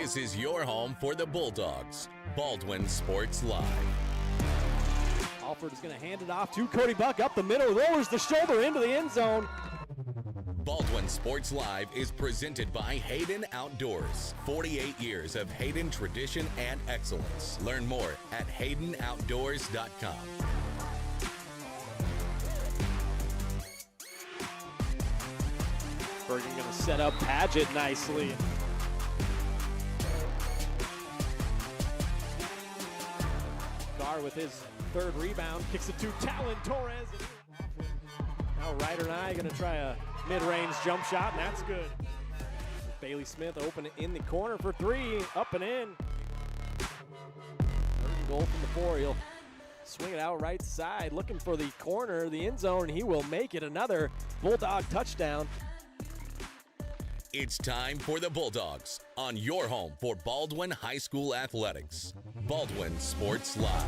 This is your home for the Bulldogs. Baldwin Sports Live. Alford is going to hand it off to Cody Buck up the middle, lowers the shoulder into the end zone. Baldwin Sports Live is presented by Hayden Outdoors. 48 years of Hayden tradition and excellence. Learn more at haydenoutdoors.com. Bergen going to set up Padgett nicely. Carr with his third rebound, kicks it to Talon Torres. Now Ryder and I going to try a mid-range jump shot, and that's good. Bailey Smith open in the corner for three, up and in. Third goal from the four. He'll swing it out right side, looking for the corner, the end zone, and he will make it. Another Bulldog touchdown. It's time for the Bulldogs on your home for Baldwin High School Athletics. Baldwin Sports Live.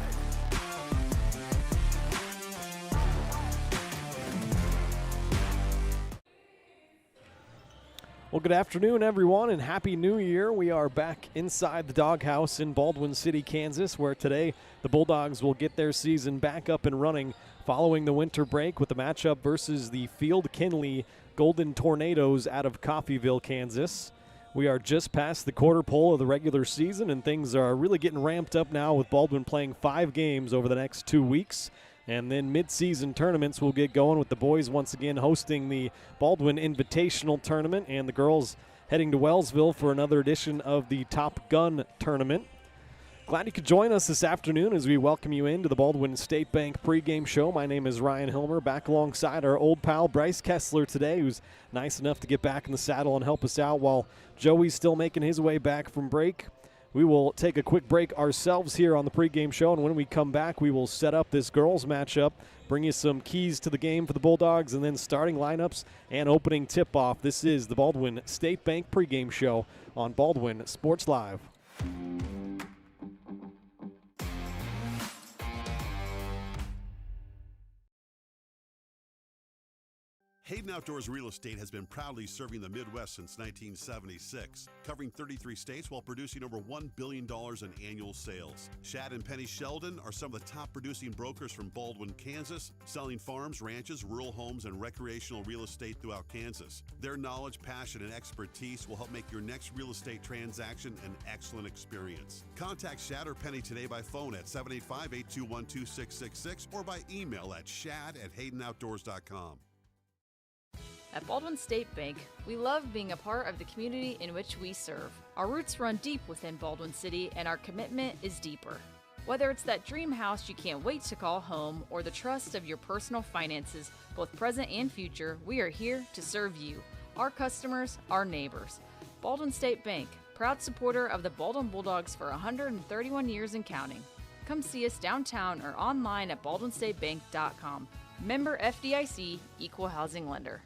Well, good afternoon, everyone, and Happy New Year. We are back inside the Doghouse in Baldwin City, Kansas, where today the Bulldogs will get their season back up and running following the winter break with the matchup versus the Field Kindley Golden Tornadoes out of Coffeyville, Kansas. We are just past the quarter pole of the regular season, and things are really getting ramped up now with Baldwin playing 5 games over the next 2 weeks. And then mid-season tournaments will get going with the boys once again hosting the Baldwin Invitational Tournament and the girls heading to Wellsville for another edition of the Top Gun Tournament. Glad you could join us this afternoon as we welcome you into the Baldwin State Bank pregame show. My name is Ryan Hilmer, back alongside our old pal Bryce Kessler today, who's nice enough to get back in the saddle and help us out while Joey's still making his way back from break. We will take a quick break ourselves here on the pregame show, and when we come back, we will set up this girls matchup, bring you some keys to the game for the Bulldogs, and then starting lineups and opening tip-off. This is the Baldwin State Bank pregame show on Baldwin Sports Live. Hayden Outdoors Real Estate has been proudly serving the Midwest since 1976, covering 33 states while producing over $1 billion in annual sales. Shad and Penny Sheldon are some of the top producing brokers from Baldwin, Kansas, selling farms, ranches, rural homes, and recreational real estate throughout Kansas. Their knowledge, passion, and expertise will help make your next real estate transaction an excellent experience. Contact Shad or Penny today by phone at 785-821-2666 or by email at shad@haydenoutdoors.com. At Baldwin State Bank, we love being a part of the community in which we serve. Our roots run deep within Baldwin City, and our commitment is deeper. Whether it's that dream house you can't wait to call home or the trust of your personal finances, both present and future, we are here to serve you, our customers, our neighbors. Baldwin State Bank, proud supporter of the Baldwin Bulldogs for 131 years and counting. Come see us downtown or online at baldwinstatebank.com. Member FDIC, Equal Housing Lender.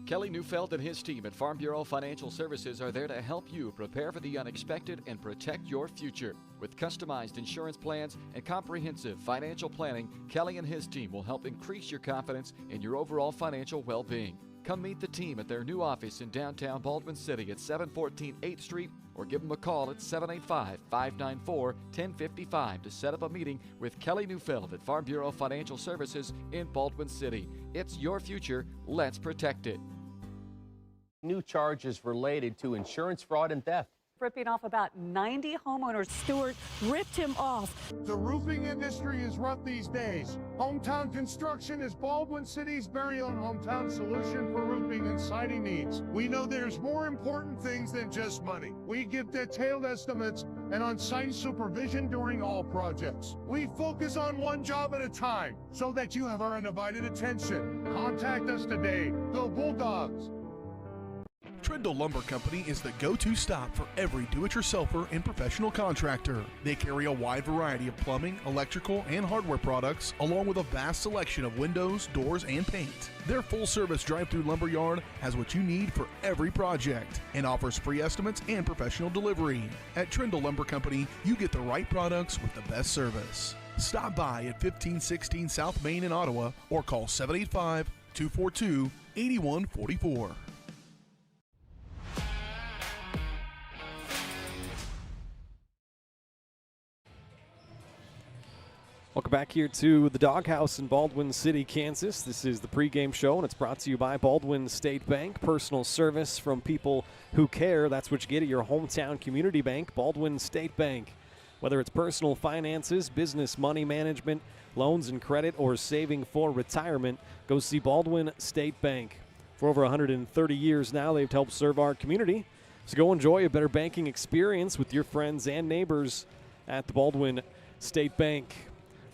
Kelly Neufeld and his team at Farm Bureau Financial Services are there to help you prepare for the unexpected and protect your future. With customized insurance plans and comprehensive financial planning, Kelly and his team will help increase your confidence in your overall financial well-being. Come meet the team at their new office in downtown Baldwin City at 714 8th Street or give them a call at 785-594-1055 to set up a meeting with Kelly Neufeld at Farm Bureau Financial Services in Baldwin City. It's your future. Let's protect it. New charges related to insurance fraud and theft. Ripping off about 90 homeowners. Stewart ripped him off. The roofing industry is rough these days. Hometown Construction is Baldwin City's very own hometown solution for roofing and siding needs. We know there's more important things than just money. We give detailed estimates and on-site supervision during all projects. We focus on one job at a time so that you have our undivided attention. Contact us today. Go Bulldogs! Trindle Lumber Company is the go-to stop for every do-it-yourselfer and professional contractor. They carry a wide variety of plumbing, electrical, and hardware products, along with a vast selection of windows, doors, and paint. Their full-service drive-through lumber yard has what you need for every project and offers free estimates and professional delivery. At Trindle Lumber Company, you get the right products with the best service. Stop by at 1516 South Main in Ottawa or call 785-242-8144. Welcome back here to the Doghouse in Baldwin City, Kansas. This is the pregame show, and it's brought to you by Baldwin State Bank. Personal service from people who care. That's what you get at your hometown community bank, Baldwin State Bank. Whether it's personal finances, business money management, loans and credit, or saving for retirement, go see Baldwin State Bank. For over 130 years now, they've helped serve our community. So go enjoy a better banking experience with your friends and neighbors at the Baldwin State Bank.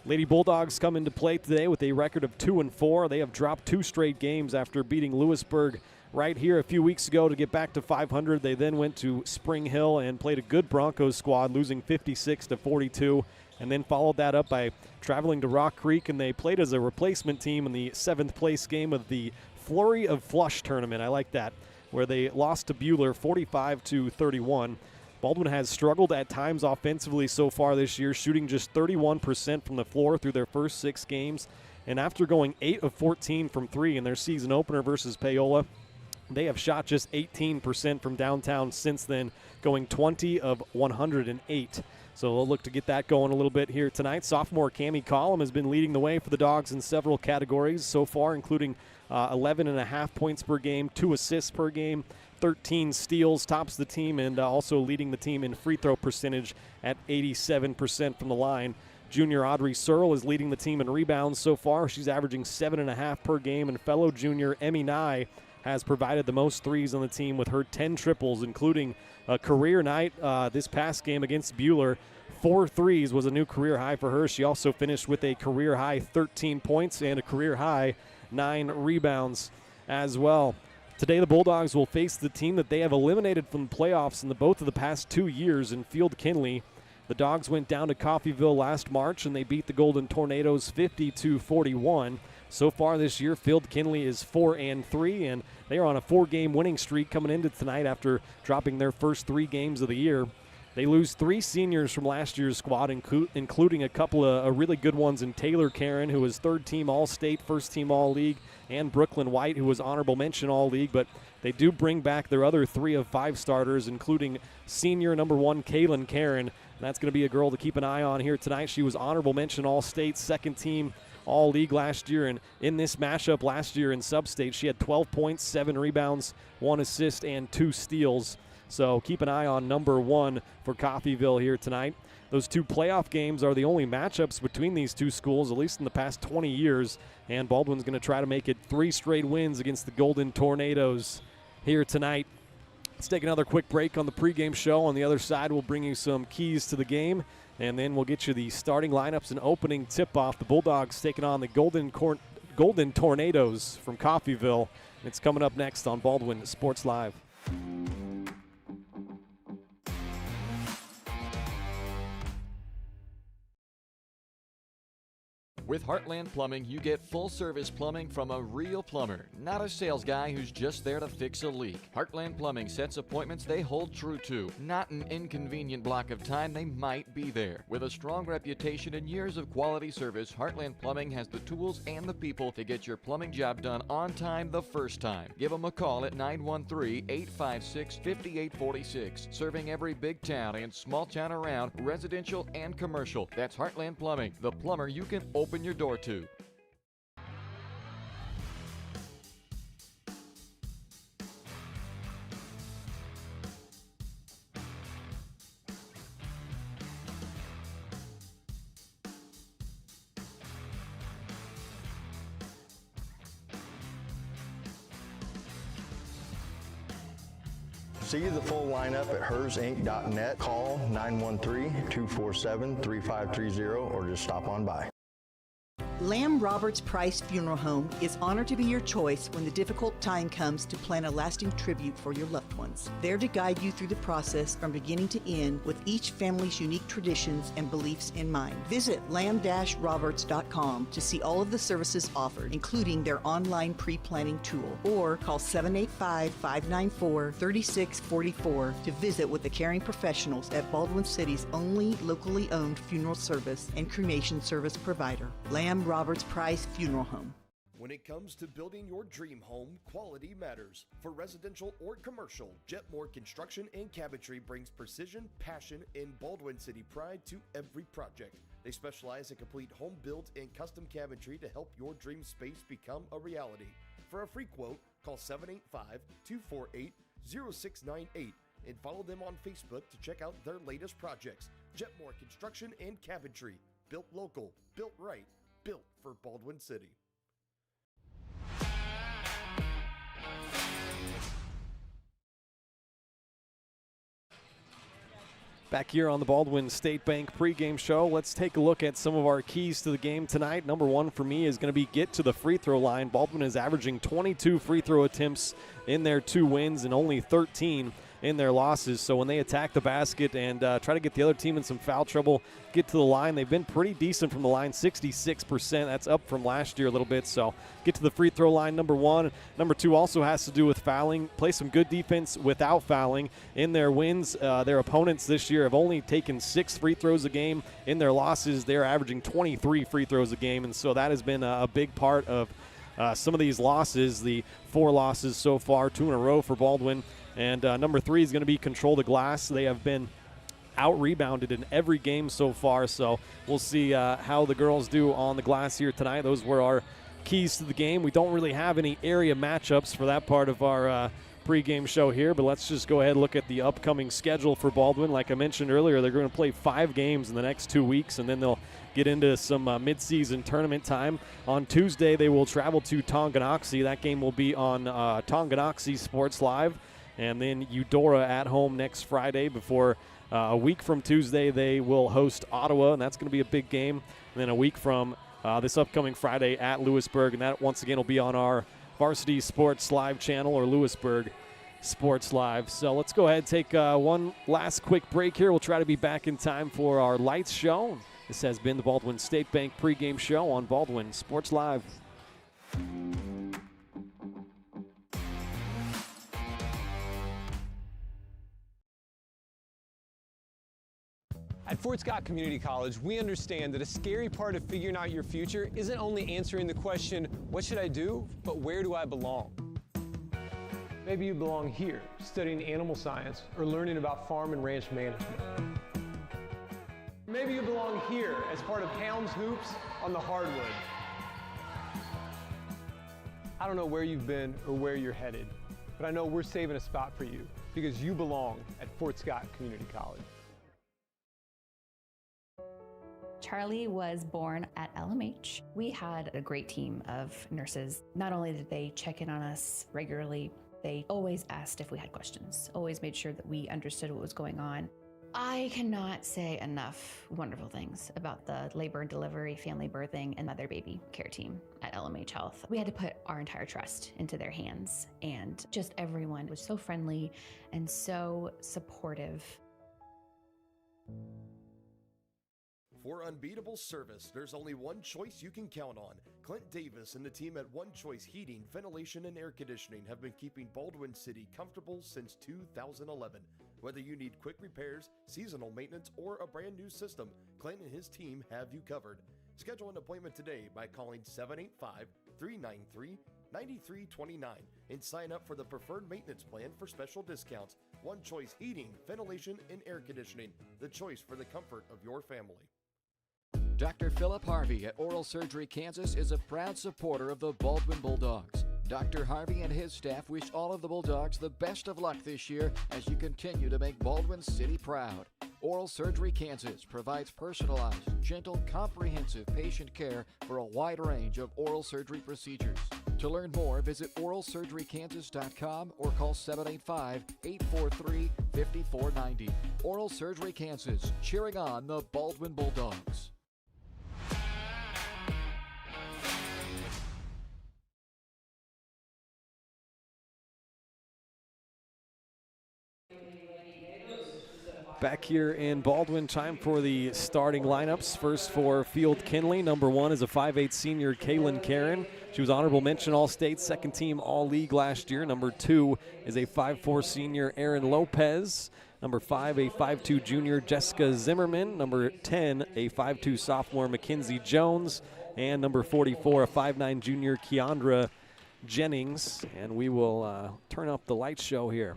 Lady Bulldogs come into play today with a record of 2-4. They have dropped 2 straight games after beating Lewisburg right here a few weeks ago to get back to 500. They then went to Spring Hill and played a good Broncos squad, losing 56-42, and then followed that up by traveling to Rock Creek, and they played as a replacement team in the 7th place game of the Flurry of Flush tournament. I like that, where they lost to Buhler 45-31. Baldwin has struggled at times offensively so far this year, shooting just 31% from the floor through their first 6 games. And after going 8 of 14 from 3 in their season opener versus Paola, they have shot just 18% from downtown since then, going 20 of 108. So we'll look to get that going a little bit here tonight. Sophomore Cammie Collum has been leading the way for the Dogs in several categories so far, including 11.5 points per game, 2 assists per game, 13 steals, tops the team, and also leading the team in free throw percentage at 87% from the line. Junior Audrey Searle is leading the team in rebounds so far. She's averaging 7.5 per game, and fellow junior Emmy Nye has provided the most threes on the team with her 10 triples, including a career night this past game against Buhler. 4 threes was a new career high for her. She also finished with a career high 13 points and a career high 9 rebounds as well. Today the Bulldogs will face the team that they have eliminated from the playoffs in both of the past 2 years in Field Kindley. The Dogs went down to Coffeyville last March and they beat the Golden Tornadoes 50-41. So far this year, Field Kindley is 4-3, and they are on a 4-game winning streak coming into tonight after dropping their first 3 games of the year. They lose 3 seniors from last year's squad, including a couple of really good ones in Taylor Karen, who was 3rd-team All-State, 1st-team All-League, and Brooklyn White, who was honorable mention All-League. But they do bring back their other 3 of 5 starters, including senior number 1, Kaylin Karen. That's going to be a girl to keep an eye on here tonight. She was honorable mention All-State, 2nd-team All-League last year, and in this matchup last year in Sub-State, she had 12 points, 7 rebounds, 1 assist, and 2 steals. So keep an eye on number 1 for Coffeyville here tonight. Those 2 playoff games are the only matchups between these 2 schools, at least in the past 20 years, and Baldwin's going to try to make it 3 straight wins against the Golden Tornadoes here tonight. Let's take another quick break on the pregame show. On the other side, we'll bring you some keys to the game, and then we'll get you the starting lineups and opening tip-off. The Bulldogs taking on the Golden Tornadoes from Coffeyville. It's coming up next on Baldwin Sports Live. With Heartland Plumbing, you get full-service plumbing from a real plumber, not a sales guy who's just there to fix a leak. Heartland Plumbing sets appointments they hold true to, not an inconvenient block of time they might be there. With a strong reputation and years of quality service, Heartland Plumbing has the tools and the people to get your plumbing job done on time the first time. Give them a call at 913-856-5846, serving every big town and small town around, residential and commercial. That's Heartland Plumbing, the plumber you can open your door to. See the full lineup at hersinc.net. Call 913-247-3530 or just stop on by. Lamb Roberts Price Funeral Home is honored to be your choice when the difficult time comes to plan a lasting tribute for your loved ones. There to guide you through the process from beginning to end with each family's unique traditions and beliefs in mind. Visit lamb-roberts.com to see all of the services offered, including their online pre-planning tool, or call 785-594-3644 to visit with the caring professionals at Baldwin City's only locally owned funeral service and cremation service provider, Lamb Roberts Price Funeral Home. When it comes to building your dream home, quality matters. For residential or commercial, Jetmore Construction and Cabinetry brings precision, passion, and Baldwin City pride to every project. They specialize in complete home build and custom cabinetry to help your dream space become a reality. For a free quote, call 785-248-0698 and follow them on Facebook to check out their latest projects. Jetmore Construction and Cabinetry. Built local, built right, built for Baldwin City. Back here on the Baldwin State Bank pregame show, let's take a look at some of our keys to the game tonight. Number one for me is going to be get to the free throw line. Baldwin is averaging 22 free throw attempts in their 2 wins and only 13 in their losses. So when they attack the basket and try to get the other team in some foul trouble, get to the line, they've been pretty decent from the line, 66%. That's up from last year a little bit. So get to the free throw line, number one. Number two also has to do with fouling. Play some good defense without fouling. In their wins, their opponents this year have only taken 6 free throws a game. In their losses, they're averaging 23 free throws a game. And so that has been a big part of some of these losses, the 4 losses so far, 2 in a row for Baldwin. And number 3 is going to be control the glass. They have been out-rebounded in every game so far, so we'll see how the girls do on the glass here tonight. Those were our keys to the game. We don't really have any area matchups for that part of our pregame show here, but let's just go ahead and look at the upcoming schedule for Baldwin. Like I mentioned earlier, they're going to play 5 games in the next 2 weeks, and then they'll get into some midseason tournament time. On Tuesday, they will travel to Tonganoxie. That game will be on Tonganoxie Sports Live. And then Eudora at home next Friday. Before a week from Tuesday, they will host Ottawa, and that's going to be a big game. And then a week from this upcoming Friday at Lewisburg, and that once again will be on our Varsity Sports Live channel or Lewisburg Sports Live. So let's go ahead and take one last quick break here. We'll try to be back in time for our lights show. This has been the Baldwin State Bank pregame show on Baldwin Sports Live. At Fort Scott Community College, we understand that a scary part of figuring out your future isn't only answering the question, what should I do, but where do I belong? Maybe you belong here, studying animal science or learning about farm and ranch management. Maybe you belong here as part of Hounds Hoops on the hardwood. I don't know where you've been or where you're headed, but I know we're saving a spot for you because you belong at Fort Scott Community College. Charlie was born at LMH. We had a great team of nurses. Not only did they check in on us regularly, they always asked if we had questions, always made sure that we understood what was going on. I cannot say enough wonderful things about the labor and delivery, family birthing, and mother baby care team at LMH Health. We had to put our entire trust into their hands, and just everyone was so friendly and so supportive. For unbeatable service, there's only one choice you can count on. Clint Davis and the team at One Choice Heating, Ventilation, and Air Conditioning have been keeping Baldwin City comfortable since 2011. Whether you need quick repairs, seasonal maintenance, or a brand new system, Clint and his team have you covered. Schedule an appointment today by calling 785-393-9329 and sign up for the preferred maintenance plan for special discounts. One Choice Heating, Ventilation, and Air Conditioning, the choice for the comfort of your family. Dr. Philip Harvey at Oral Surgery Kansas is a proud supporter of the Baldwin Bulldogs. Dr. Harvey and his staff wish all of the Bulldogs the best of luck this year as you continue to make Baldwin City proud. Oral Surgery Kansas provides personalized, gentle, comprehensive patient care for a wide range of oral surgery procedures. To learn more, visit oralsurgerykansas.com or call 785-843-5490. Oral Surgery Kansas, cheering on the Baldwin Bulldogs. Back here in Baldwin, time for the starting lineups. First for Field Kindley, number 1 is a 5'8 senior Kaylin Karen. She was honorable mention All-State, second team All-League last year. Number 2 is a 5'4 senior Erin Lopez. Number 5, a 5'2 junior Jessica Zimmerman. Number 10, a 5'2 sophomore Mackenzie Jones. And number 44, a 5'9 junior Keandra Jennings. And we will turn up the light show here.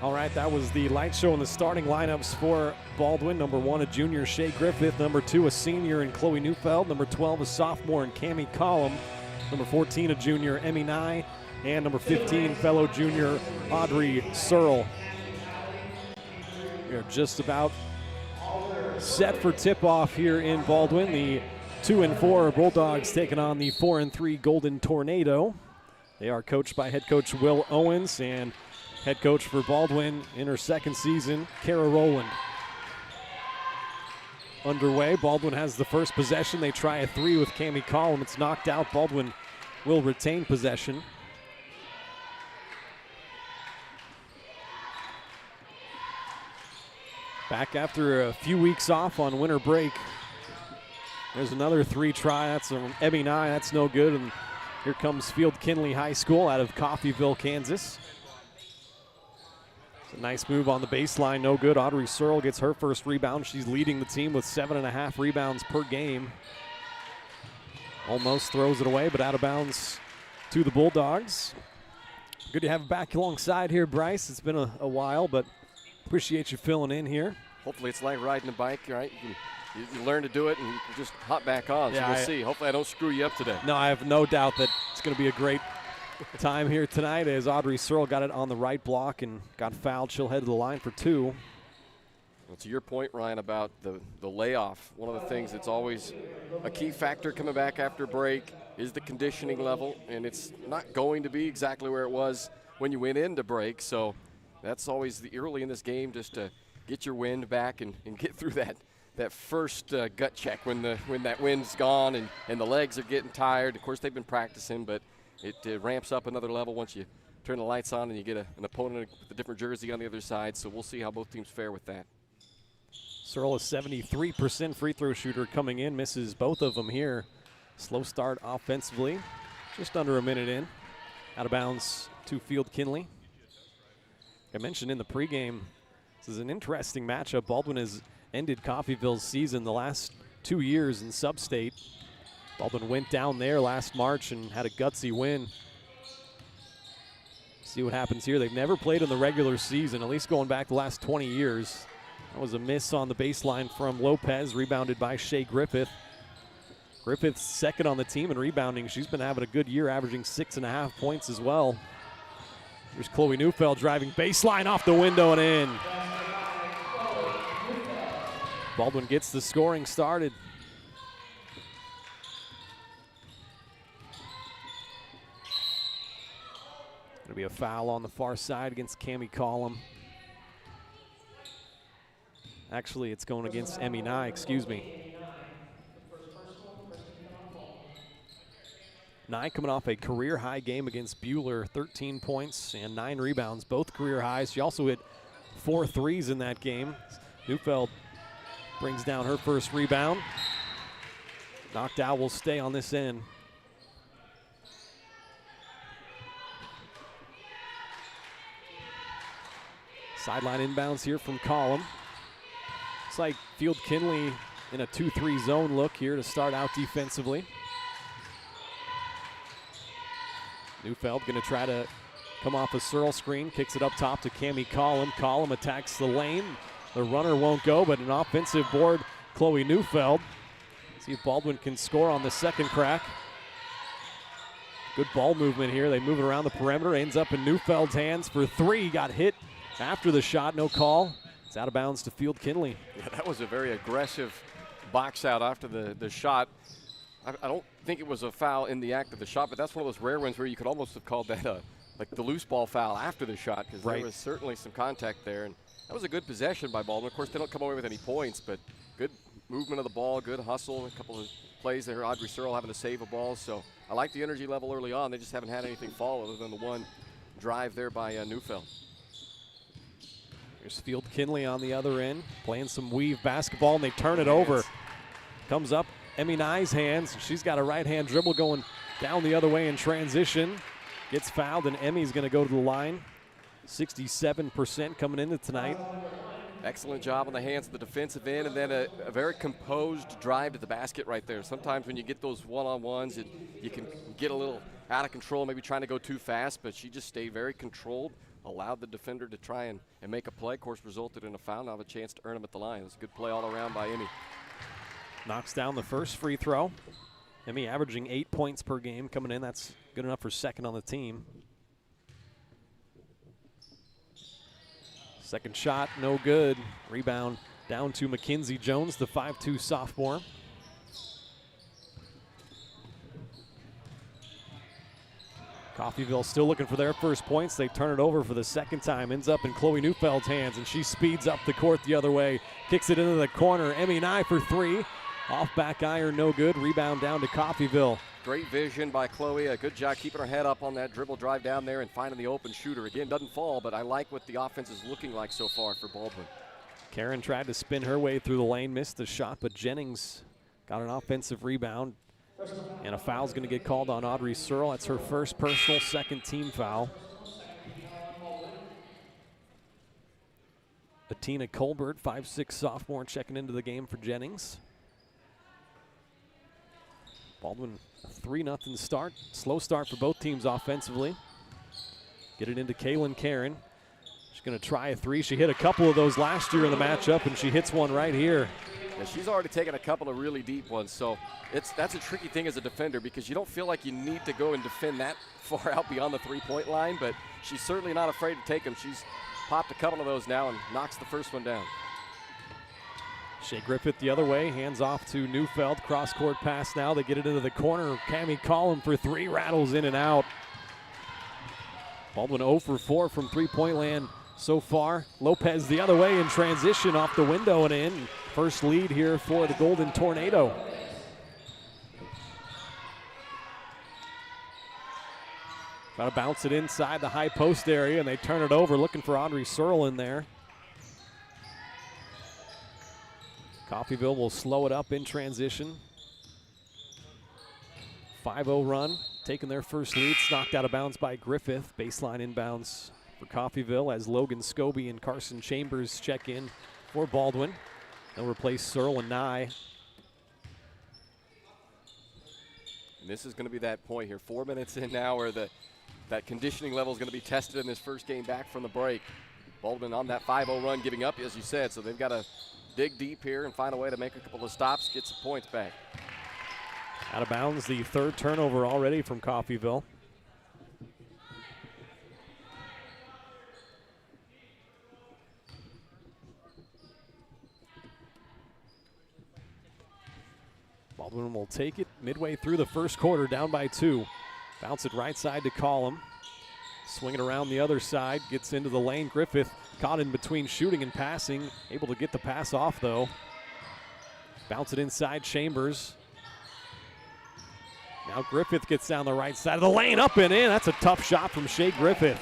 All right, that was the light show in the starting lineups for Baldwin. Number 1, a junior, Shea Griffith. Number 2, a senior, in Chloe Neufeld. Number 12, a sophomore, in Cammie Collum. Number 14, a junior, Emmy Nye. And number 15, fellow junior, Audrey Searle. We are just about set for tip-off here in Baldwin. The 2-4 Bulldogs taking on the 4-3 Golden Tornado. They are coached by head coach Will Owens, and head coach for Baldwin in her second season, Kara Rowland. Underway, Baldwin has the first possession. They try a 3 with Cammie Collum. It's knocked out. Baldwin will retain possession. Back after a few weeks off on winter break. There's another 3 try. That's from Emmy Nye. That's no good. And here comes Field Kindley High School out of Coffeyville, Kansas. It's a nice move on the baseline, no good. Audrey Searle gets her first rebound. She's leading the team with 7.5 rebounds per game. Almost throws it away, but out of bounds to the Bulldogs. Good to have you back alongside here, Bryce. It's been a while, but appreciate you filling in here. Hopefully it's like riding a bike, right? You learn to do it and you can just hop back on. So we'll see. Hopefully I don't screw you up today. No, I have no doubt that it's going to be a great time here tonight as Audrey Searle got it on the right block and got fouled. She'll head to the line for 2. Well, to your point, Ryan, about the layoff, one of the things that's always a key factor coming back after break is the conditioning level, and it's not going to be exactly where it was when you went into break. So that's always the early in this game, just to get your wind back and get through that first gut check when that wind's gone and the legs are getting tired. Of course, they've been practicing, but it ramps up another level once you turn the lights on and you get an opponent with a different jersey on the other side. So we'll see how both teams fare with that. Searle is 73% free throw shooter coming in, misses both of them here. Slow start offensively, just under a minute in. Out of bounds to Field Kindley. I mentioned in the pregame, this is an interesting matchup. Baldwin has ended Coffeyville's season the last 2 years in sub-state. Baldwin went down there last March and had a gutsy win. See what happens here. They've never played in the regular season, at least going back the last 20 years. That was a miss on the baseline from Lopez, rebounded by Shea Griffith. Griffith's second on the team in rebounding. She's been having a good year, averaging 6.5 points as well. Here's Chloe Neufeld driving baseline off the window and in. Baldwin gets the scoring started. Going to be a foul on the far side against Cammie Collum. Actually, it's going against Emmy Nye, excuse me. Nye coming off a career-high game against Buhler, 13 points and 9 rebounds, both career highs. She also hit 4 threes in that game. Neufeld brings down her first rebound. Knocked out, will stay on this end. Sideline inbounds here from Collum. Looks like Field Kindley in a 2-3 zone look here to start out defensively. Neufeld going to try to come off a Searle screen, kicks it up top to Cammie Collum. Collum attacks the lane. The runner won't go, but an offensive board, Chloe Neufeld. See if Baldwin can score on the second crack. Good ball movement here. They move it around the perimeter. Ends up in Neufeld's hands for 3. Got hit after the shot, no call. It's out of bounds to Field Kindley. Yeah, that was a very aggressive box out after the shot. I don't think it was a foul in the act of the shot, but that's one of those rare ones where you could almost have called that like the loose ball foul after the shot, because there was certainly some contact there. And that was a good possession by Baldwin. Of course, they don't come away with any points, but good movement of the ball, good hustle, a couple of plays there. Audrey Searle having to save a ball. So I like the energy level early on. They just haven't had anything fall other than the one drive there by Neufeld. Here's Field Kindley on the other end, playing some weave basketball, and they turn it over. Comes up Emmy Nye's hands. She's got a right-hand dribble going down the other way in transition. Gets fouled, and Emmy's going to go to the line. 67% coming into tonight. Excellent job on the hands of the defensive end, and then a very composed drive to the basket right there. Sometimes when you get those one-on-ones, you can get a little out of control, maybe trying to go too fast, but she just stayed very controlled, allowed the defender to try and make a play. Of course, resulted in a foul. Now have a chance to earn them at the line. It was a good play all around by Emmy. Knocks down the first free throw. Emmy averaging 8 points per game coming in. That's good enough for second on the team. Second shot, no good. Rebound down to Mackenzie Jones, the 5'2 sophomore. Coffeyville still looking for their first points. They turn it over for the second time. Ends up in Chloe Neufeld's hands, and she speeds up the court the other way. Kicks it into the corner. Emmy Nye for three. Off back iron, no good. Rebound down to Coffeyville. Great vision by Chloe. A good job keeping her head up on that dribble drive down there and finding the open shooter. Again, doesn't fall, but I like what the offense is looking like so far for Baldwin. Karen tried to spin her way through the lane, missed the shot, but Jennings got an offensive rebound. And a foul's going to get called on Audrey Searle. That's her first personal, second team foul. Atina Colbert, 5'6 sophomore, checking into the game for Jennings. Baldwin, a 3-0 start. Slow start for both teams offensively. Get it into Kaylin Karen. She's going to try a three. She hit a couple of those last year in the matchup, and she hits one right here. Yeah, she's already taken a couple of really deep ones, so that's a tricky thing as a defender because you don't feel like you need to go and defend that far out beyond the three-point line, but she's certainly not afraid to take them. She's popped a couple of those now and knocks the first one down. Shea Griffith the other way, hands off to Neufeld. Cross-court pass now. They get it into the corner. Cammie Collum for three, rattles in and out. Baldwin 0 for 4 from three-point land so far. Lopez the other way in transition off the window and in. First lead here for the Golden Tornado. Try to bounce it inside the high post area, and they turn it over, looking for Audrey Searle in there. Coffeyville will slow it up in transition. 5-0 run, taking their first lead. It's knocked out of bounds by Griffith. Baseline inbounds for Coffeyville as Logan Scobie and Carson Chambers check in for Baldwin. They'll replace Searle and Nye. And this is going to be that point here. 4 minutes in now where that conditioning level is going to be tested in this first game back from the break. Baldwin on that 5-0 run, giving up, as you said, so they've got to dig deep here and find a way to make a couple of stops, get some points back. Out of bounds, the third turnover already from Coffeyville. Baldwin will take it midway through the first quarter, down by 2. Bounce it right side to Collum. Swing it around the other side, gets into the lane. Griffith caught in between shooting and passing. Able to get the pass off, though. Bounce it inside, Chambers. Now Griffith gets down the right side of the lane, up and in. That's a tough shot from Shea Griffith.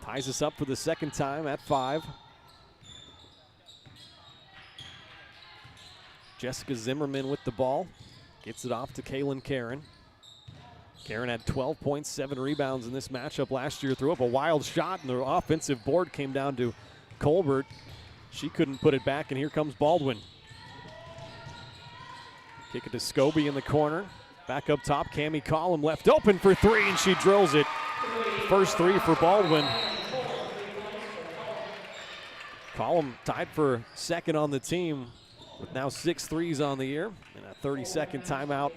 Ties us up for the second time at 5. Jessica Zimmerman with the ball. Gets it off to Kaylin Karen. Karen had 12 points, 7 rebounds in this matchup last year. Threw up a wild shot, and the offensive board came down to Colbert. She couldn't put it back, and here comes Baldwin. Kick it to Scobie in the corner. Back up top, Cammie Collum left open for 3, and she drills it. First 3 for Baldwin. Collum tied for second on the team with now 6 threes on the year, and a 30-second timeout.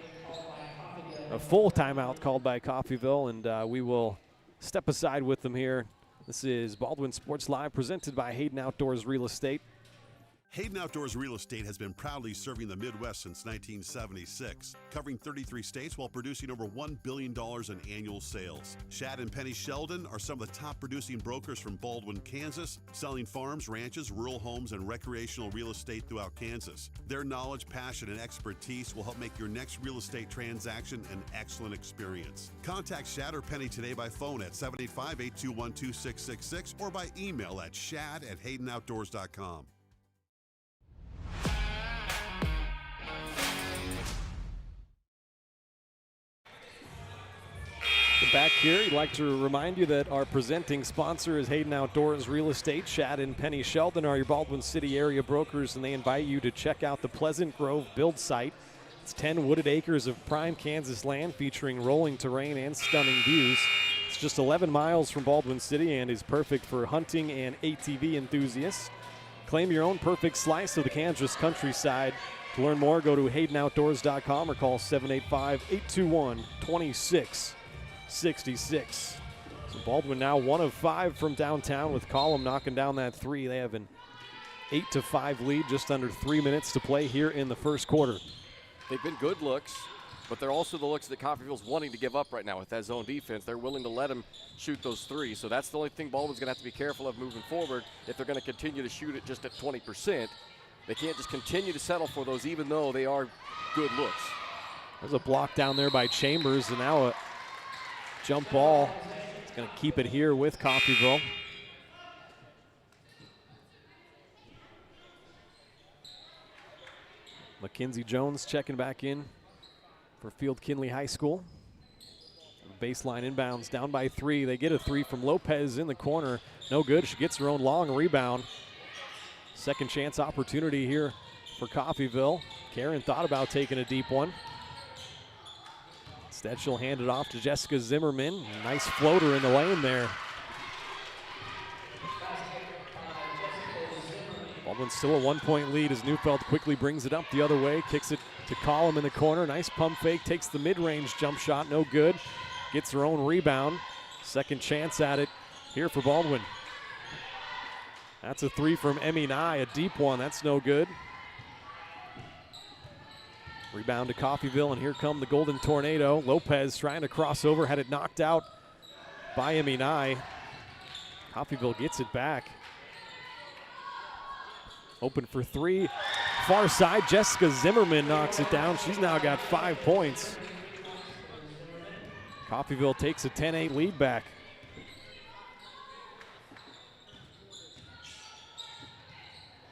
A full timeout called by Coffeyville, and we will step aside with them here. This is Baldwin Sports Live, presented by Hayden Outdoors Real Estate. Hayden Outdoors Real Estate has been proudly serving the Midwest since 1976, covering 33 states while producing over $1 billion in annual sales. Shad and Penny Sheldon are some of the top producing brokers from Baldwin, Kansas, selling farms, ranches, rural homes, and recreational real estate throughout Kansas. Their knowledge, passion, and expertise will help make your next real estate transaction an excellent experience. Contact Shad or Penny today by phone at 785-821-2666 or by email at shad@haydenoutdoors.com. Back here, I'd like to remind you that our presenting sponsor is Hayden Outdoors Real Estate. Shad and Penny Sheldon are your Baldwin City area brokers, and they invite you to check out the Pleasant Grove build site. It's 10 wooded acres of prime Kansas land featuring rolling terrain and stunning views. It's just 11 miles from Baldwin City and is perfect for hunting and ATV enthusiasts. Claim your own perfect slice of the Kansas countryside. To learn more, go to HaydenOutdoors.com or call 785-821-2666. So Baldwin now 1 of 5 from downtown with Collum knocking down that 3. They have an 8-5 lead, just under 3 minutes to play here in the first quarter. They've been good looks, but they're also the looks that Coffeyville's wanting to give up right now with that zone defense. They're willing to let them shoot those 3s. So that's the only thing Baldwin's going to have to be careful of moving forward if they're going to continue to shoot it just at 20%. They can't just continue to settle for those even though they are good looks. There's a block down there by Chambers, and now a jump ball. It's going to keep it here with Coffeyville. Mackenzie Jones checking back in for Field Kindley High School. Baseline inbounds, down by 3. They get a 3 from Lopez in the corner. No good. She gets her own long rebound. Second chance opportunity here for Coffeyville. Karen thought about taking a deep one. Instead, she'll hand it off to Jessica Zimmerman. Nice floater in the lane there. Baldwin still a 1-point lead as Neufeld quickly brings it up the other way. Kicks it to Collum in the corner. Nice pump fake. Takes the mid-range jump shot. No good. Gets her own rebound. Second chance at it here for Baldwin. That's a 3 from Emmy Nye. A deep one. That's no good. Rebound to Coffeyville, and here come the Golden Tornado. Lopez trying to cross over, had it knocked out by Emmy Nye. Coffeyville gets it back. Open for 3. Far side, Jessica Zimmerman knocks it down. She's now got 5 points. Coffeyville takes a 10-8 lead back.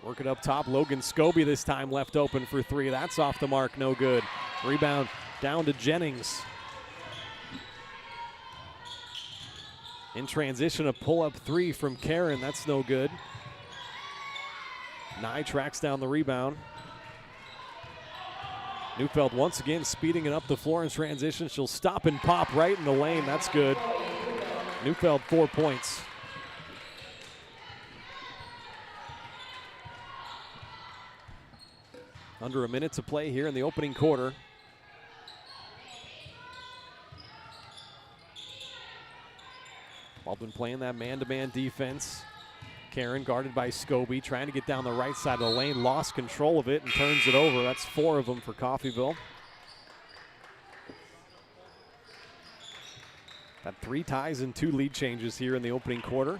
Work it up top. Logan Scobie this time left open for 3. That's off the mark, no good. Rebound down to Jennings. In transition, a pull-up 3 from Karen. That's no good. Nye tracks down the rebound. Neufeld once again speeding it up the floor in transition. She'll stop and pop right in the lane. That's good. Neufeld 4 points. Under a minute to play here in the opening quarter. Baldwin playing that man-to-man defense. Karen guarded by Scobie, trying to get down the right side of the lane, lost control of it and turns it over. That's 4 of them for Coffeyville. Got 3 ties and 2 lead changes here in the opening quarter.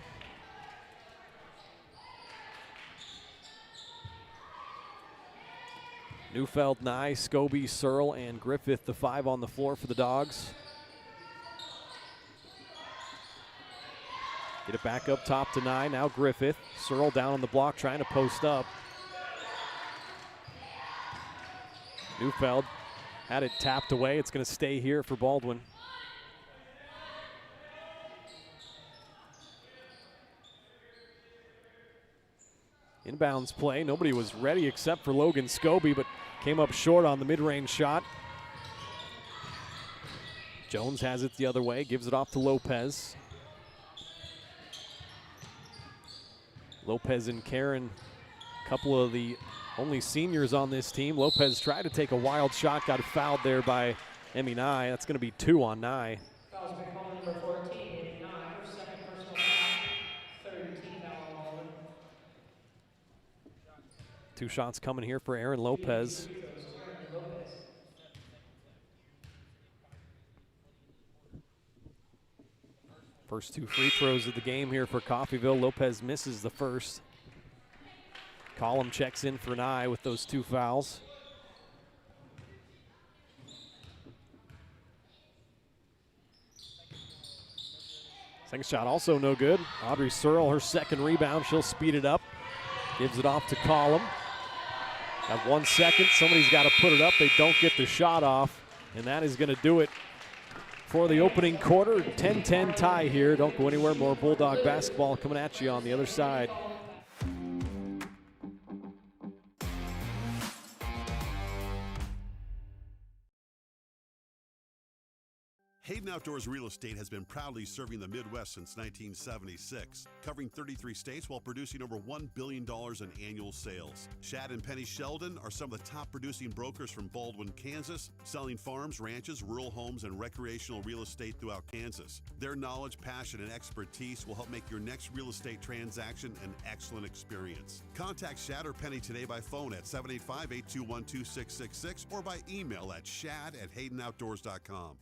Neufeld, Nye, Scobie, Searle, and Griffith, the 5 on the floor for the Dogs. Get it back up top to Nye, now Griffith. Searle down on the block, trying to post up. Neufeld had it tapped away. It's going to stay here for Baldwin. Inbounds play. Nobody was ready except for Logan Scobie, but came up short on the mid-range shot. Jones has it the other way, gives it off to Lopez. Lopez and Karen, a couple of the only seniors on this team. Lopez tried to take a wild shot, got fouled there by Emmy Nye. That's going to be 2 on Nye. Fouls been called number 14, Emmy Nye, her second personal foul, 3rd team foul on Baldwin. 2 shots coming here for Aaron Lopez. First 2 free throws of the game here for Coffeyville. Lopez misses the first. Collum checks in for Nye with those 2 fouls. Second shot also no good. Audrey Searle, her second rebound. She'll speed it up. Gives it off to Collum. Got 1 second. Somebody's got to put it up. They don't get the shot off, and that is going to do it before the opening quarter. 10-10 tie here. Don't go anywhere. More Bulldog basketball coming at you on the other side. Hayden Outdoors Real Estate has been proudly serving the Midwest since 1976, covering 33 states while producing over $1 billion in annual sales. Shad and Penny Sheldon are some of the top producing brokers from Baldwin, Kansas, selling farms, ranches, rural homes, and recreational real estate throughout Kansas. Their knowledge, passion, and expertise will help make your next real estate transaction an excellent experience. Contact Shad or Penny today by phone at 785-821-2666 or by email at shad@haydenoutdoors.com.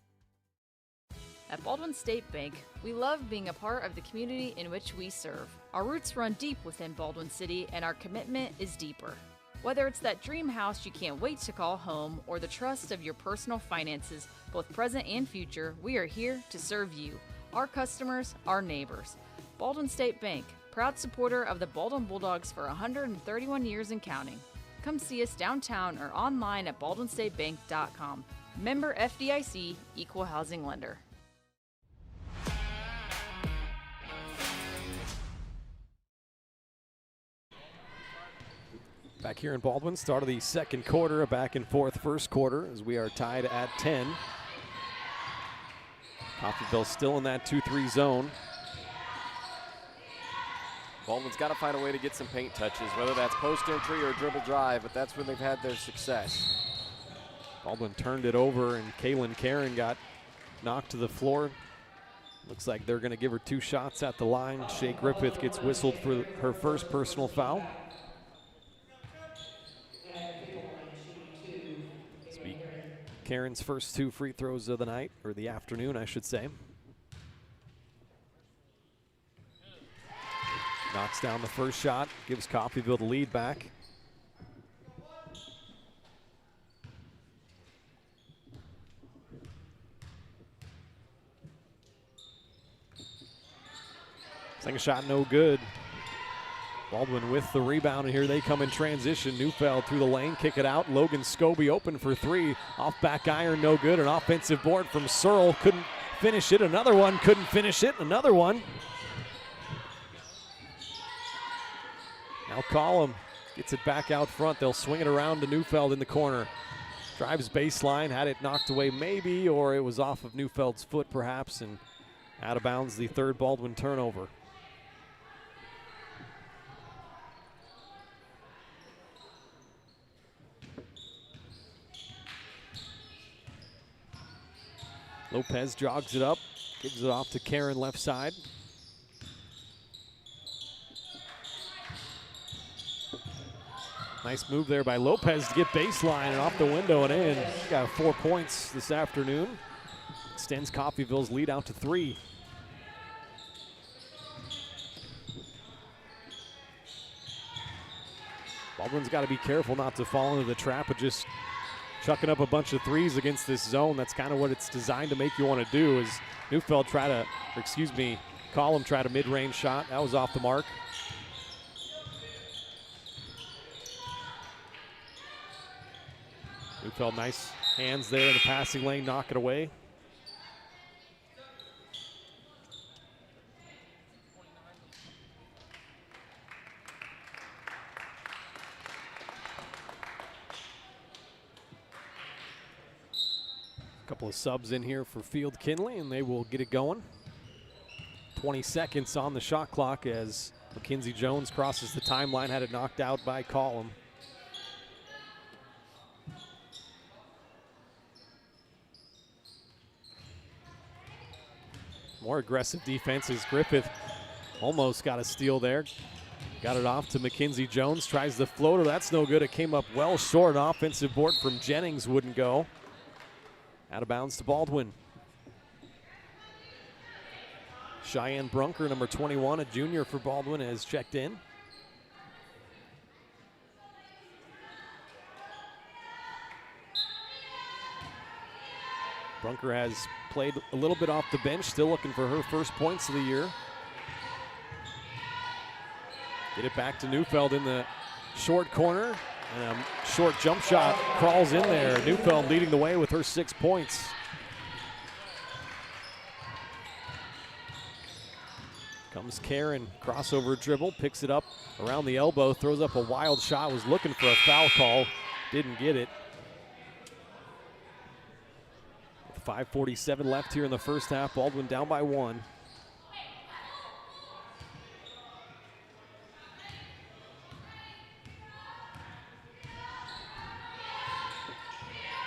At Baldwin State Bank, we love being a part of the community in which we serve. Our roots run deep within Baldwin City, and our commitment is deeper. Whether it's that dream house you can't wait to call home or the trust of your personal finances, both present and future, we are here to serve you, our customers, our neighbors. Baldwin State Bank, proud supporter of the Baldwin Bulldogs for 131 years and counting. Come see us downtown or online at baldwinstatebank.com. Member FDIC, Equal Housing Lender. Back here in Baldwin, start of the second quarter, a back and forth first quarter as we are tied at 10. Coffeyville still in that 2-3 zone. Baldwin's got to find a way to get some paint touches, whether that's post entry or dribble drive, but that's when they've had their success. Baldwin turned it over and Kaylin Karen got knocked to the floor. Looks like they're going to give her 2 shots at the line. Shea Griffith gets whistled for her first personal foul. Karen's first 2 free throws of the night, or the afternoon, I should say. Knocks down the first shot, gives Coffeyville the lead back. Second shot, no good. Baldwin with the rebound, and here they come in transition. Neufeld through the lane, kick it out. Logan Scobie open for 3. Off back iron, no good. An offensive board from Searle, couldn't finish it. Another one, couldn't finish it. Another one. Now Collum gets it back out front. They'll swing it around to Neufeld in the corner. Drives baseline, had it knocked away maybe, or it was off of Neufeld's foot perhaps, and out of bounds, the third Baldwin turnover. Lopez jogs it up, gives it off to Karen left side. Nice move there by Lopez to get baseline and off the window and in. She's got 4 points this afternoon. Extends Coffeyville's lead out to 3. Baldwin's got to be careful not to fall into the trap of just chucking up a bunch of threes against this zone. That's kind of what it's designed to make you want to do. Is Neufeld Collum tried a mid-range shot. That was off the mark. Neufeld, nice hands there in the passing lane, knock it away. Couple of subs in here for Field Kindley, and they will get it going. 20 seconds on the shot clock as Mackenzie Jones crosses the timeline, had it knocked out by Collum. More aggressive defense as Griffith almost got a steal there. Got it off to Mackenzie Jones, tries the floater, that's no good. It came up well short. An offensive board from Jennings wouldn't go. Out of bounds to Baldwin. Cheyenne Brunker, number 21, a junior for Baldwin, has checked in. Brunker has played a little bit off the bench, still looking for her first points of the year. Get it back to Neufeld in the short corner. And a short jump shot crawls in there. Neufeld leading the way with her 6 points. Comes Karen, crossover dribble, picks it up around the elbow, throws up a wild shot, was looking for a foul call, didn't get it. 5:47 left here in the first half. Baldwin down by 1.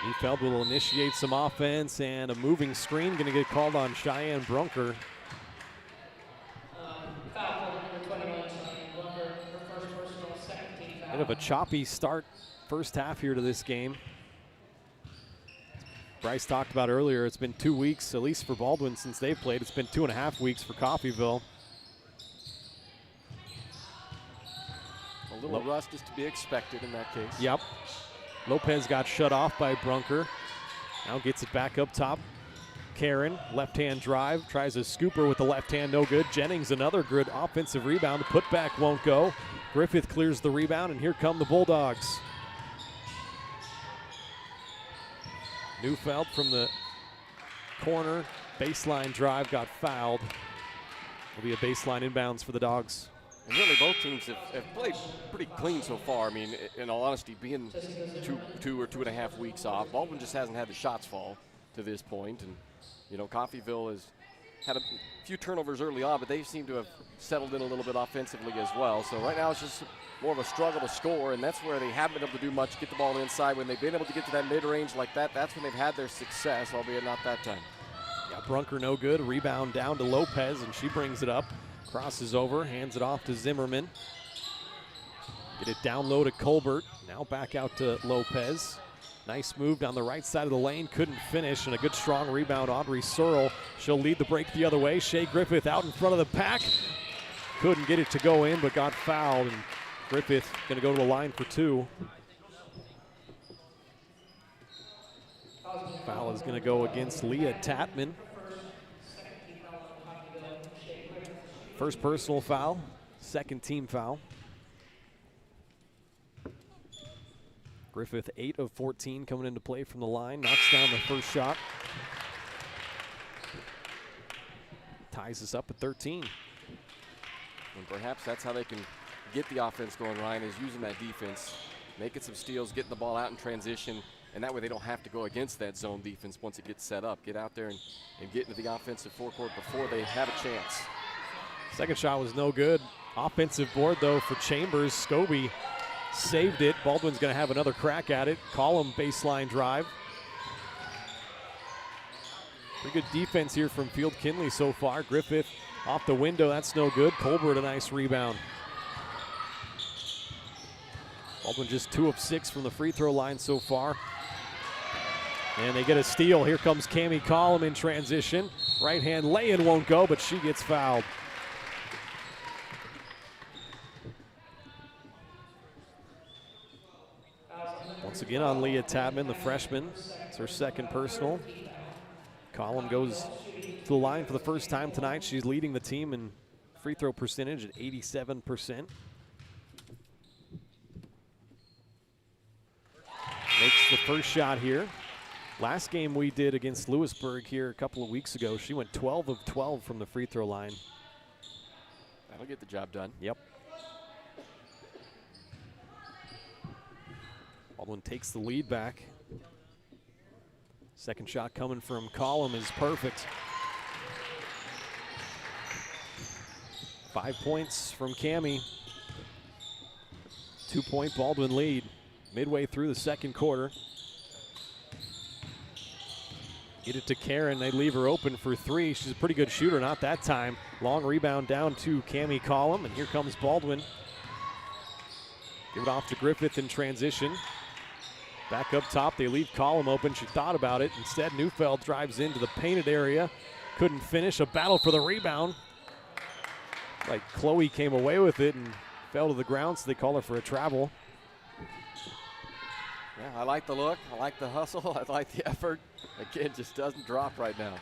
Neufeld will initiate some offense, and a moving screen going to get called on Cheyenne Brunker. Bit of a choppy start first half here to this game. Bryce talked about earlier, it's been 2 weeks, at least for Baldwin, since they've played. It's been 2.5 weeks for Coffeyville. A little rust is to be expected in that case. Yep. Lopez got shut off by Brunker. Now gets it back up top. Karen, left-hand drive, tries a scooper with the left hand, no good. Jennings, another good offensive rebound. The putback won't go. Griffith clears the rebound, and here come the Bulldogs. Neufeld from the corner, baseline drive, got fouled. Will be a baseline inbounds for the Dogs. And really both teams have played pretty clean so far. I mean, in all honesty, being two or 2.5 weeks off, Baldwin just hasn't had the shots fall to this point. And, you know, Coffeyville has had a few turnovers early on, but they seem to have settled in a little bit offensively as well. So right now it's just more of a struggle to score, and that's where they haven't been able to do much, get the ball inside. When they've been able to get to that mid-range like that, that's when they've had their success, albeit not that time. Yeah, Brunker no good. Rebound down to Lopez, and she brings it up. Crosses over, hands it off to Zimmerman. Get it down low to Colbert. Now back out to Lopez. Nice move down the right side of the lane. Couldn't finish, and a good strong rebound. Audrey Searle. She'll lead the break the other way. Shea Griffith out in front of the pack. Couldn't get it to go in, but got fouled. And Griffith going to go to the line for 2. Foul is going to go against Leah Tatman. First personal foul, second team foul. Griffith 8 of 14 coming into play from the line. Knocks down the first shot. Ties us up at 13. And perhaps that's how they can get the offense going, Ryan, is using that defense, making some steals, getting the ball out in transition, and that way they don't have to go against that zone defense once it gets set up. Get out there and get into the offensive forecourt before they have a chance. Second shot was no good. Offensive board, though, for Chambers. Scobie saved it. Baldwin's going to have another crack at it. Column baseline drive. Pretty good defense here from Field Kindley so far. Griffith off the window. That's no good. Colbert, a nice rebound. Baldwin just 2 of 6 from the free throw line so far. And they get a steal. Here comes Cammie Column in transition. Right hand lay-in won't go, but she gets fouled. Once again on Leah Tatman, the freshman. It's her second personal. Column goes to the line for the first time tonight. She's leading the team in free throw percentage at 87%. Makes the first shot here. Last game we did against Lewisburg here a couple of weeks ago, she went 12 of 12 from the free throw line. That'll get the job done. Yep. Baldwin takes the lead back. Second shot coming from Column is perfect. 5 points from Cammie. 2-point Baldwin lead midway through the second quarter. Get it to Karen. They leave her open for 3. She's a pretty good shooter, not that time. Long rebound down to Cammie Column, and here comes Baldwin. Give it off to Griffith in transition. Back up top, they leave Column open. She thought about it. Instead, Neufeld drives into the painted area. Couldn't finish. A battle for the rebound. Like Chloe came away with it and fell to the ground, so they call her for a travel. Yeah, I like the look. I like the hustle. I like the effort. Again, just doesn't drop right now.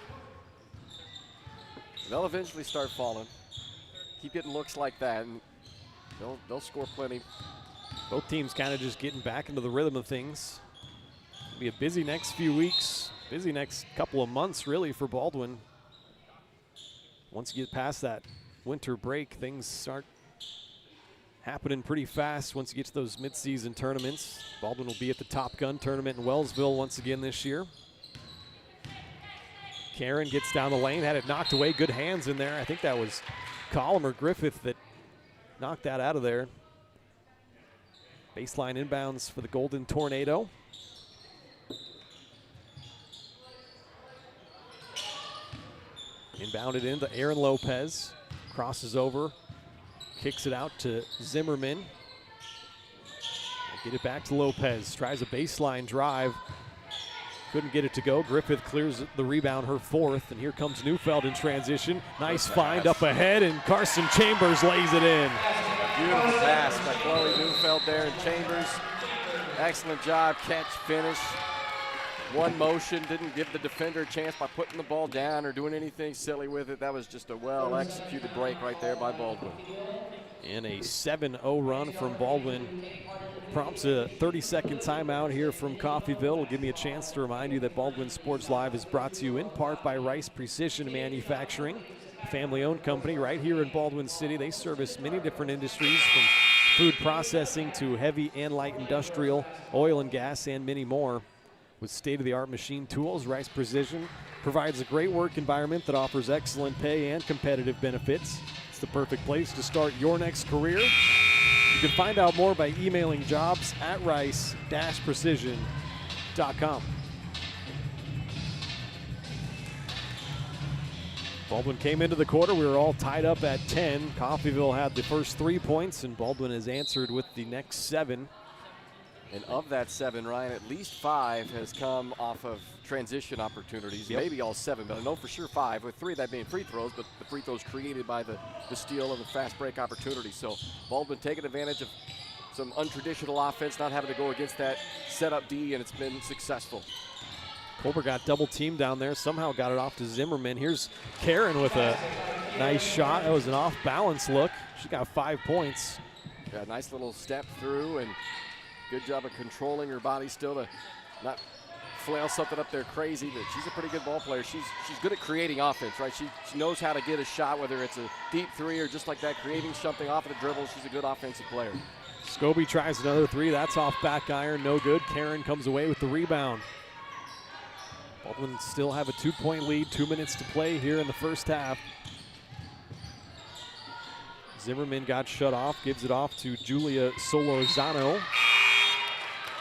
They'll eventually start falling. Keep getting looks like that, and they'll score plenty. Both teams kind of just getting back into the rhythm of things. It'll be a busy next few weeks, busy next couple of months really for Baldwin. Once you get past that winter break, things start happening pretty fast once you get to those midseason tournaments. Baldwin will be at the Top Gun tournament in Wellsville once again this year. Karen gets down the lane, had it knocked away. Good hands in there. I think that was Collum or Griffith that knocked that out of there. Baseline inbounds for the Golden Tornado. Inbounded into Aaron Lopez. Crosses over. Kicks it out to Zimmerman. Get it back to Lopez. Tries a baseline drive. Couldn't get it to go. Griffith clears the rebound, her fourth. And here comes Neufeld in transition. Nice find up ahead, and Carson Chambers lays it in. Beautiful pass by Chloe Neufeld there, and Chambers. Excellent job, catch, finish. One motion, didn't give the defender a chance by putting the ball down or doing anything silly with it. That was just a well-executed break right there by Baldwin. And a 7-0 run from Baldwin prompts a 30-second timeout here from Coffeyville. Will give me a chance to remind you that Baldwin Sports Live is brought to you in part by Rice Precision Manufacturing, a family-owned company right here in Baldwin City. They service many different industries, from food processing to heavy and light industrial, oil and gas, and many more. With state-of-the-art machine tools, Rice Precision provides a great work environment that offers excellent pay and competitive benefits. It's the perfect place to start your next career. You can find out more by emailing jobs@rice-precision.com. Baldwin came into the quarter. We were all tied up at 10. Coffeyville had the first 3 points, and Baldwin has answered with the next 7. And of that 7, Ryan, at least 5 has come off of transition opportunities. Yep. Maybe all 7, but I know for sure 5, with 3 of that being free throws, but the free throws created by the steal and the fast break opportunity. So Baldwin taking advantage of some untraditional offense, not having to go against that setup D, and it's been successful. Colbert got double teamed down there, somehow got it off to Zimmerman. Here's Karen with a nice shot. That was an off-balance look. She got 5 points. Yeah, nice little step through, and good job of controlling her body still to not flail something up there crazy, but she's a pretty good ball player. She's good at creating offense, right? She knows how to get a shot, whether it's a deep 3 or just like that, creating something off of the dribble. She's a good offensive player. Scobie tries another 3. That's off back iron, no good. Karen comes away with the rebound. Baldwin still have a 2-point lead, 2 minutes to play here in the first half. Zimmerman got shut off, gives it off to Julia Solorzano.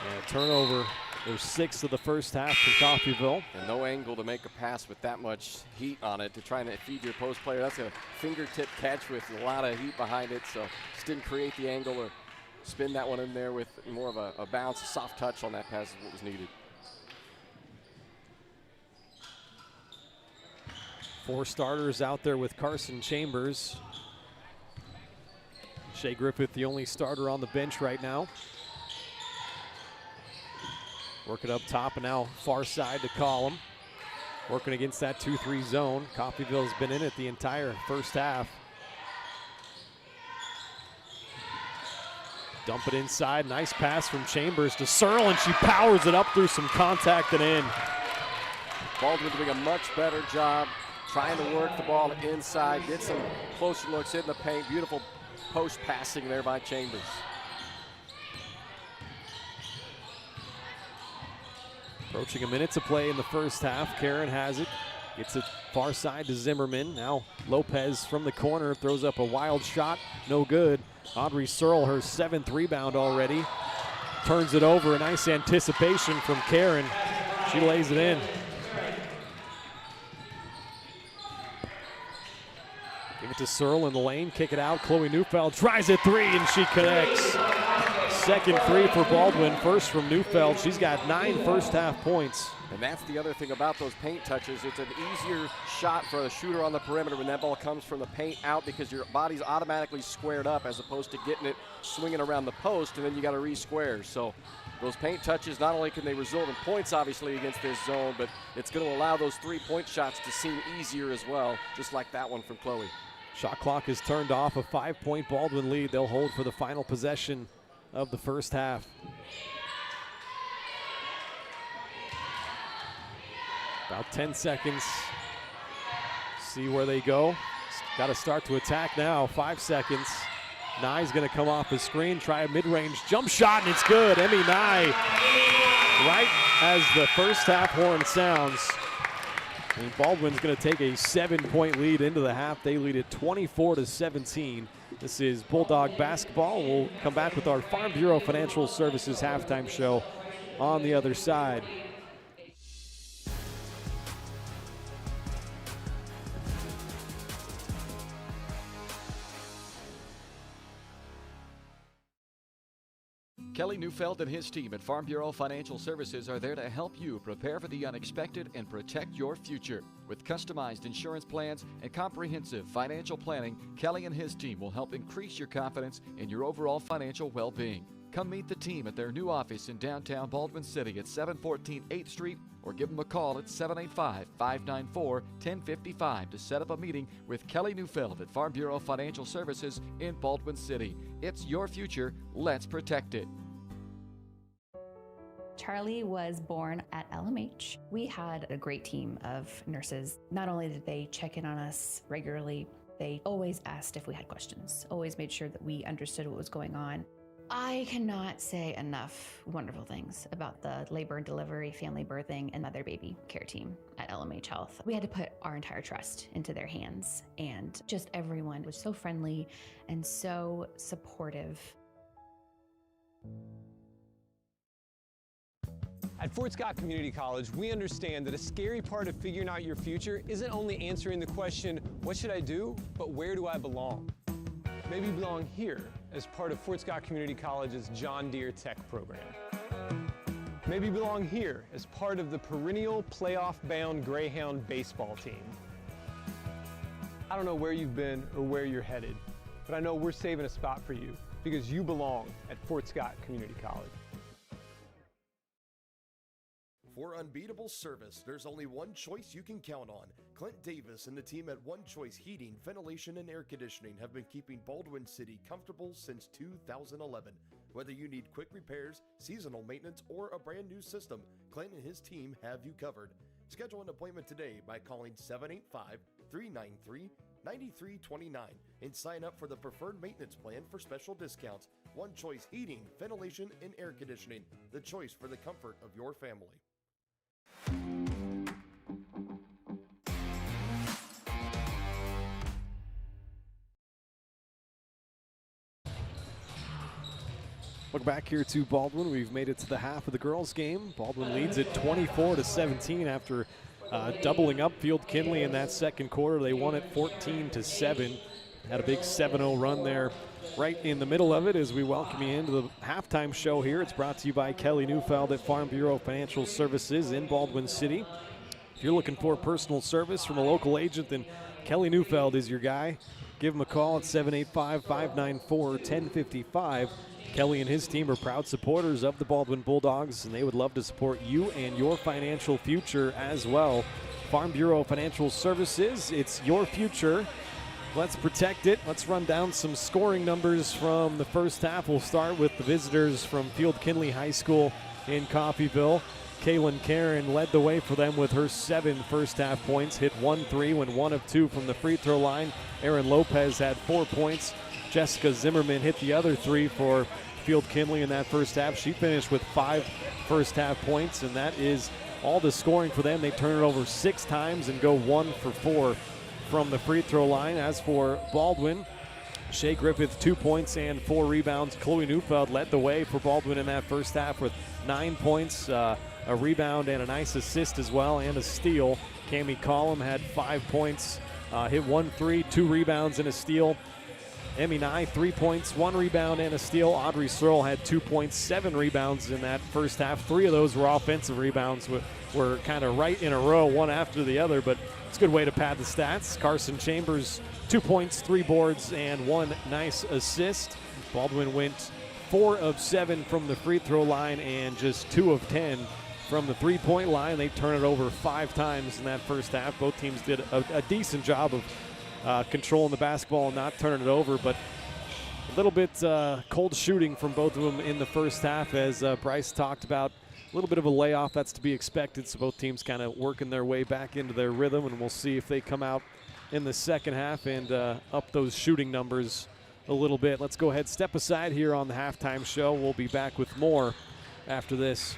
And a turnover, their 6th of the first half for Coffeyville. And no angle to make a pass with that much heat on it to try and feed your post player. That's a fingertip catch with a lot of heat behind it, so just didn't create the angle or spin that one in there with more of a bounce, a soft touch on that pass is what was needed. 4 starters out there with Carson Chambers. Shea Griffith, the only starter on the bench right now. Work it up top, and now far side to Collum. Working against that 2-3 zone. Coffeyville's been in it the entire first half. Dump it inside. Nice pass from Chambers to Searle, and she powers it up through some contact and in. Baldwin doing a much better job trying to work the ball inside, get some closer looks in the paint. Beautiful post passing there by Chambers. Approaching a minute to play in the first half. Karen has it. Gets it far side to Zimmerman. Now Lopez from the corner throws up a wild shot. No good. Audrey Searle, her 7th rebound already. Turns it over. A nice anticipation from Karen. She lays it in. Give it to Searle in the lane. Kick it out. Chloe Neufeld tries a 3, and she connects. Second 3 for Baldwin. First from Neufeld. She's got 9 first-half points. And that's the other thing about those paint touches. It's an easier shot for a shooter on the perimeter when that ball comes from the paint out, because your body's automatically squared up as opposed to getting it swinging around the post, and then you got to re-square. So those paint touches, not only can they result in points, obviously, against this zone, but it's going to allow those 3-point shots to seem easier as well, just like that one from Chloe. Shot clock is turned off. A 5-point Baldwin lead. They'll hold for the final possession of the first half. About 10 seconds. See where they go. Got to start to attack now. 5 seconds. Nye's going to come off the screen, try a mid-range jump shot, and it's good. Emmy Nye, right as the first half horn sounds. And Baldwin's going to take a 7-point lead into the half. They lead it 24-17. This is Bulldog basketball. We'll come back with our Farm Bureau Financial Services halftime show on the other side. Kelly Neufeld and his team at Farm Bureau Financial Services are there to help you prepare for the unexpected and protect your future. With customized insurance plans and comprehensive financial planning, Kelly and his team will help increase your confidence in your overall financial well-being. Come meet the team at their new office in downtown Baldwin City at 714 8th Street or give them a call at 785-594-1055 to set up a meeting with Kelly Neufeld at Farm Bureau Financial Services in Baldwin City. It's your future. Let's protect it. Charlie was born at LMH. We had a great team of nurses. Not only did they check in on us regularly, they always asked if we had questions, always made sure that we understood what was going on. I cannot say enough wonderful things about the labor and delivery, family birthing, and mother baby care team at LMH Health. We had to put our entire trust into their hands, and just everyone was so friendly and so supportive. At Fort Scott Community College, we understand that a scary part of figuring out your future isn't only answering the question, what should I do, but where do I belong? Maybe you belong here as part of Fort Scott Community College's John Deere Tech program. Maybe you belong here as part of the perennial playoff-bound Greyhound baseball team. I don't know where you've been or where you're headed, but I know we're saving a spot for you because you belong at Fort Scott Community College. For unbeatable service, there's only one choice you can count on. Clint Davis and the team at One Choice Heating, Ventilation, and Air Conditioning have been keeping Baldwin City comfortable since 2011. Whether you need quick repairs, seasonal maintenance, or a brand new system, Clint and his team have you covered. Schedule an appointment today by calling 785-393-9329 and sign up for the preferred maintenance plan for special discounts. One Choice Heating, Ventilation, and Air Conditioning, the choice for the comfort of your family. Look back here to Baldwin. We've made it to the half of the girls' game. Baldwin leads it 24-17 after doubling up Field Kindley in that second quarter. They won it 14-7. Had a big 7-0 run there right in the middle of it as we welcome you into the halftime show here. It's brought to you by Kelly Neufeld at Farm Bureau Financial Services in Baldwin City. If you're looking for personal service from a local agent, then Kelly Neufeld is your guy. Give him a call at 785-594-1055. Kelly and his team are proud supporters of the Baldwin Bulldogs, and they would love to support you and your financial future as well. Farm Bureau Financial Services, it's your future. Let's protect it. Let's run down some scoring numbers from the first half. We'll start with the visitors from Field Kindley High School in Coffeyville. Kaylin Karen led the way for them with her 7 first-half points, hit 1-3, went 1 of 2 from the free throw line. Erin Lopez had 4 points. Jessica Zimmerman hit the other 3 for Field Kindley in that first half. She finished with 5 first-half points, and that is all the scoring for them. They turn it over 6 times and go 1 for 4 from the free throw line. As for Baldwin, Shea Griffith 2 points and 4 rebounds. Chloe Neufeld led the way for Baldwin in that first half with 9 points, a rebound and a nice assist as well, and a steal. Cammie Collum had 5 points, hit 1 3, 2 rebounds and a steal. Emmy Nye 3 points, 1 rebound and a steal. Audrey Searle had 2 points, 7 rebounds in that first half. 3 of those were offensive rebounds, were kind of right in a row, one after the other, but it's a good way to pad the stats. Carson Chambers 2 points, 3 boards, and 1 nice assist. Baldwin went 4 of 7 from the free throw line and just 2 of 10 from the three-point line. They turn it over 5 times in that first half. Both teams did a decent job of controlling the basketball and not turning it over, but a little bit cold shooting from both of them in the first half, as Bryce talked about. A little bit of a layoff, that's to be expected, so both teams kind of working their way back into their rhythm, and we'll see if they come out in the second half and up those shooting numbers a little bit. Let's go ahead, step aside here on the halftime show. We'll be back with more after this.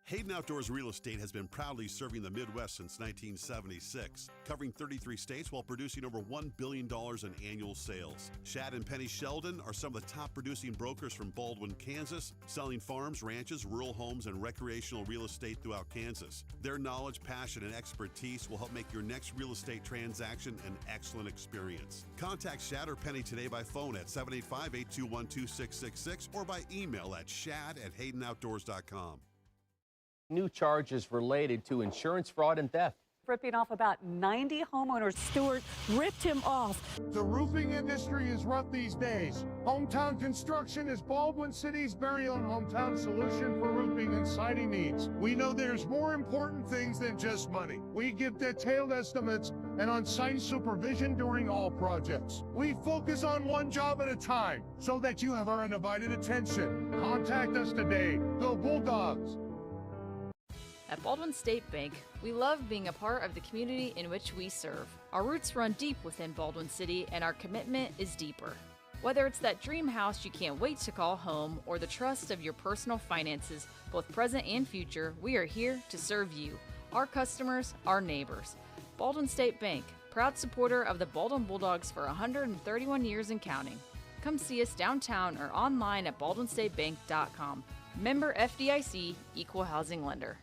Hayden Outdoors Real Estate has been proudly serving the Midwest since 1976, covering 33 states while producing over $1 billion in annual sales. Shad and Penny Sheldon are some of the top producing brokers from Baldwin, Kansas, selling farms, ranches, rural homes, and recreational real estate throughout Kansas. Their knowledge, passion, and expertise will help make your next real estate transaction an excellent experience. Contact Shad or Penny today by phone at 785-821-2666 or by email at shad@haydenoutdoors.com. New charges related to insurance fraud and theft. Ripping off about 90 homeowners. Stewart ripped him off. The roofing industry is rough these days. Hometown Construction is Baldwin City's very own hometown solution for roofing and siding needs. We know there's more important things than just money. We give detailed estimates and on-site supervision during all projects. We focus on one job at a time so that you have our undivided attention. Contact us today. Go Bulldogs! At Baldwin State Bank, we love being a part of the community in which we serve. Our roots run deep within Baldwin City, and our commitment is deeper. Whether it's that dream house you can't wait to call home or the trust of your personal finances, both present and future, we are here to serve you, our customers, our neighbors. Baldwin State Bank, proud supporter of the Baldwin Bulldogs for 131 years and counting. Come see us downtown or online at baldwinstatebank.com. Member FDIC, Equal Housing Lender.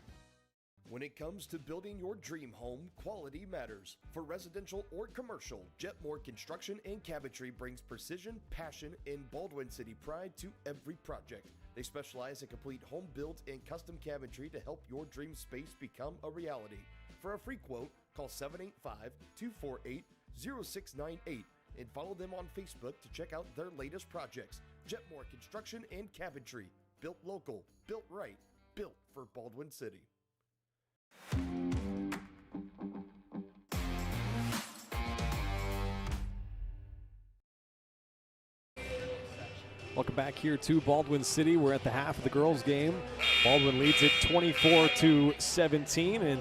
When it comes to building your dream home, quality matters. For residential or commercial, Jetmore Construction and Cabinetry brings precision, passion, and Baldwin City pride to every project. They specialize in complete home build and custom cabinetry to help your dream space become a reality. For a free quote, call 785-248-0698 and follow them on Facebook to check out their latest projects. Jetmore Construction and Cabinetry. Built local, built right, built for Baldwin City. Welcome back here to Baldwin City. We're at the half of the girls' game. Baldwin leads it 24-17. And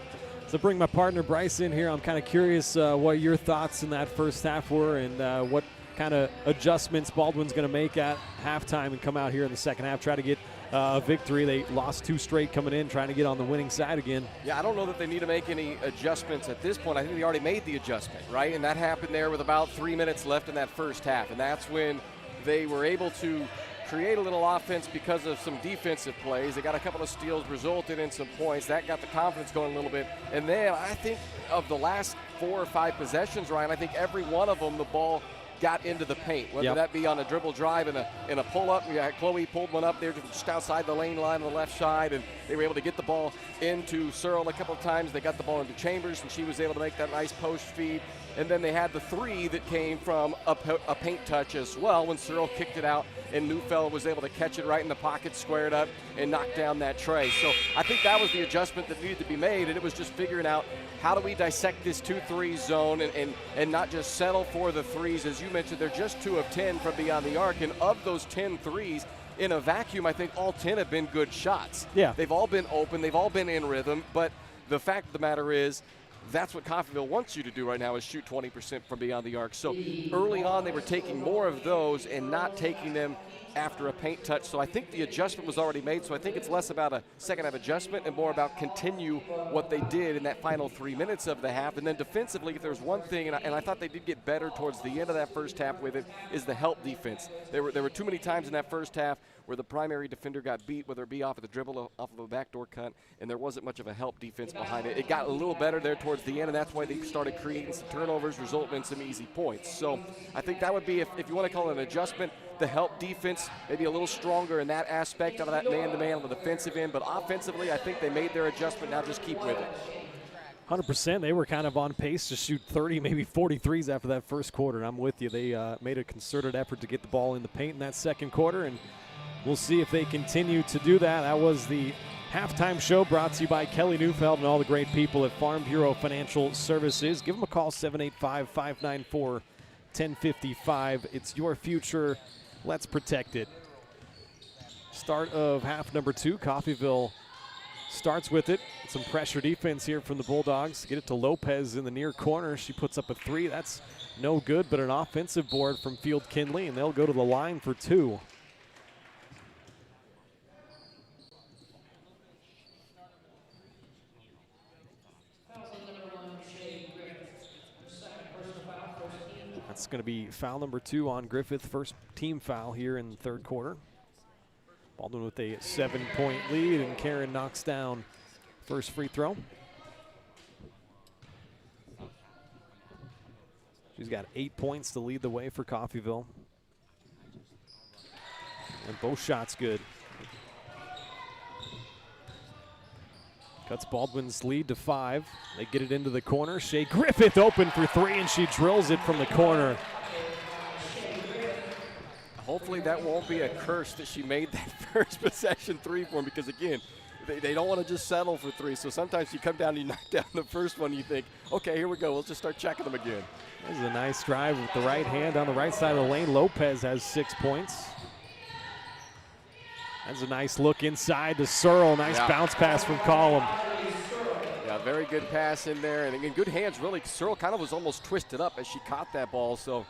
to bring my partner Bryce in here, I'm kind of curious what your thoughts in that first half were and what kind of adjustments Baldwin's going to make at halftime and come out here in the second half, try to get a victory. They lost 2 straight coming in, trying to get on the winning side again. Yeah, I don't know that they need to make any adjustments at this point. I think they already made the adjustment, right? And that happened there with about 3 minutes left in that first half. And that's when they were able to create a little offense because of some defensive plays. They got a couple of steals, resulted in some points. That got the confidence going a little bit. And then I think of the last 4 or 5 possessions, Ryan, I think every one of them the ball got into the paint, whether that be on a dribble drive and a pull-up. Chloe pulled one up there just outside the lane line on the left side, and they were able to get the ball into Searle a couple of times. They got the ball into Chambers, and she was able to make that nice post feed. And then they had the 3 that came from a paint touch as well when Searle kicked it out, and Neufeld was able to catch it right in the pocket, square it up, and knock down that tray. So I think that was the adjustment that needed to be made, and it was just figuring out how do we dissect this 2-3 zone and not just settle for the threes. As you mentioned, they're just 2 of 10 from beyond the arc, and of those 10 threes, in a vacuum, I think all 10 have been good shots. Yeah. They've all been open, they've all been in rhythm, but the fact of the matter is, that's what Coffeyville wants you to do right now is shoot 20% from beyond the arc. So early on, they were taking more of those and not taking them after a paint touch. So I think the adjustment was already made. So I think it's less about a second half adjustment and more about continue what they did in that final 3 minutes of the half. And then defensively, if there's one thing, and I thought they did get better towards the end of that first half with it, is the help defense. There were too many times in that first half where the primary defender got beat, whether it be off of the dribble, off of a backdoor cut, and there wasn't much of a help defense behind it. It got a little better there towards the end, and that's why they started creating some turnovers, resulting in some easy points. So I think that would be, if you want to call it an adjustment, the help defense, maybe a little stronger in that aspect out of that man-to-man on the defensive end. But offensively, I think they made their adjustment. Now just keep with it. 100%. They were kind of on pace to shoot 30, maybe 43s after that first quarter, and I'm with you. They made a concerted effort to get the ball in the paint in that second quarter, and we'll see if they continue to do that. That was the halftime show brought to you by Kelly Neufeld and all the great people at Farm Bureau Financial Services. Give them a call, 785-594-1055. It's your future. Let's protect it. Start of half number 2. Coffeyville starts with it. Some pressure defense here from the Bulldogs. Get it to Lopez in the near corner. She puts up a 3. That's no good, but an offensive board from Field Kindley, and they'll go to the line for 2. That's going to be foul number 2 on Griffith. First team foul here in the third quarter. Baldwin with a 7-point lead, and Karen knocks down first free throw. She's got 8 points to lead the way for Coffeyville. And both shots good. Cuts Baldwin's lead to 5. They get it into the corner. Shea Griffith open for 3, and she drills it from the corner. Hopefully that won't be a curse that she made that first possession 3 for him, because again, they don't want to just settle for 3. So sometimes you come down and you knock down the first one, you think, okay, here we go, we'll just start checking them again. This is a nice drive with the right hand on the right side of the lane. Lopez has 6 points. That's a nice look inside to Searle. Nice bounce pass from Collum. Yeah, very good pass in there. And again, good hands, really. Searle kind of was almost twisted up as she caught that ball. So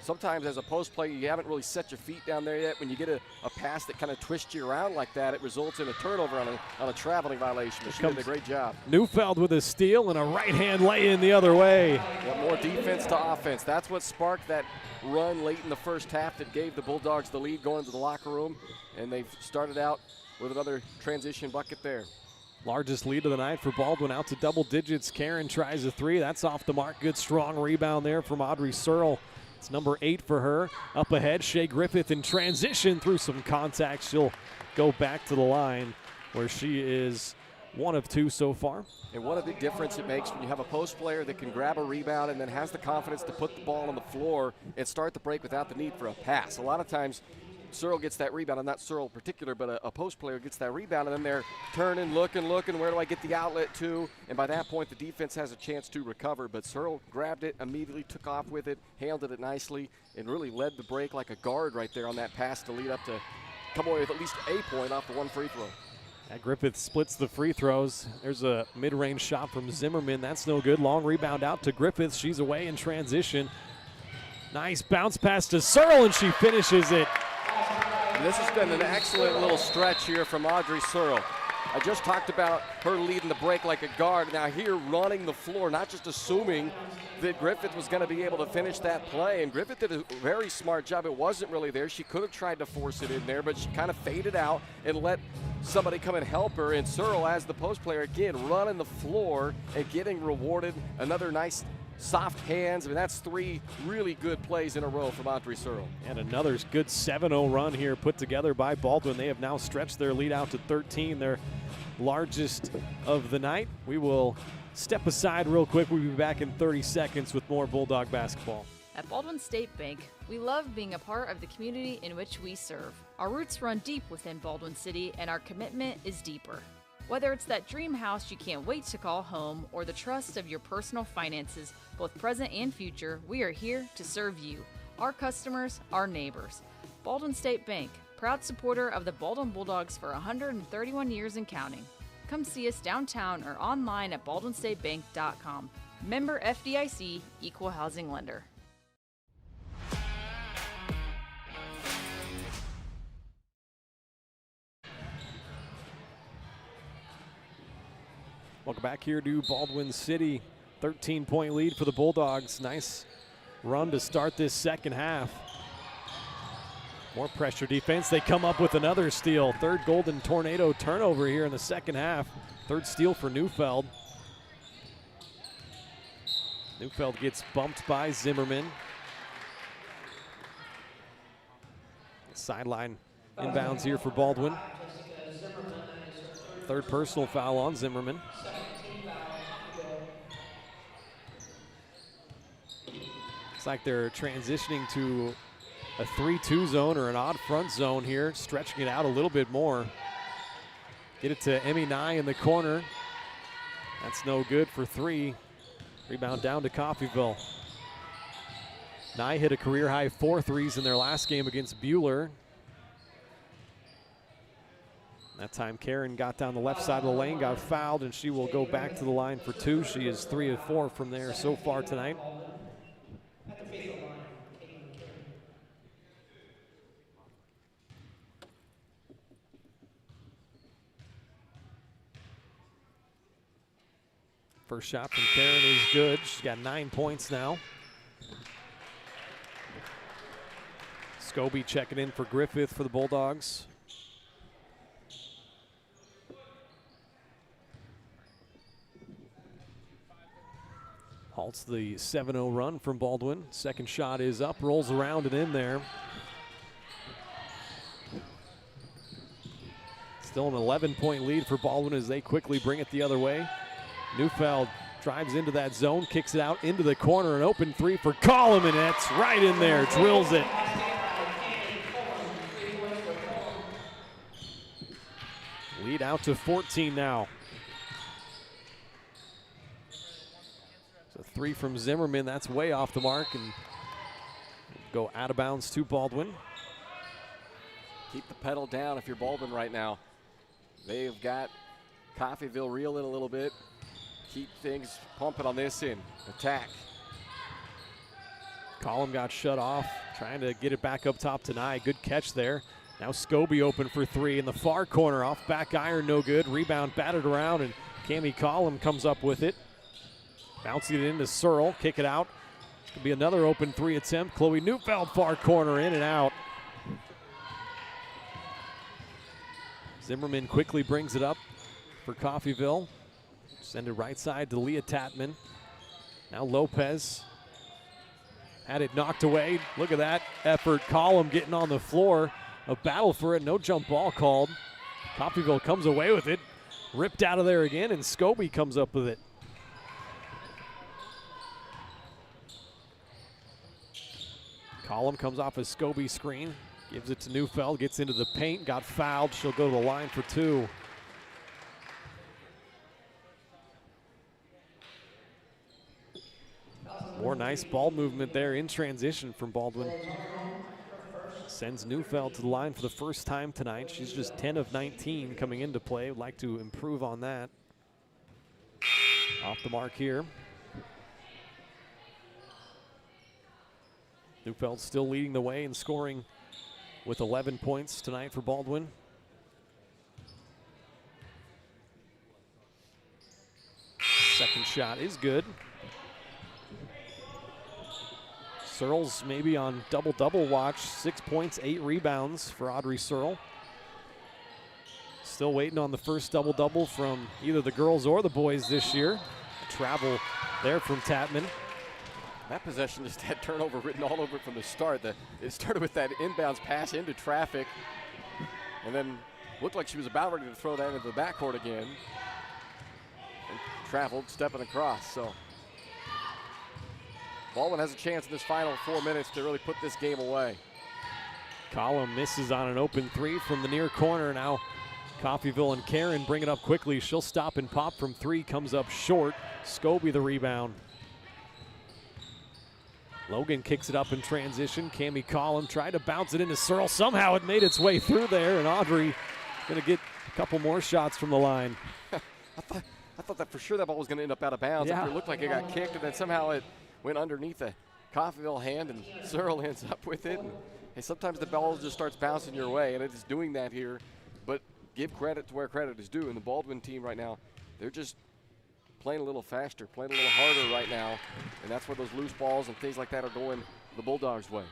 sometimes as a post player, you haven't really set your feet down there yet. When you get a pass that kind of twists you around like that, it results in a turnover on a traveling violation. But she did a great job. Neufeld with a steal and a right-hand lay-in the other way. Yeah, more defense to offense. That's what sparked that run late in the first half that gave the Bulldogs the lead going to the locker room. And they've started out with another transition bucket there. Largest lead of the night for Baldwin, out to double digits. Karen tries a 3. That's off the mark. Good strong rebound there from Audrey Searle. It's number 8 for her. Up ahead, Shea Griffith in transition through some contact. She'll go back to the line where she is 1 of 2 so far. And what a big difference it makes when you have a post player that can grab a rebound and then has the confidence to put the ball on the floor and start the break without the need for a pass. A lot of times Searle gets that rebound, and not Searle in particular, but a post player gets that rebound, and then they're turning, looking, where do I get the outlet to? And by that point, the defense has a chance to recover, but Searle grabbed it, immediately took off with it, handled it nicely, and really led the break like a guard right there on that pass to lead up to come away with at least a point off the 1 free throw. Griffith splits the free throws. There's a mid-range shot from Zimmerman. That's no good. Long rebound out to Griffith. She's away in transition. Nice bounce pass to Searle, and she finishes it. This has been an excellent little stretch here from Audrey Searle. I just talked about her leading the break like a guard. Now here running the floor, not just assuming that Griffith was going to be able to finish that play. And Griffith did a very smart job. It wasn't really there. She could have tried to force it in there, but she kind of faded out and let somebody come and help her. And Searle, as the post player, again, running the floor and getting rewarded. Another nice soft hands. I mean, that's 3 really good plays in a row from Audrey Searle. And another good 7-0 run here put together by Baldwin. They have now stretched their lead out to 13, their largest of the night. We will step aside real quick. We'll be back in 30 seconds with more Bulldog basketball. At Baldwin State Bank, we love being a part of the community in which we serve. Our roots run deep within Baldwin City, and our commitment is deeper. Whether it's that dream house you can't wait to call home or the trust of your personal finances, both present and future, we are here to serve you, our customers, our neighbors. Baldwin State Bank, proud supporter of the Baldwin Bulldogs for 131 years and counting. Come see us downtown or online at baldwinstatebank.com. Member FDIC, Equal Housing Lender. Welcome back here to Baldwin City. 13-point lead for the Bulldogs. Nice run to start this second half. More pressure defense. They come up with another steal. Third Golden Tornado turnover here in the second half. Third steal for Neufeld. Neufeld gets bumped by Zimmerman. Sideline inbounds here for Baldwin. Third personal foul on Zimmerman. Looks like they're transitioning to a 3-2 zone or an odd front zone here, stretching it out a little bit more. Get it to Emmy Nye in the corner. That's no good for 3. Rebound down to Coffeyville. Nye hit a career-high 4 threes in their last game against Bueller. That time Karen got down the left side of the lane, got fouled, and she will go back to the line for 2. She is 3 of 4 from there so far tonight. First shot from Karen is good. She's got 9 points now. Scobie checking in for Griffith for the Bulldogs. Halts the 7-0 run from Baldwin. Second shot is up, rolls around and in there. Still an 11-point lead for Baldwin as they quickly bring it the other way. Neufeld drives into that zone, kicks it out into the corner, an open 3 for Collum, and it's right in there, drills it. Lead out to 14 now. So 3 from Zimmerman, that's way off the mark, and go out of bounds to Baldwin. Keep the pedal down if you're Baldwin right now. They've got Coffeyville reeling a little bit. Keep things pumping on this end. Attack. Collum got shut off, trying to get it back up top tonight. Good catch there. Now Scobie open for 3 in the far corner. Off back iron, no good. Rebound batted around, and Cami Collum comes up with it. Bouncing it into Searle, kick it out. It's gonna be another open 3 attempt. Chloe Neufeld, far corner, in and out. Zimmerman quickly brings it up for Coffeyville. Send it right side to Leah Tatman. Now Lopez had it knocked away. Look at that effort. Collum getting on the floor. A battle for it. No jump ball called. Coffeyville comes away with it. Ripped out of there again, and Scobie comes up with it. Collum comes off a Scobie screen. Gives it to Neufeld. Gets into the paint. Got fouled. She'll go to the line for 2. More nice ball movement there in transition from Baldwin. Sends Neufeld to the line for the first time tonight. She's just 10 of 19 coming into play. Would like to improve on that. Off the mark here. Neufeld still leading the way in scoring with 11 points tonight for Baldwin. Second shot is good. Searle's maybe on double-double watch. 6 points, 8 rebounds for Audrey Searle. Still waiting on the first double-double from either the girls or the boys this year. Travel there from Tatman. That possession just had turnover written all over it from the start. It started with that inbounds pass into traffic, and then looked like she was about ready to throw that into the backcourt again. And traveled, stepping across, so. Baldwin has a chance in this final 4 minutes to really put this game away. Collum misses on an open 3 from the near corner. Now Coffeyville and Karen bring it up quickly. She'll stop and pop from 3, comes up short. Scobie the rebound. Logan kicks it up in transition. Cami Collum tried to bounce it into Searle. Somehow it made its way through there, and Audrey gonna get a couple more shots from the line. I thought that for sure that ball was gonna end up out of bounds. Yeah. It looked like it got kicked, and then somehow it went underneath the Coffeyville hand, and Searle ends up with it. And, hey, sometimes the ball just starts bouncing your way, and it's doing that here. But give credit to where credit is due. And the Baldwin team right now, they're just playing a little faster, playing a little harder right now. And that's where those loose balls and things like that are going the Bulldogs' way.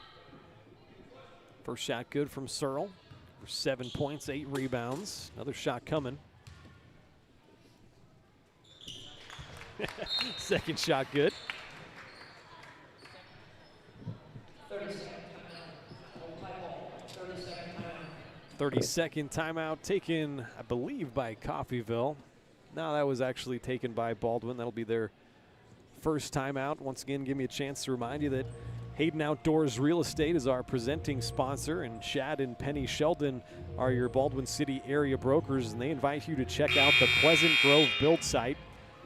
First shot good from Searle for 7 points, 8 rebounds. Another shot coming. Second shot good. 30-second timeout taken, I believe, by Coffeyville. No, that was actually taken by Baldwin. That'll be their first timeout. Once again, give me a chance to remind you that Hayden Outdoors Real Estate is our presenting sponsor, and Chad and Penny Sheldon are your Baldwin City area brokers, and they invite you to check out the Pleasant Grove build site.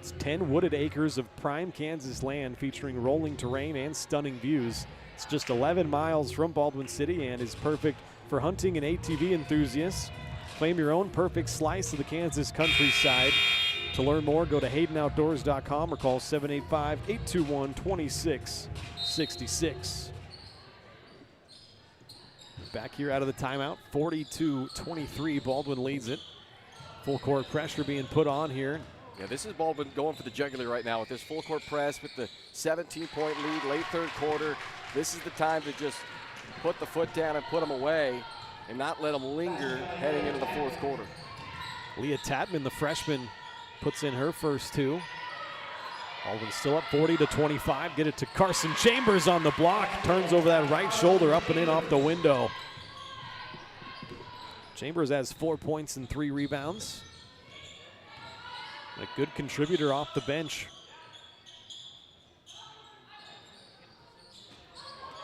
It's 10 wooded acres of prime Kansas land featuring rolling terrain and stunning views. It's just 11 miles from Baldwin City and is perfect for hunting and ATV enthusiasts. Claim your own perfect slice of the Kansas countryside. To learn more, go to HaydenOutdoors.com or call 785-821-2666. Back here out of the timeout, 42-23, Baldwin leads it. Full court pressure being put on here. Yeah, this is Baldwin going for the jugular right now with this full court press with the 17-point lead, late third quarter. This is the time to just put the foot down and put them away and not let them linger heading into the fourth quarter. Leah Tatman, the freshman, puts in her first two. Baldwin still up 40-25. Get it to Carson Chambers on the block. Turns over that right shoulder, up and in off the window. Chambers has 4 points and 3 rebounds. A good contributor off the bench.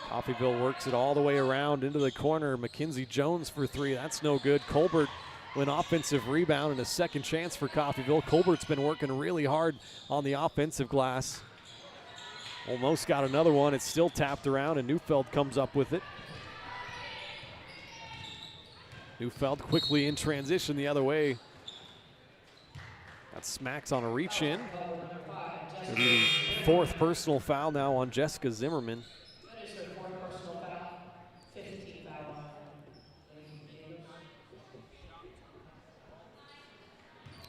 Coffeyville works it all the way around into the corner. Mackenzie Jones for 3. That's no good. Colbert with an offensive rebound and a second chance for Coffeyville. Colbert's been working really hard on the offensive glass. Almost got another one. It's still tapped around, and Neufeld comes up with it. Neufeld quickly in transition the other way. Got smacked on a reach in. It'll be the 4th personal foul now on Jessica Zimmerman. That is her 4th personal foul, 15 foul.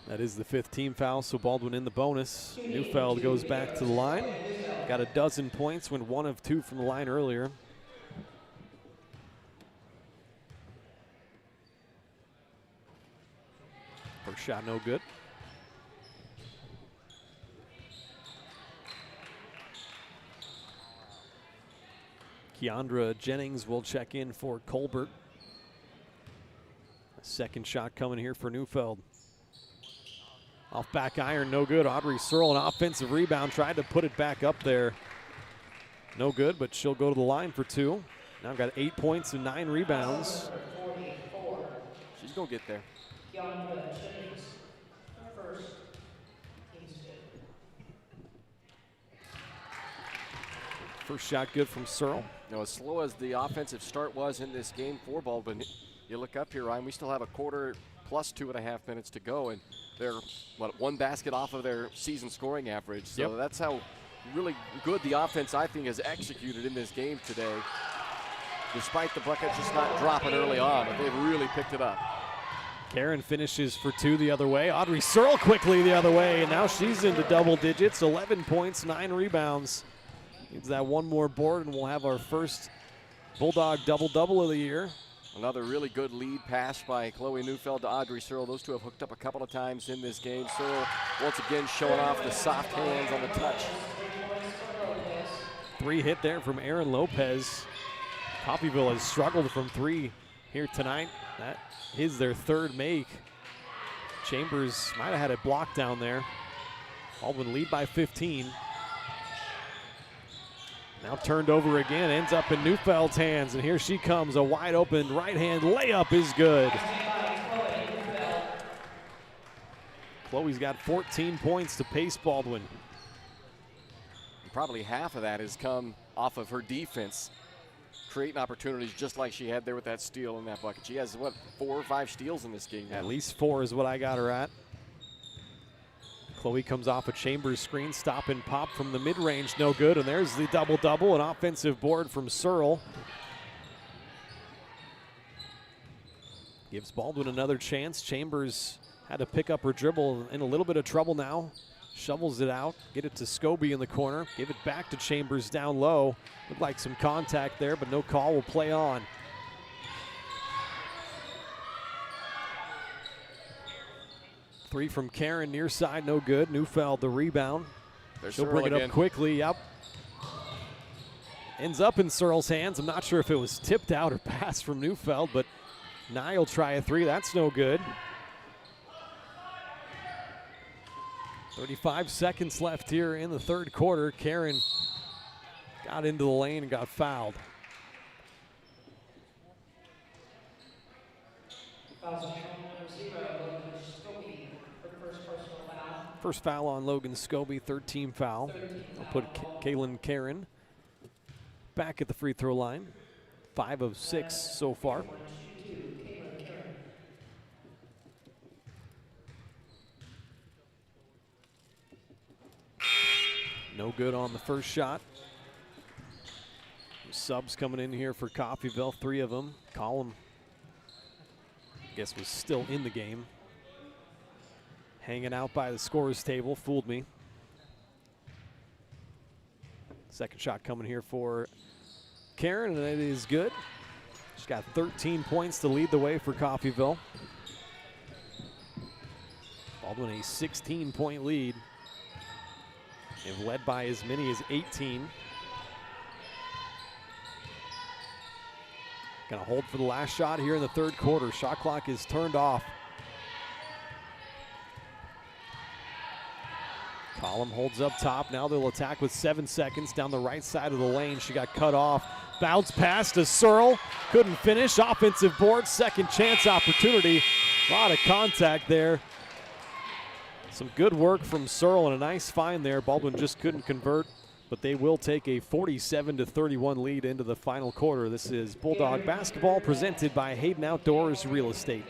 That is the 5th team foul, so Baldwin in the bonus. Neufeld goes back to the line. Got a dozen points, went 1 of 2 from the line earlier. First shot no good. Keandra Jennings will check in for Colbert. A second shot coming here for Neufeld. Off back iron, no good. Audrey Searle, an offensive rebound, tried to put it back up there. No good, but she'll go to the line for 2. Now got 8 points and 9 rebounds. She's going to get there. First shot good from Searle. You know, as slow as the offensive start was in this game for Baldwin, you look up here, Ryan, we still have a quarter plus 2.5 minutes to go, and they're, what, 1 basket off of their season scoring average. So that's how really good the offense, I think, has executed in this game today. Despite the bucket just not dropping early on, but they've really picked it up. Karen finishes for 2 the other way. Audrey Searle quickly the other way, and now she's into double digits, 11 points, 9 rebounds. Needs that 1 more board, and we'll have our first Bulldog double-double of the year. Another really good lead pass by Chloe Neufeld to Audrey Searle. Those two have hooked up a couple of times in this game. Searle once again showing off the soft hands on the touch. 3 hit there from Aaron Lopez. Coffeyville has struggled from 3 here tonight. That is their 3rd make. Chambers might have had it blocked down there. Baldwin lead by 15. Now turned over again, ends up in Neufeld's hands, and here she comes. A wide open right hand layup is good. Chloe's got 14 points to pace Baldwin. Probably half of that has come off of her defense, creating opportunities just like she had there with that steal in that bucket. She has, what, 4 or 5 steals in this game now. At least 4 is what I got her at. Chloe comes off a Chambers screen, stop and pop from the mid-range, no good, and there's the double-double, an offensive board from Searle. Gives Baldwin another chance. Chambers had to pick up her dribble, in a little bit of trouble now. Shovels it out, get it to Scobie in the corner, give it back to Chambers down low. Looked like some contact there, but no call, will play on. Three from Karen, near side, no good. Neufeld, the rebound. She'll bring it up quickly, yep. Ends up in Searle's hands. I'm not sure if it was tipped out or passed from Neufeld, but Nye will try a 3, that's no good. 35 seconds left here in the 3rd quarter. Karen got into the lane and got fouled. Fouls on number 0, Scobie, her first personal foul. First foul on Logan Scobie, third team foul. I'll put Kaylin Karen back at the free throw line. 5 of 6 so far. No good on the first shot. Subs coming in here for Coffeyville, 3 of them. Collum, I guess, was still in the game. Hanging out by the scorer's table, fooled me. Second shot coming here for Karen, and it is good. She's got 13 points to lead the way for Coffeyville. Baldwin a 16-point lead. And led by as many as 18. Gonna hold for the last shot here in the third quarter. Shot clock is turned off. Collum holds up top. Now they'll attack with 7 seconds down the right side of the lane. She got cut off. Bounce pass to Searle. Couldn't finish. Offensive board. Second chance opportunity. A lot of contact there. Some good work from Searle and a nice find there. Baldwin just couldn't convert, but they will take a 47-31 lead into the final quarter. This is Bulldog basketball presented by Hayden Outdoors Real Estate.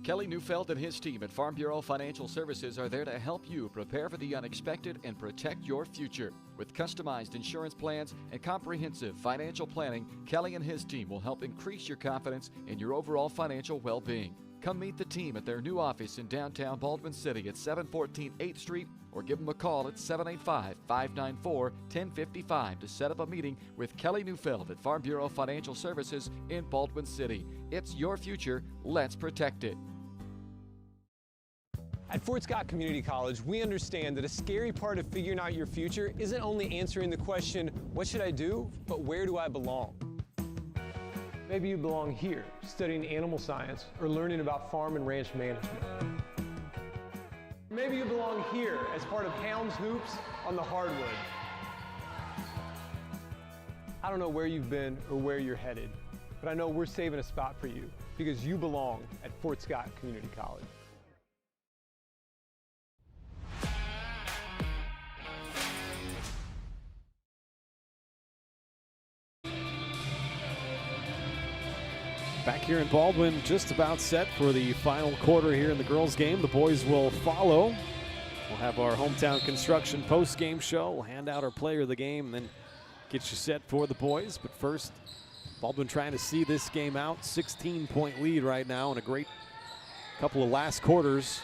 Kelly Neufeld and his team at Farm Bureau Financial Services are there to help you prepare for the unexpected and protect your future. With customized insurance plans and comprehensive financial planning, Kelly and his team will help increase your confidence in your overall financial well-being. Come meet the team at their new office in downtown Baldwin City at 714 8th Street or give them a call at 785-594-1055 to set up a meeting with Kelly Neufeld at Farm Bureau Financial Services in Baldwin City. It's your future. Let's protect it. At Fort Scott Community College, we understand that a scary part of figuring out your future isn't only answering the question, what should I do, but where do I belong? Maybe you belong here, studying animal science or learning about farm and ranch management. Maybe you belong here as part of Hounds Hoops on the hardwood. I don't know where you've been or where you're headed, but I know we're saving a spot for you because you belong at Fort Scott Community College. Back here in Baldwin, just about set for the final quarter here in the girls' game. The boys will follow. We'll have our hometown construction post-game show. We'll hand out our player of the game and then get you set for the boys. But first, Baldwin trying to see this game out. 16-point lead right now and a great couple of last quarters.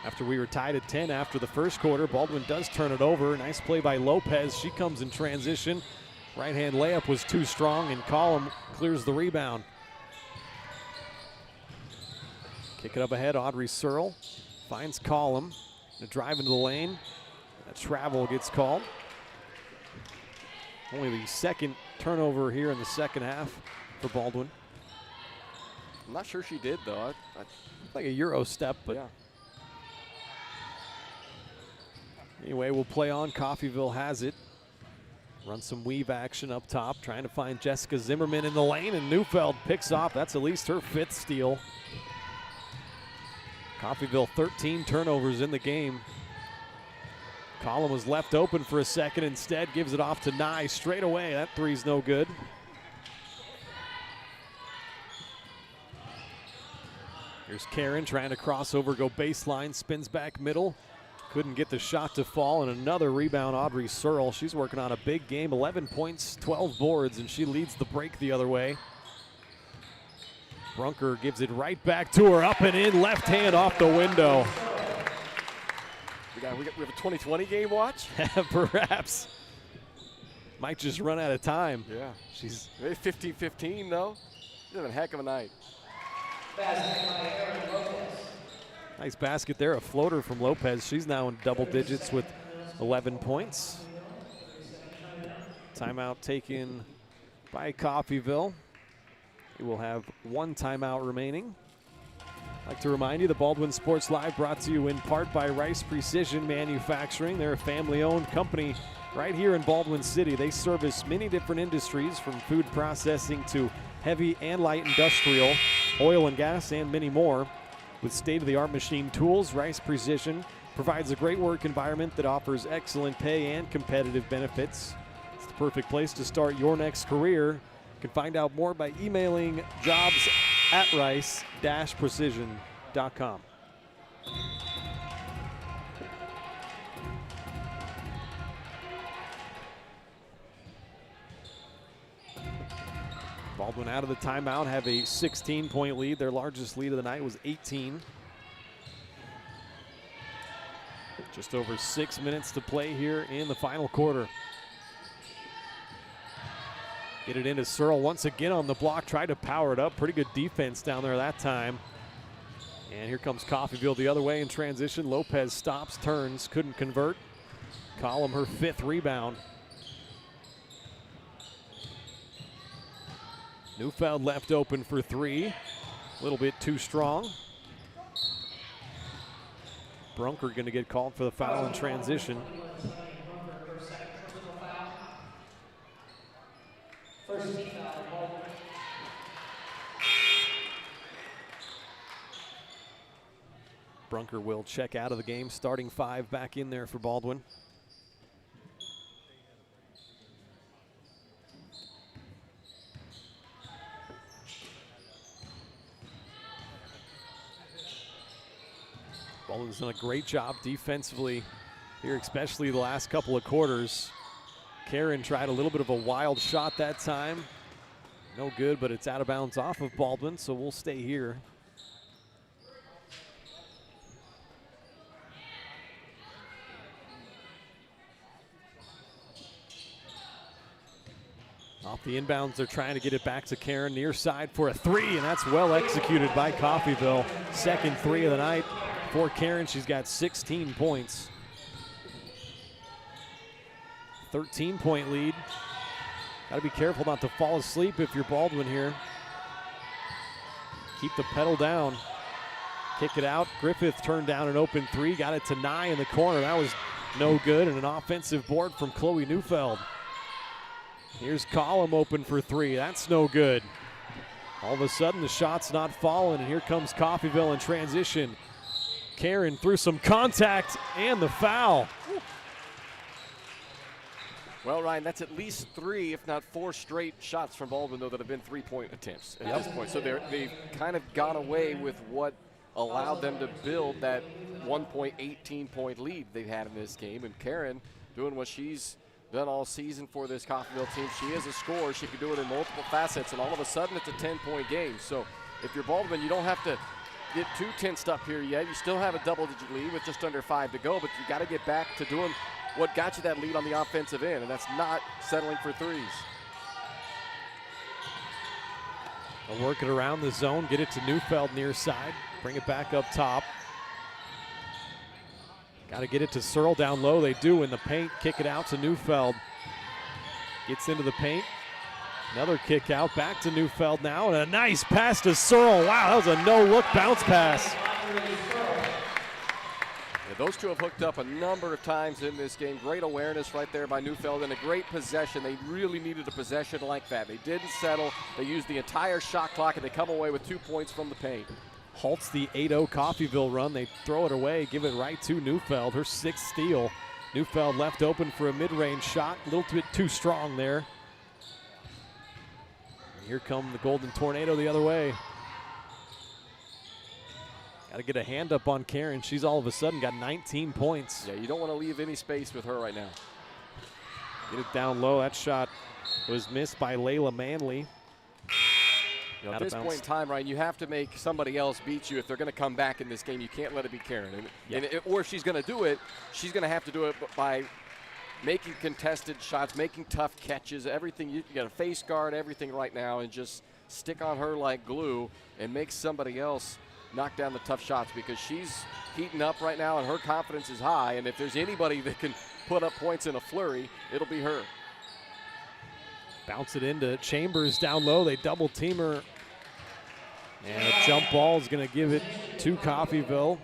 After we were tied at 10 after the first quarter, Baldwin does turn it over. Nice play by Lopez. She comes in transition. Right-hand layup was too strong, and Collum clears the rebound. Kick it up ahead, Audrey Searle finds Collum. A drive into the lane. A travel gets called. Only the second turnover here in the second half for Baldwin. I'm not sure she did, though. Like a Euro step, but yeah. Anyway, we'll play on. Coffeyville has it. Run some weave action up top, trying to find Jessica Zimmerman in the lane, and Neufeld picks off. That's at least her 5th steal. Coffeyville 13 turnovers in the game. Collum was left open for a second, instead gives it off to Nye straight away. That three's no good. Here's Karen trying to cross over, go baseline, spins back middle. Couldn't get the shot to fall, and another rebound, Audrey Searle. She's working on a big game, 11 points, 12 boards, and she leads the break the other way. Brunker gives it right back to her, up and in, left hand off the window. We have a 2020 game watch? Perhaps. Might just run out of time. Yeah. She's maybe 15-15 though. She's having a heck of a night. Nice basket there, a floater from Lopez. She's now in double digits with 11 points. Timeout taken by Coffeyville. We will have one timeout remaining. I'd like to remind you the Baldwin Sports Live brought to you in part by Rice Precision Manufacturing. They're a family-owned company right here in Baldwin City. They service many different industries from food processing to heavy and light industrial, oil and gas, and many more. With state-of-the-art machine tools, Rice Precision provides a great work environment that offers excellent pay and competitive benefits. It's the perfect place to start your next career. You can find out more by emailing jobs@rice-precision.com. Baldwin out of the timeout, have a 16-point lead. Their largest lead of the night was 18. Just over 6 minutes to play here in the final quarter. Get it into Searle once again on the block, tried to power it up. Pretty good defense down there that time. And here comes Coffeyville the other way in transition. Lopez stops, turns, couldn't convert. Collum her 5th rebound. Neufeld left open for 3. A little bit too strong. Brunker going to get called for the foul in transition. Brunker will check out of the game. Starting 5 back in there for Baldwin. Baldwin's done a great job defensively here, especially the last couple of quarters. Karen tried a little bit of a wild shot that time. No good, but it's out of bounds off of Baldwin, so we'll stay here. Off the inbounds, they're trying to get it back to Karen, near side for a 3, and that's well executed by Coffeyville. Second 3 of the night for Karen. She's got 16 points. 13-point lead. Got to be careful not to fall asleep if you're Baldwin here. Keep the pedal down. Kick it out. Griffith turned down an open 3, got it to Nye in the corner. That was no good, and an offensive board from Chloe Neufeld. Here's Collum open for 3. That's no good. All of a sudden, the shot's not falling, and here comes Coffeyville in transition. Karen through some contact and the foul. Well, Ryan, that's at least 3, if not 4 straight shots from Baldwin, though, that have been 3-point attempts at this point. So they've kind of gone away with what allowed them to build that 18-point lead they've had in this game. And Karen doing what she's done all season for this Coffeyville team. She is a scorer. She can do it in multiple facets, and all of a sudden it's a 10-point game. So if you're Baldwin, you don't have to get too tensed up here yet. You still have a double-digit lead with just under 5 to go, but you got to get back to doing what got you that lead on the offensive end, and that's not settling for 3s. They'll work it around the zone, get it to Neufeld near side, bring it back up top. Got to get it to Searle down low. They do in the paint. Kick it out to Neufeld. Gets into the paint. Another kick out. Back to Neufeld now. And a nice pass to Searle. Wow, that was a no-look bounce pass. Yeah, those two have hooked up a number of times in this game. Great awareness right there by Neufeld and a great possession. They really needed a possession like that. They didn't settle. They used the entire shot clock, and they come away with 2 points from the paint. Halts the 8-0 Coffeyville run. They throw it away, give it right to Neufeld, her 6th steal. Neufeld left open for a mid-range shot, a little bit too strong there. And here come the Golden Tornado the other way. Got to get a hand up on Karen. She's all of a sudden got 19 points. Yeah, you don't want to leave any space with her right now. Get it down low. That shot was missed by Layla Manley. You know, at this point in time, Ryan, you have to make somebody else beat you if they're going to come back in this game. You can't let it be Karen. Or if she's going to do it, she's going to have to do it by making contested shots, making tough catches, everything. You got to face guard everything right now and just stick on her like glue and make somebody else knock down the tough shots, because she's heating up right now and her confidence is high. And if there's anybody that can put up points in a flurry, it'll be her. Bounce it into Chambers down low. They double team her. And a jump ball is going to give it to Coffeyville.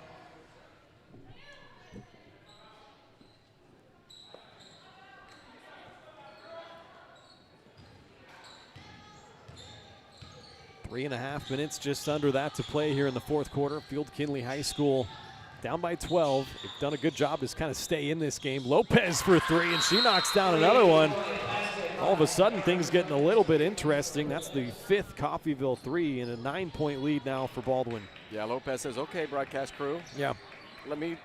Three and a half minutes, just under that to play here in the fourth quarter. Field Kindley High School down by 12. They've done a good job to kind of stay in this game. Lopez for three, and she knocks down another one. All of a sudden, things getting a little bit interesting. That's the fifth Coffeyville three, and a 9-point lead now for Baldwin. Yeah, Lopez says, okay, broadcast crew. Yeah. Let me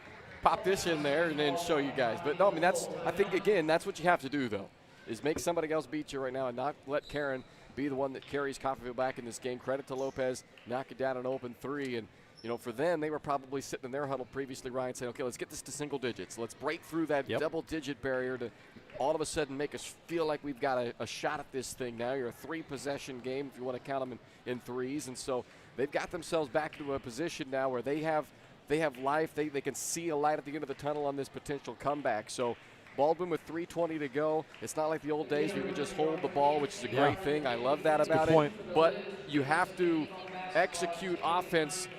pop this in there and then show you guys. But no, I mean, I think, again, that's what you have to do, though, is make somebody else beat you right now and not let Karen be the one that carries Coffeyville back in this game. Credit to Lopez, knock it down an open three. And, you know, for them, they were probably sitting in their huddle previously, Ryan, saying, okay, let's get this to single digits. Let's break through that double-digit barrier to all of a sudden make us feel like we've got a shot at this thing now. You're a three-possession game if you want to count them in threes. And so they've got themselves back into a position now where they have life. They can see a light at the end of the tunnel on this potential comeback. So Baldwin with 3:20 to go. It's not like the old days where you can just hold the ball, which is a great thing. I love that about it. But you have to execute offense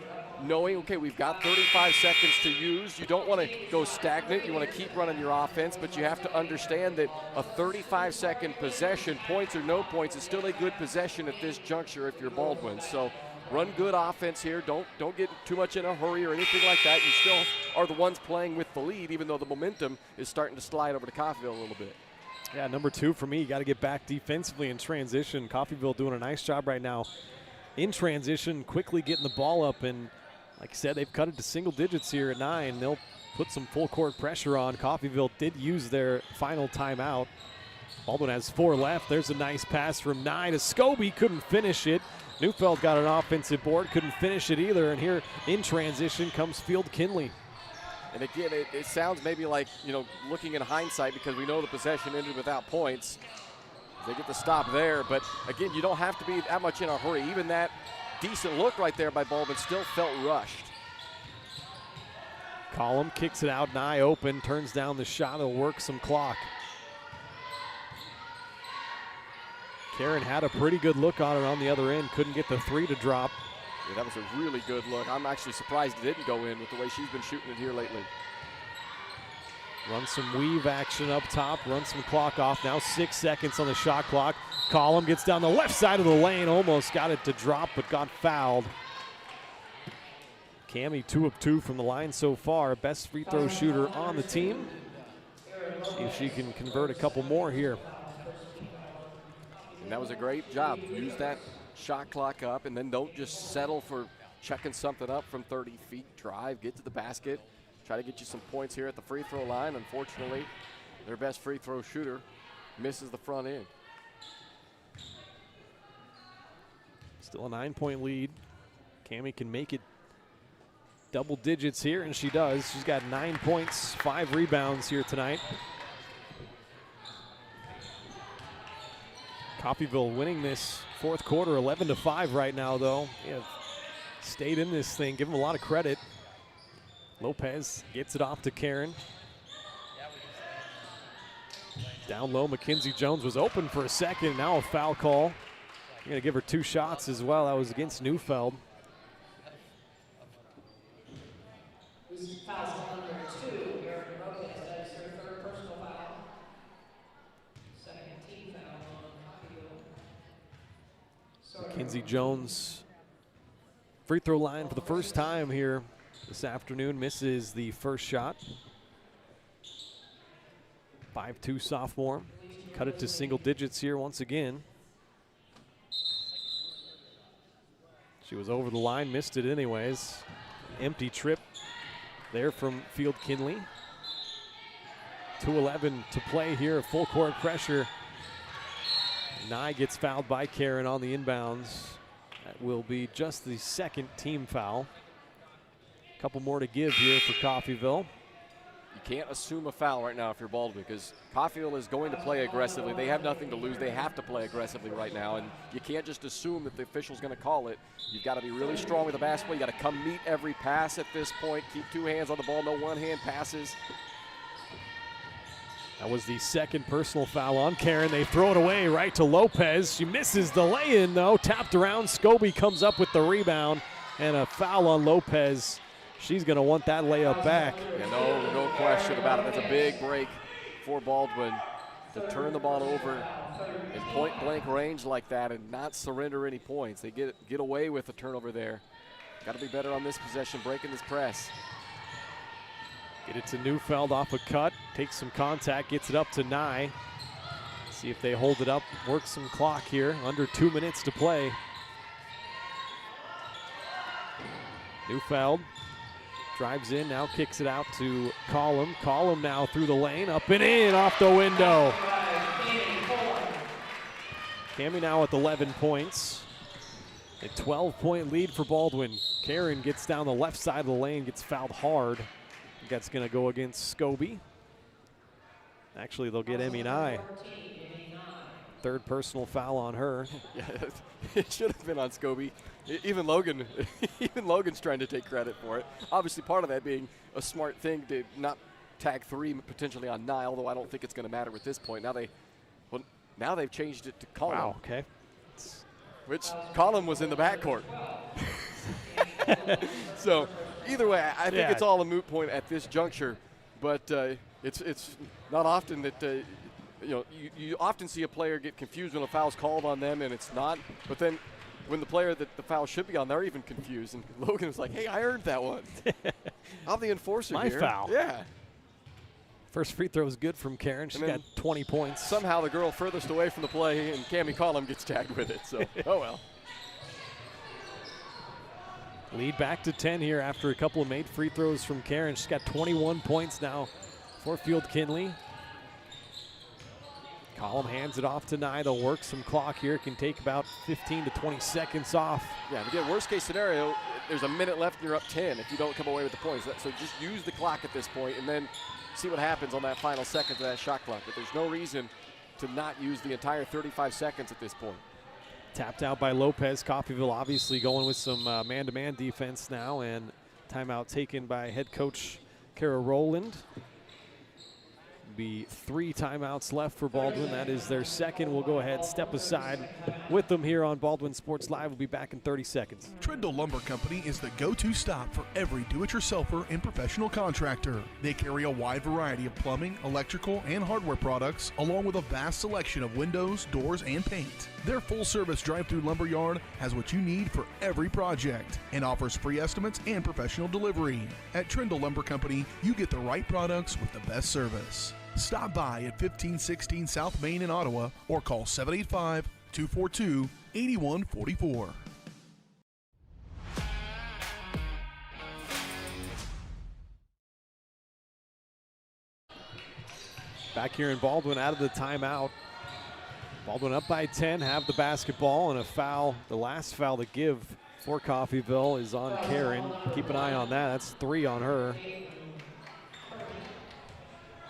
knowing, okay, we've got 35 seconds to use. You don't want to go stagnant. You want to keep running your offense, but you have to understand that a 35-second possession, points or no points, is still a good possession at this juncture if you're Baldwin. So run good offense here. Don't get too much in a hurry or anything like that. You still are the ones playing with the lead, even though the momentum is starting to slide over to Coffeyville a little bit. Yeah, number two for me, you got to get back defensively in transition. Coffeyville doing a nice job right now in transition, quickly getting the ball up. And like I said, they've cut it to single digits here at 9. They'll put some full court pressure on. Coffeyville did use their final timeout. Baldwin has 4 left. There's a nice pass from Nye to Scobie. Couldn't finish it. Neufeld got an offensive board. Couldn't finish it either. And here in transition comes Field Kindley. And again, it sounds maybe like, you know, looking in hindsight because we know the possession ended without points. They get the stop there. But again, you don't have to be that much in a hurry. Even that decent look right there by Baldwin still felt rushed. Collum kicks it out. Nye open. Turns down the shot. It'll work some clock. Karen had a pretty good look on it on the other end. Couldn't get the three to drop. Yeah, that was a really good look. I'm actually surprised it didn't go in with the way she's been shooting it here lately. Run some weave action up top. Run some clock off. Now 6 seconds on the shot clock. Collum gets down the left side of the lane. Almost got it to drop, but got fouled. Cammie 2 of 2 from the line so far. Best free throw shooter on the team. See if she can convert a couple more here. And that was a great job. Use that shot clock up, and then don't just settle for checking something up from 30 feet. Drive, get to the basket, try to get you some points here at the free throw line. Unfortunately, their best free throw shooter misses the front end. Still a 9-point lead. Cammie can make it double digits here, and she does. She's got 9 points, 5 rebounds here tonight. Coffeyville winning this fourth quarter 11-5 right now, though. They have stayed in this thing. Give them a lot of credit. Lopez gets it off to Karen. Down low, Mackenzie Jones was open for a second. Now a foul call. You're going to give her 2 shots as well. That was against Neufeld. Mackenzie Jones, free throw line for the first time here this afternoon, misses the first shot. 5'2" sophomore, cut it to single digits here once again. She was over the line, missed it anyways. Empty trip there from Field Kindley. 2:11 to play here, full court pressure. Nye gets fouled by Karen on the inbounds. That will be just the second team foul. A couple more to give here for Coffeyville. You can't assume a foul right now if you're Baldwin because Coffeyville is going to play aggressively. They have nothing to lose. They have to play aggressively right now, and you can't just assume that the official's going to call it. You've got to be really strong with the basketball. You got to come meet every pass at this point. Keep 2 hands on the ball, no one-hand passes. That was the second personal foul on Karen. They throw it away right to Lopez. She misses the lay-in, though. Tapped around. Scobie comes up with the rebound, and a foul on Lopez. She's going to want that layup back. Yeah, no question about it. That's a big break for Baldwin to turn the ball over in point-blank range like that and not surrender any points. They get away with the turnover there. Got to be better on this possession, breaking this press. Get it to Neufeld off a cut, takes some contact, gets it up to Nye. See if they hold it up, work some clock here. Under 2 minutes to play. Neufeld drives in, now kicks it out to Collum. Collum now through the lane, up and in, off the window. Cammie now with 11 points. A 12-point lead for Baldwin. Karen gets down the left side of the lane, gets fouled hard. That's going to go against Scobie. Actually, they'll get Emmy Nye. Third personal foul on her. Yeah, it should have been on Scobie. Even Logan's trying to take credit for it. Obviously, part of that being a smart thing to not tag 3 potentially on Nye, although I don't think it's going to matter at this point. Now they've changed it to Collum. Wow, okay. Which Collum was in the backcourt. So either way, I think it's all a moot point at this juncture. But it's not often that you often see a player get confused when a foul's called on them and it's not. But then when the player that the foul should be on, they're even confused. And Logan was like, "Hey, I earned that one. I'm the enforcer here." My foul. Yeah. First free throw is good from Karen. She got 20 points. Somehow the girl furthest away from the play, and Cammie Collum gets tagged with it. So, oh well. Lead back to 10 here after a couple of made free throws from Karen. She's got 21 points now for Field Kindley. Collum hands it off to Nye. They'll work some clock here. Can take about 15 to 20 seconds off. Yeah, again, worst case scenario, there's a minute left and you're up 10 if you don't come away with the points. So just use the clock at this point and then see what happens on that final second of that shot clock. But there's no reason to not use the entire 35 seconds at this point. Tapped out by Lopez. Coffeyville obviously going with some man-to-man defense now, and timeout taken by head coach Kara Rowland. Be 3 timeouts left for Baldwin. That is their second. We'll go ahead, step aside with them here on Baldwin Sports Live. We'll be back in 30 seconds. Trindle Lumber Company is the go-to stop for every do-it-yourselfer and professional contractor. They carry a wide variety of plumbing, electrical, and hardware products, along with a vast selection of windows, doors, and paint. Their full-service drive-through lumber yard has what you need for every project and offers free estimates and professional delivery. At Trindle Lumber Company, you get the right products with the best service. Stop by at 1516 South Main in Ottawa or call 785-242-8144. Back here in Baldwin out of the timeout. Baldwin up by 10, have the basketball, and a foul. The last foul to give for Coffeyville is on Karen. Keep an eye on that. That's 3 on her.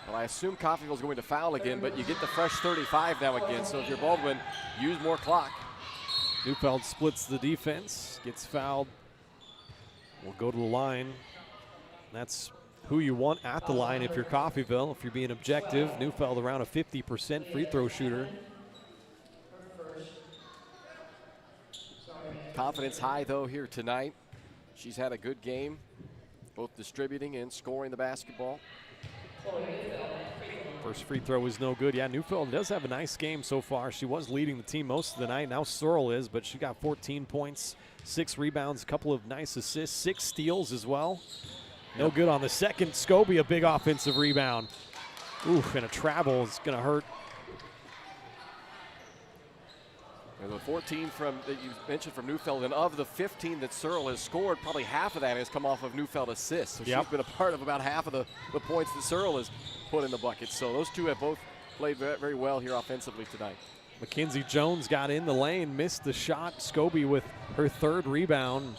Well, I assume Coffeyville's going to foul again, but you get the fresh 35 now again. So if you're Baldwin, use more clock. Neufeld splits the defense, gets fouled. Will go to the line. That's who you want at the line if you're Coffeyville. If you're being objective, Neufeld around a 50% free throw shooter. Confidence high, though, here tonight. She's had a good game, both distributing and scoring the basketball. First free throw is no good. Yeah, Neufeld does have a nice game so far. She was leading the team most of the night. Now Searle is, but she got 14 points, 6 rebounds, a couple of nice assists, 6 steals as well. No good on the second. Scobie, a big offensive rebound. Oof, and a travel is going to hurt. And the 14 that you mentioned from Neufeld, and of the 15 that Searle has scored, probably half of that has come off of Neufeld assists. So she's been a part of about half of the points that Searle has put in the bucket. So those two have both played very well here offensively tonight. Mackenzie Jones got in the lane, missed the shot. Scobie with her 3rd rebound.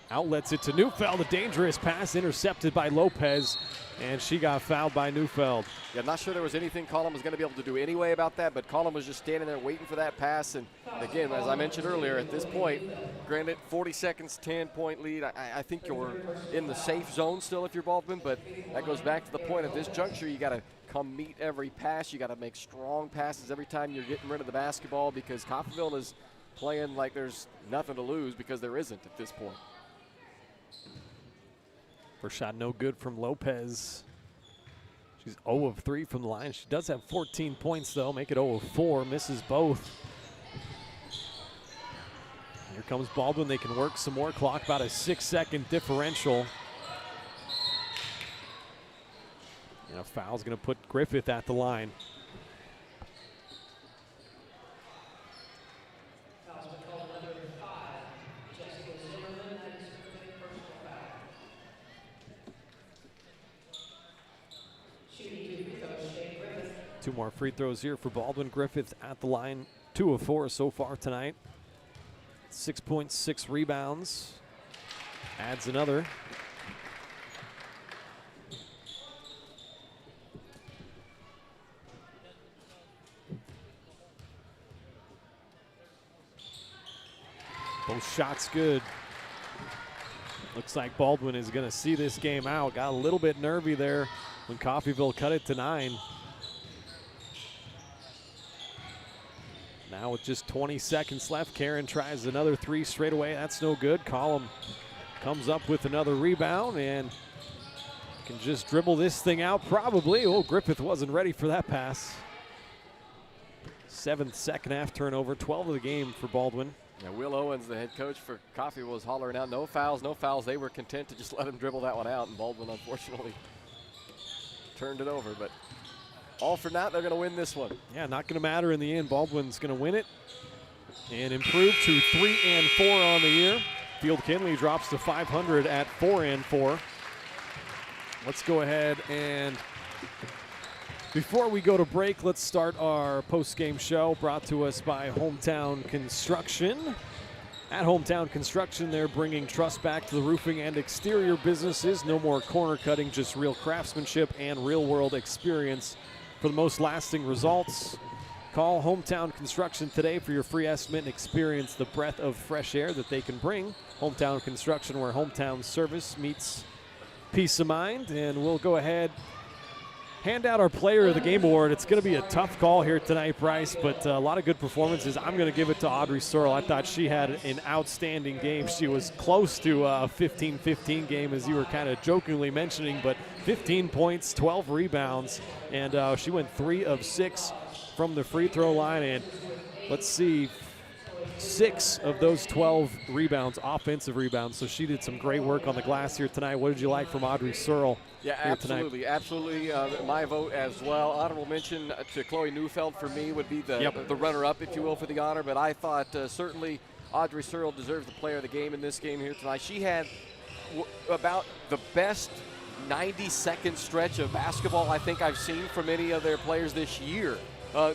Outlets it to Neufeld. A dangerous pass intercepted by Lopez, and she got fouled by Neufeld. Yeah, I'm not sure there was anything Collum was going to be able to do anyway about that, but Collum was just standing there waiting for that pass. And again, as I mentioned earlier, at this point, granted 40 seconds, 10-point lead, I think you're in the safe zone still if you're Baldwin, but that goes back to the point at this juncture, you got to come meet every pass. You got to make strong passes every time you're getting rid of the basketball, because Coffeyville is playing like there's nothing to lose, because there isn't at this point. First shot no good from Lopez. She's 0 of 3 from the line. She does have 14 points, though. Make it 0 of 4. Misses both. Here comes Baldwin. They can work some more clock. About a 6-second differential. And a foul's going to put Griffith at the line. Two more free throws here for Baldwin. Griffith at the line, 2 of 4 so far tonight. 6.6 rebounds. Adds another. Both shots good. Looks like Baldwin is going to see this game out. Got a little bit nervy there when Coffeyville cut it to 9. Now with just 20 seconds left, Karen tries another 3 straight away. That's no good. Collum comes up with another rebound and can just dribble this thing out probably. Oh, Griffith wasn't ready for that pass. 7th second half turnover, 12 of the game for Baldwin. Yeah, Will Owens, the head coach for Coffeyville, was hollering out, no fouls, no fouls. They were content to just let him dribble that one out, and Baldwin unfortunately turned it over. But all for naught, they're going to win this one. Yeah, not going to matter in the end. Baldwin's going to win it and improve to 3-4 on the year. Field Kindley drops to 500 at 4-4. Let's go ahead and before we go to break, let's start our post-game show brought to us by Hometown Construction. At Hometown Construction, they're bringing trust back to the roofing and exterior businesses. No more corner cutting, just real craftsmanship and real-world experience for the most lasting results. Call Hometown Construction today for your free estimate and experience the breath of fresh air that they can bring. Hometown Construction, where hometown service meets peace of mind. And we'll go ahead hand out our Player of the Game award. It's going to be a tough call here tonight, Bryce, but a lot of good performances. I'm going to give it to Audrey Searle. I thought she had an outstanding game. She was close to a 15-15 game, as you were kind of jokingly mentioning, but 15 points, 12 rebounds, and she went 3 of 6 from the free throw line, and let's see, 6 of those 12 rebounds, offensive rebounds, so she did some great work on the glass here tonight. What did you like from Audrey Searle? Yeah, absolutely, absolutely. My vote as well. Honorable mention to Chloe Neufeld for me would be the runner-up, if you will, for the honor. But I thought certainly Audrey Searle deserves the Player of the Game in this game here tonight. She had about the best 90-second stretch of basketball I think I've seen from any of their players this year.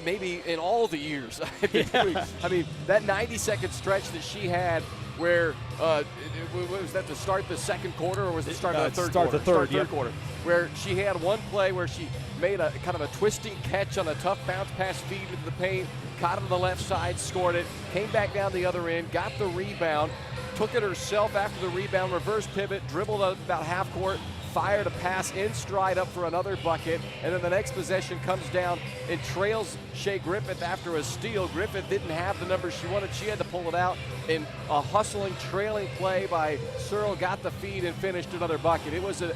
Maybe in all the years. I mean, that 90-second stretch that she had where, was that to start the second quarter, or was it start of the third quarter? Third quarter, where she had one play where she made a kind of a twisting catch on a tough bounce pass feed into the paint, caught it on the left side, scored it, came back down the other end, got the rebound, took it herself after the rebound, reverse pivot, dribbled about half court, fired a pass in stride up for another bucket, and then the next possession comes down and trails Shea Griffith after a steal. Griffith didn't have the numbers she wanted. She had to pull it out, and a hustling, trailing play by Searle got the feed and finished another bucket. It was a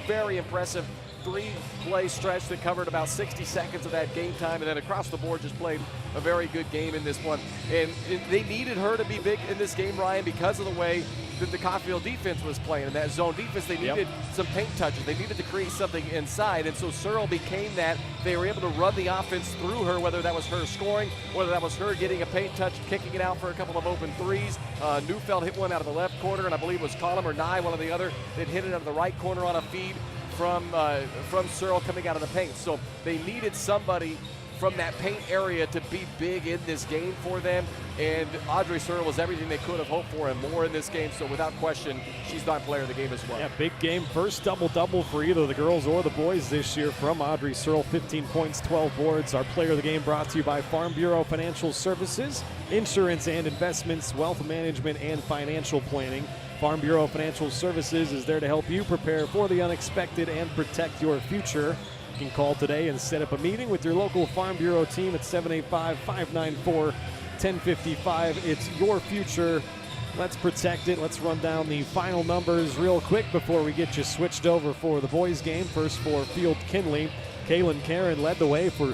very impressive 3-play stretch that covered about 60 seconds of that game time, and then across the board just played a very good game in this one. And they needed her to be big in this game, Ryan, because of the way that the Coffeyville defense was playing. In that zone defense, they needed some paint touches. They needed to create something inside, and so Searle became that. They were able to run the offense through her, whether that was her scoring, whether that was her getting a paint touch, kicking it out for a couple of open threes. Neufeld hit one out of the left corner, and I believe it was Collum or Nye, one or the other, that hit it out of the right corner on a feed from Searle coming out of the paint. So they needed somebody from that paint area to be big in this game for them, and Audrey Searle was everything they could have hoped for and more in this game, so without question, she's not Player of the Game as well. Yeah, big game. First double-double for either the girls or the boys this year from Audrey Searle. 15 points, 12 boards. Our Player of the Game brought to you by Farm Bureau Financial Services, insurance and investments, wealth management, and financial planning. Farm Bureau Financial Services is there to help you prepare for the unexpected and protect your future. can call today and set up a meeting with your local Farm Bureau team at 785-594-1055. It's your future. Let's protect it. Let's run down the final numbers real quick before we get you switched over for the boys' game. First for Field Kindley, Kaylin Karen led the way for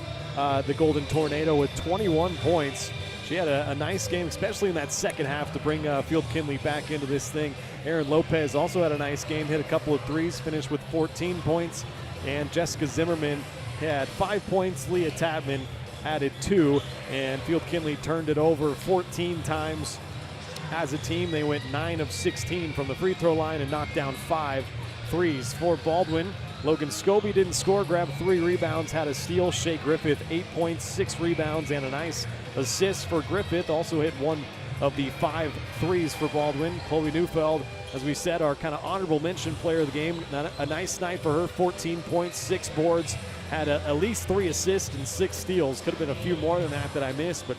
the Golden Tornado with 21 points. She had a nice game, especially in that second half, to bring Field Kindley back into this thing. Erin Lopez also had a nice game, hit a couple of threes, finished with 14 points. And Jessica Zimmerman had 5 points. Leah Tapman added 2. And Field Kindley turned it over 14 times. As a team, they went 9 of 16 from the free throw line and knocked down 5 threes. For Baldwin, Logan Scobie didn't score, grabbed 3 rebounds, had a steal. Shea Griffith, 8 points, 6 rebounds, and a nice assist for Griffith. Also hit 1 of the 5 threes for Baldwin. Chloe Neufeld, as we said, our kind of honorable mention player of the game. A nice night for her, 14 points, 6 boards, had at least 3 assists and 6 steals. Could have been a few more than that I missed, but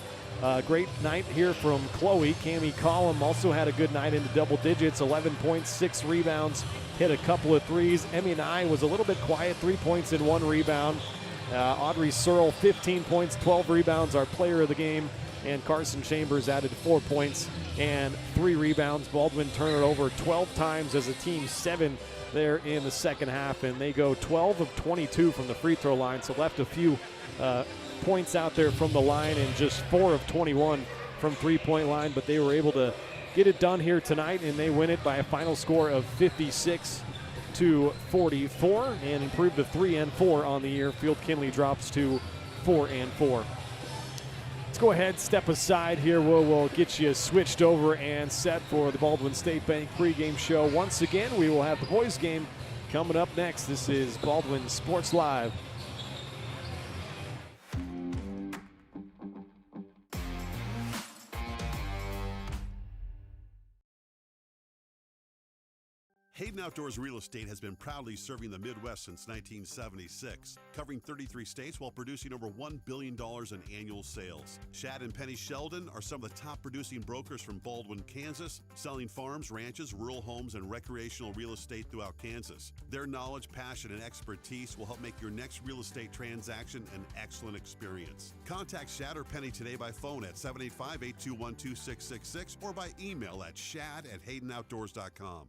great night here from Chloe. Cammie Collum also had a good night into double digits, 11 points, 6 rebounds, hit a couple of threes. Emmy Nye was a little bit quiet, 3 points and 1 rebound. Audrey Searle, 15 points, 12 rebounds, our player of the game. And Carson Chambers added 4 points and 3 rebounds. Baldwin turned it over 12 times as a team, 7 there in the second half. And they go 12 of 22 from the free throw line, so left a few points out there from the line and just 4 of 21 from three-point line. But they were able to get it done here tonight, and they win it by a final score of 56-44 and improve to 3-4 on the year. Field Kindley drops to 4-4. Let's go ahead, step aside here. We'll get you switched over and set for the Baldwin State Bank pregame show. Once again, we will have the boys' game coming up next. This is Baldwin Sports Live. Hayden Outdoors Real Estate has been proudly serving the Midwest since 1976, covering 33 states while producing over $1 billion in annual sales. Shad and Penny Sheldon are some of the top producing brokers from Baldwin, Kansas, selling farms, ranches, rural homes, and recreational real estate throughout Kansas. Their knowledge, passion, and expertise will help make your next real estate transaction an excellent experience. Contact Shad or Penny today by phone at 785-821-2666 or by email at shad@haydenoutdoors.com.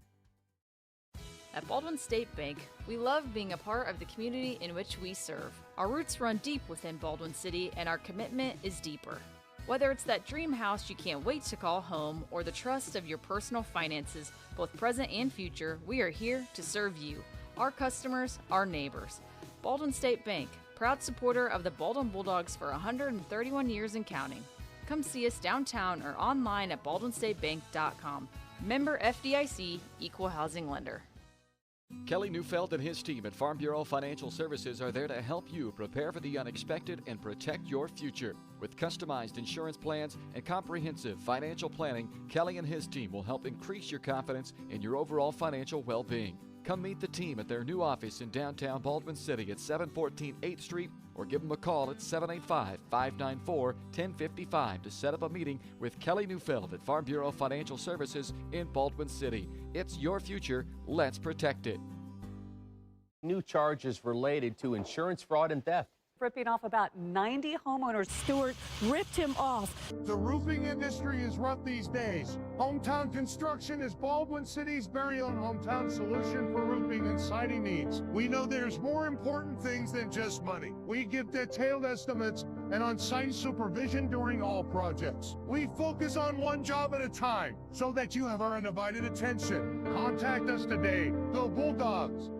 At Baldwin State Bank, we love being a part of the community in which we serve. Our roots run deep within Baldwin City, and our commitment is deeper. Whether it's that dream house you can't wait to call home or the trust of your personal finances, both present and future, we are here to serve you, our customers, our neighbors. Baldwin State Bank, proud supporter of the Baldwin Bulldogs for 131 years and counting. Come see us downtown or online at baldwinstatebank.com. Member FDIC, Equal Housing Lender. Kelly Neufeld and his team at Farm Bureau Financial Services are there to help you prepare for the unexpected and protect your future. With customized insurance plans and comprehensive financial planning, Kelly and his team will help increase your confidence in your overall financial well-being. Come meet the team at their new office in downtown Baldwin City at 714 8th Street or give them a call at 785-594-1055 to set up a meeting with Kelly Neufeld at Farm Bureau Financial Services in Baldwin City. It's your future. Let's protect it. New charges related to insurance fraud and theft. Ripping off about 90 homeowners. Stewart ripped him off. The roofing industry is rough these days. Hometown Construction is Baldwin City's very own hometown solution for roofing and siding needs. We know there's more important things than just money. We give detailed estimates and on-site supervision during all projects. We focus on one job at a time so that you have our undivided attention. Contact us today. Go Bulldogs!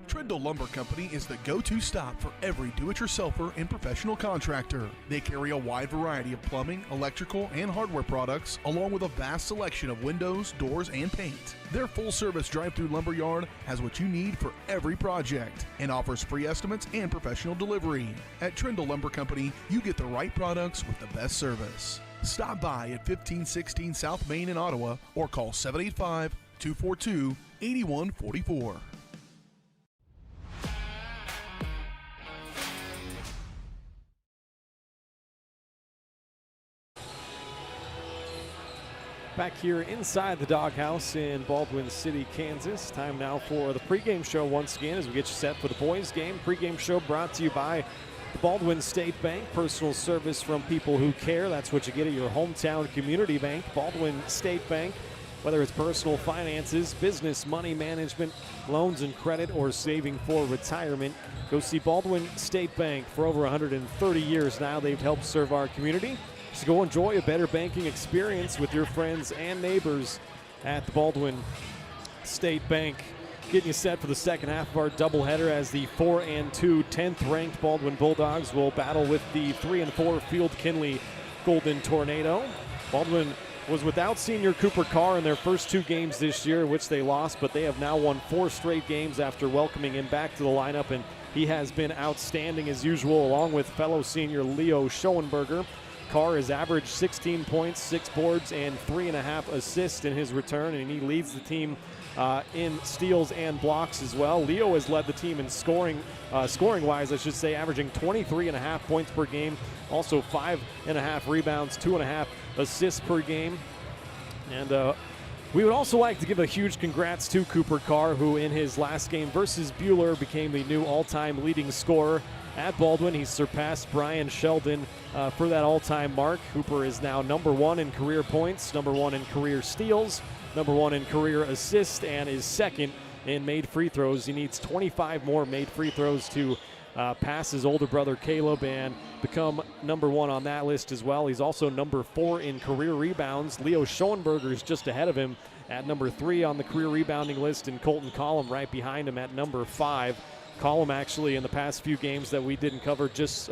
Trindle Lumber Company is the go-to stop for every do-it-yourselfer and professional contractor. They carry a wide variety of plumbing, electrical, and hardware products, along with a vast selection of windows, doors, and paint. Their full-service drive-through lumber yard has what you need for every project and offers free estimates and professional delivery. At Trindle Lumber Company, you get the right products with the best service. Stop by at 1516 South Main in Ottawa or call 785-242-8144. Back here inside the Doghouse in Baldwin City, Kansas. Time now for the pregame show once again as we get you set for the boys game. Pregame show brought to you by the Baldwin State Bank. Personal service from people who care. That's what you get at your hometown community bank, Baldwin State Bank. Whether it's personal finances, business, money management, loans and credit, or saving for retirement, go see Baldwin State Bank. For over 130 years now, they've helped serve our community. So go enjoy a better banking experience with your friends and neighbors at the Baldwin State Bank. Getting you set for the second half of our doubleheader as the 4-2 10th-ranked Baldwin Bulldogs will battle with the 3-4 Field Kindley Golden Tornado. Baldwin was without senior Cooper Carr in their first 2 games this year, which they lost, but they have now won 4 straight games after welcoming him back to the lineup, and he has been outstanding as usual, along with fellow senior Leo Schoenberger. Carr has averaged 16 points, 6 boards, and 3.5 assists in his return, and he leads the team in steals and blocks as well. Leo has led the team in scoring-wise, I should say, averaging 23.5 points per game, also 5.5 rebounds, 2.5 assists per game. And we would also like to give a huge congrats to Cooper Carr, who in his last game versus Buhler became the new all-time leading scorer at Baldwin. He surpassed Brian Sheldon for that all-time mark. Cooper is now number 1 in career points, number 1 in career steals, number 1 in career assists, and is second in made free throws. He needs 25 more made free throws to pass his older brother Caleb and become number 1 on that list as well. He's also number 4 in career rebounds. Leo Schoenberger is just ahead of him at number 3 on the career rebounding list, and Colton Collum right behind him at number 5. Collum actually in the past few games that we didn't cover just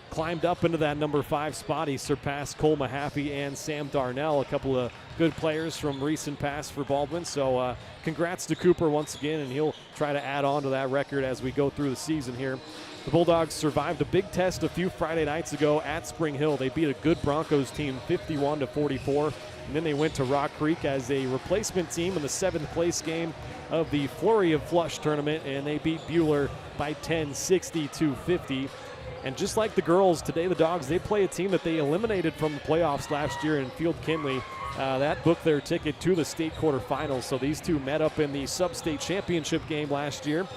climbed up into that number 5 spot. He surpassed Cole Mahaffey and Sam Darnell, a couple of good players from recent past for Baldwin. So congrats to Cooper once again, and he'll try to add on to that record as we go through the season here. The Bulldogs survived a big test a few Friday nights ago at Spring Hill. They beat a good Broncos team 51-44, and then they went to Rock Creek as a replacement team in the 7th place game of the Flurry of Flush tournament, and they beat Buhler by 10, 60-50. And just like the girls, today the Dogs, they play a team that they eliminated from the playoffs last year in Field Kindley. That booked their ticket to the state quarterfinals. So these two met up in the sub-state championship game last year.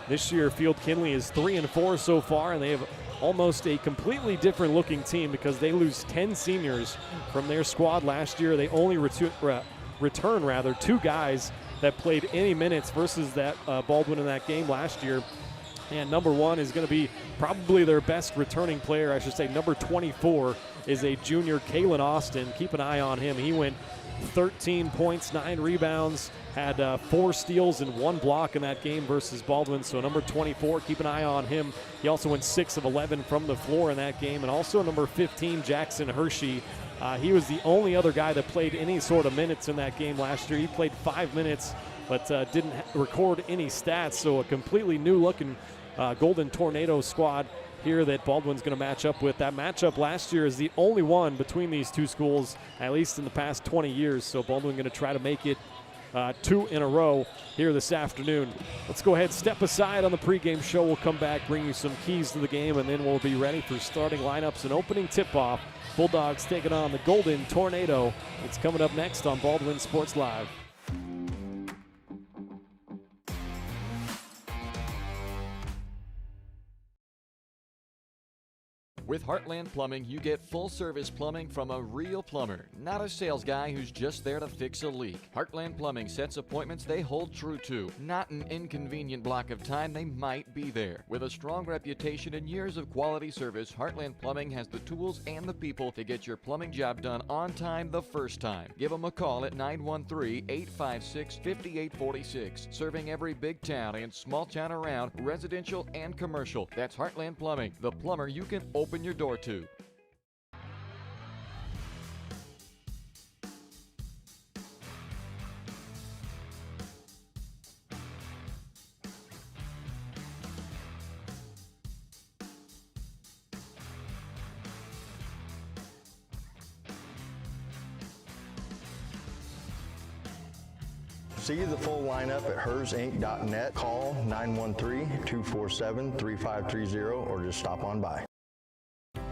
This year, Field Kindley is 3-4 so far, and they have almost a completely different looking team because they lose 10 seniors from their squad last year. They only return 2 guys that played any minutes versus that Baldwin in that game last year. And number 1 is going to be probably their best returning player, I should say. Number 24 is a junior, Kalen Austin. Keep an eye on him. He went 13 points, 9 rebounds, had 4 steals and 1 block in that game versus Baldwin. So number 24, keep an eye on him. He also went 6 of 11 from the floor in that game. And also number 15, Jackson Hershey. He was the only other guy that played any sort of minutes in that game last year. He played 5 minutes, but didn't record any stats. So a completely new-looking Golden Tornado squad here that Baldwin's going to match up with. That matchup last year is the only one between these two schools, at least in the past 20 years. So Baldwin going to try to make it 2 in a row here this afternoon. Let's go ahead, step aside on the pregame show. We'll come back, bring you some keys to the game, and then we'll be ready for starting lineups and opening tip-off. Bulldogs taking on the Golden Tornado. It's coming up next on Baldwin Sports Live. With Heartland Plumbing, you get full-service plumbing from a real plumber, not a sales guy who's just there to fix a leak. Heartland Plumbing sets appointments they hold true to, not an inconvenient block of time they might be there. With a strong reputation and years of quality service, Heartland Plumbing has the tools and the people to get your plumbing job done on time the first time. Give them a call at 913-856-5846. Serving every big town and small town around, residential and commercial. That's Heartland Plumbing, the plumber you can open your door to. See the full lineup at hersinc.net. Call 913-247-3530 or just stop on by.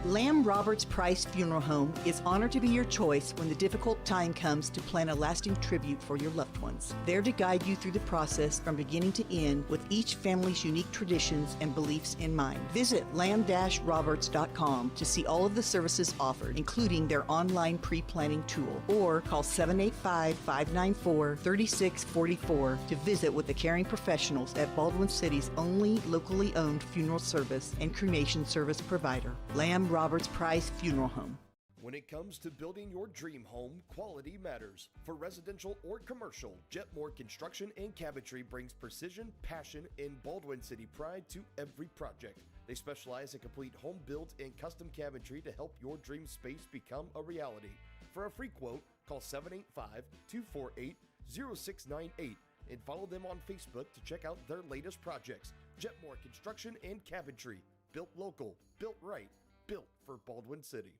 Lamb Roberts Price Funeral Home is honored to be your choice when the difficult time comes to plan a lasting tribute for your loved ones. There to guide you through the process from beginning to end with each family's unique traditions and beliefs in mind. Visit lamb-roberts.com to see all of the services offered, including their online pre-planning tool, or call 785-594-3644 to visit with the caring professionals at Baldwin City's only locally owned funeral service and cremation service provider, Lamb Roberts Price Funeral Home. When it comes to building your dream home, quality matters. For residential or commercial, Jetmore Construction and Cabinetry brings precision, passion, and Baldwin City pride to every project. They specialize in complete home build and custom cabinetry to help your dream space become a reality. For a free quote, call 785-248-0698 and follow them on Facebook to check out their latest projects. Jetmore Construction and Cabinetry. Built local, built right, built for Baldwin City.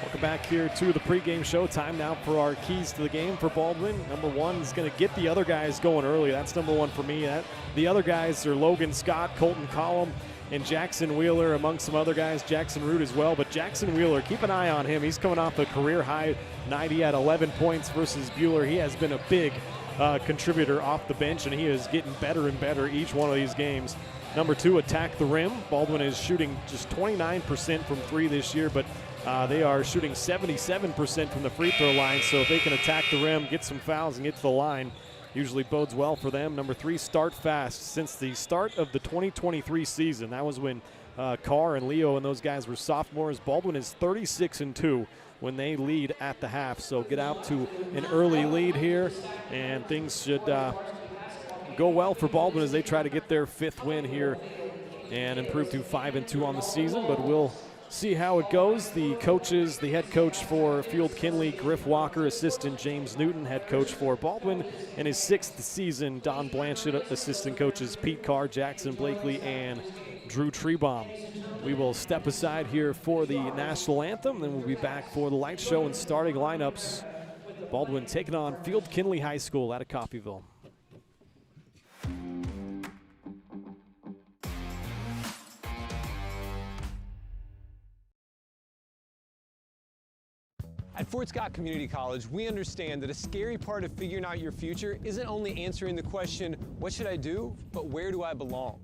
Welcome back here to the pregame show. Time now for our keys to the game for Baldwin. Number one is going to get the other guys going early. That's number one for me. The other guys are Logan Scott, Colton Collum, and Jackson Wheeler, among some other guys, Jackson Root as well. But Jackson Wheeler, keep an eye on him. He's coming off a career-high night. He had 11 points versus Bueller. He has been a big contributor off the bench, and he is getting better and better each one of these games. Number two, attack the rim. Baldwin is shooting just 29% from three this year, but they are shooting 77% from the free throw line, so if they can attack the rim, get some fouls, and get to the line, usually bodes well for them. Number three, start fast. Since the start of the 2023 season, that was when Carr and Leo and those guys were sophomores, Baldwin is 36-2 when they lead at the half. So get out to an early lead here, and things should go well for Baldwin as they try to get their fifth win here and improve to 5-2 on the season, but we'll see how it goes. The coaches, the head coach for Field Kindley, Griff Walker, assistant James Newton, head coach for Baldwin, in his sixth season, Don Blanchett, assistant coaches Pete Carr, Jackson Blakely, and Drew Trebaum. We will step aside here for the national anthem, then we'll be back for the light show and starting lineups. Baldwin taking on Field Kindley High School out of Coffeyville. At Fort Scott Community College, we understand that a scary part of figuring out your future isn't only answering the question, what should I do, but where do I belong?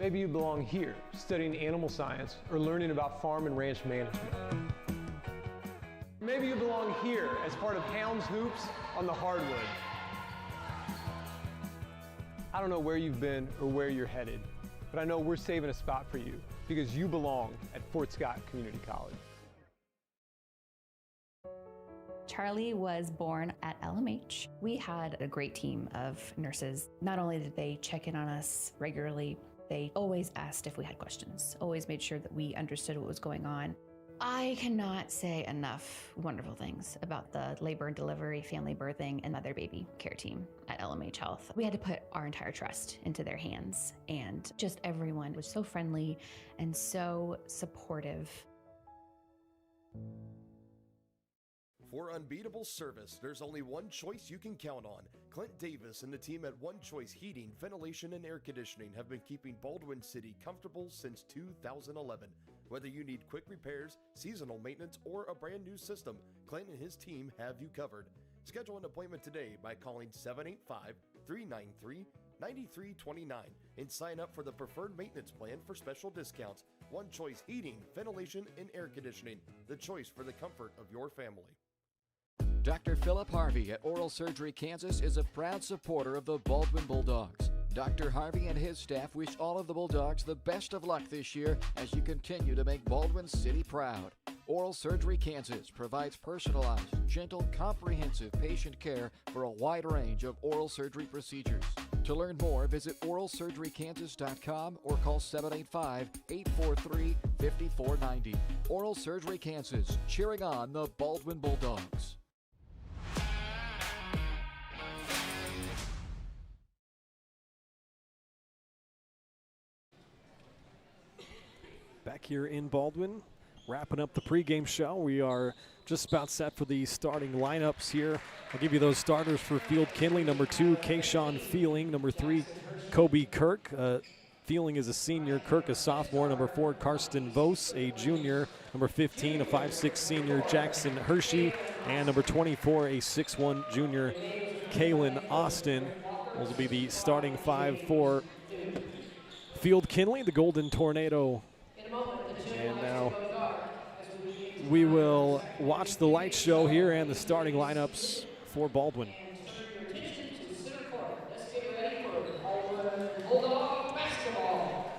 Maybe you belong here, studying animal science or learning about farm and ranch management. Maybe you belong here as part of Hounds Hoops on the hardwood. I don't know where you've been or where you're headed, but I know we're saving a spot for you because you belong at Fort Scott Community College. Charlie was born at LMH. We had a great team of nurses. Not only did they check in on us regularly, they always asked if we had questions, always made sure that we understood what was going on. I cannot say enough wonderful things about the labor and delivery, family birthing, and mother baby care team at LMH Health. We had to put our entire trust into their hands, and just everyone was so friendly and so supportive. For unbeatable service, there's only one choice you can count on. Clint Davis and the team at One Choice Heating, Ventilation, and Air Conditioning have been keeping Baldwin City comfortable since 2011. Whether you need quick repairs, seasonal maintenance, or a brand new system, Clint and his team have you covered. Schedule an appointment today by calling 785-393-9329 and sign up for the preferred maintenance plan for special discounts. One Choice Heating, Ventilation, and Air Conditioning, the choice for the comfort of your family. Dr. Philip Harvey at Oral Surgery Kansas is a proud supporter of the Baldwin Bulldogs. Dr. Harvey and his staff wish all of the Bulldogs the best of luck this year as you continue to make Baldwin City proud. Oral Surgery Kansas provides personalized, gentle, comprehensive patient care for a wide range of oral surgery procedures. To learn more, visit oralsurgerykansas.com or call 785-843-5490. Oral Surgery Kansas, cheering on the Baldwin Bulldogs. Back here in Baldwin, wrapping up the pregame show. We are just about set for the starting lineups here. I'll give you those starters for Field Kindley. Number 2, Kayshawn Feeling. Number 3, Kobe Kirk. Feeling is a senior, Kirk a sophomore. Number 4, Karsten Vos, a junior. Number 15, a 5'6" senior, Jackson Hershey. And number 24, a 6'1" junior, Kalen Austin. Those will be the starting 5 for Field Kindley, the Golden Tornado. And now we will watch the light show here and the starting lineups for Baldwin. Let's get ready for Bulldog basketball.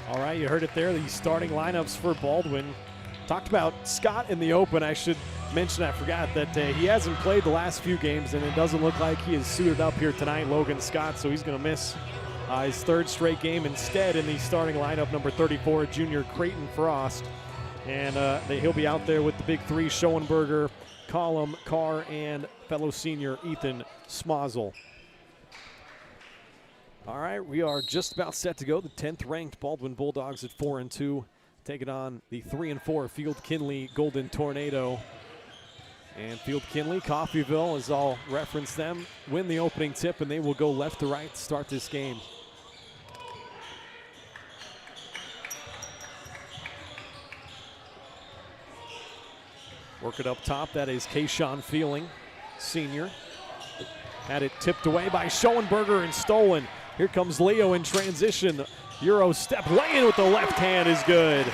All right, you heard it there, the starting lineups for Baldwin. Talked about Scott in the open. I should mention, I forgot, that he hasn't played the last few games, and it doesn't look like he is suited up here tonight, Logan Scott, so he's going to miss his third straight game. Instead, in the starting lineup, number 34, junior Creighton Frost. And he'll be out there with the big three, Schoenberger, Collum, Carr, and fellow senior Ethan Smozzle. All right, we are just about set to go. The 10th ranked Baldwin Bulldogs at 4-2, taking on the 3-4 Field Kindley Golden Tornado. And Field Kindley, Coffeyville, as I'll reference them, win the opening tip, and they will go left to right to start this game. Work it up top. That is Kayshawn Feeling, senior. Had it tipped away by Schoenberger and stolen. Here comes Leo in transition. Euro step lay-in with the left hand is good.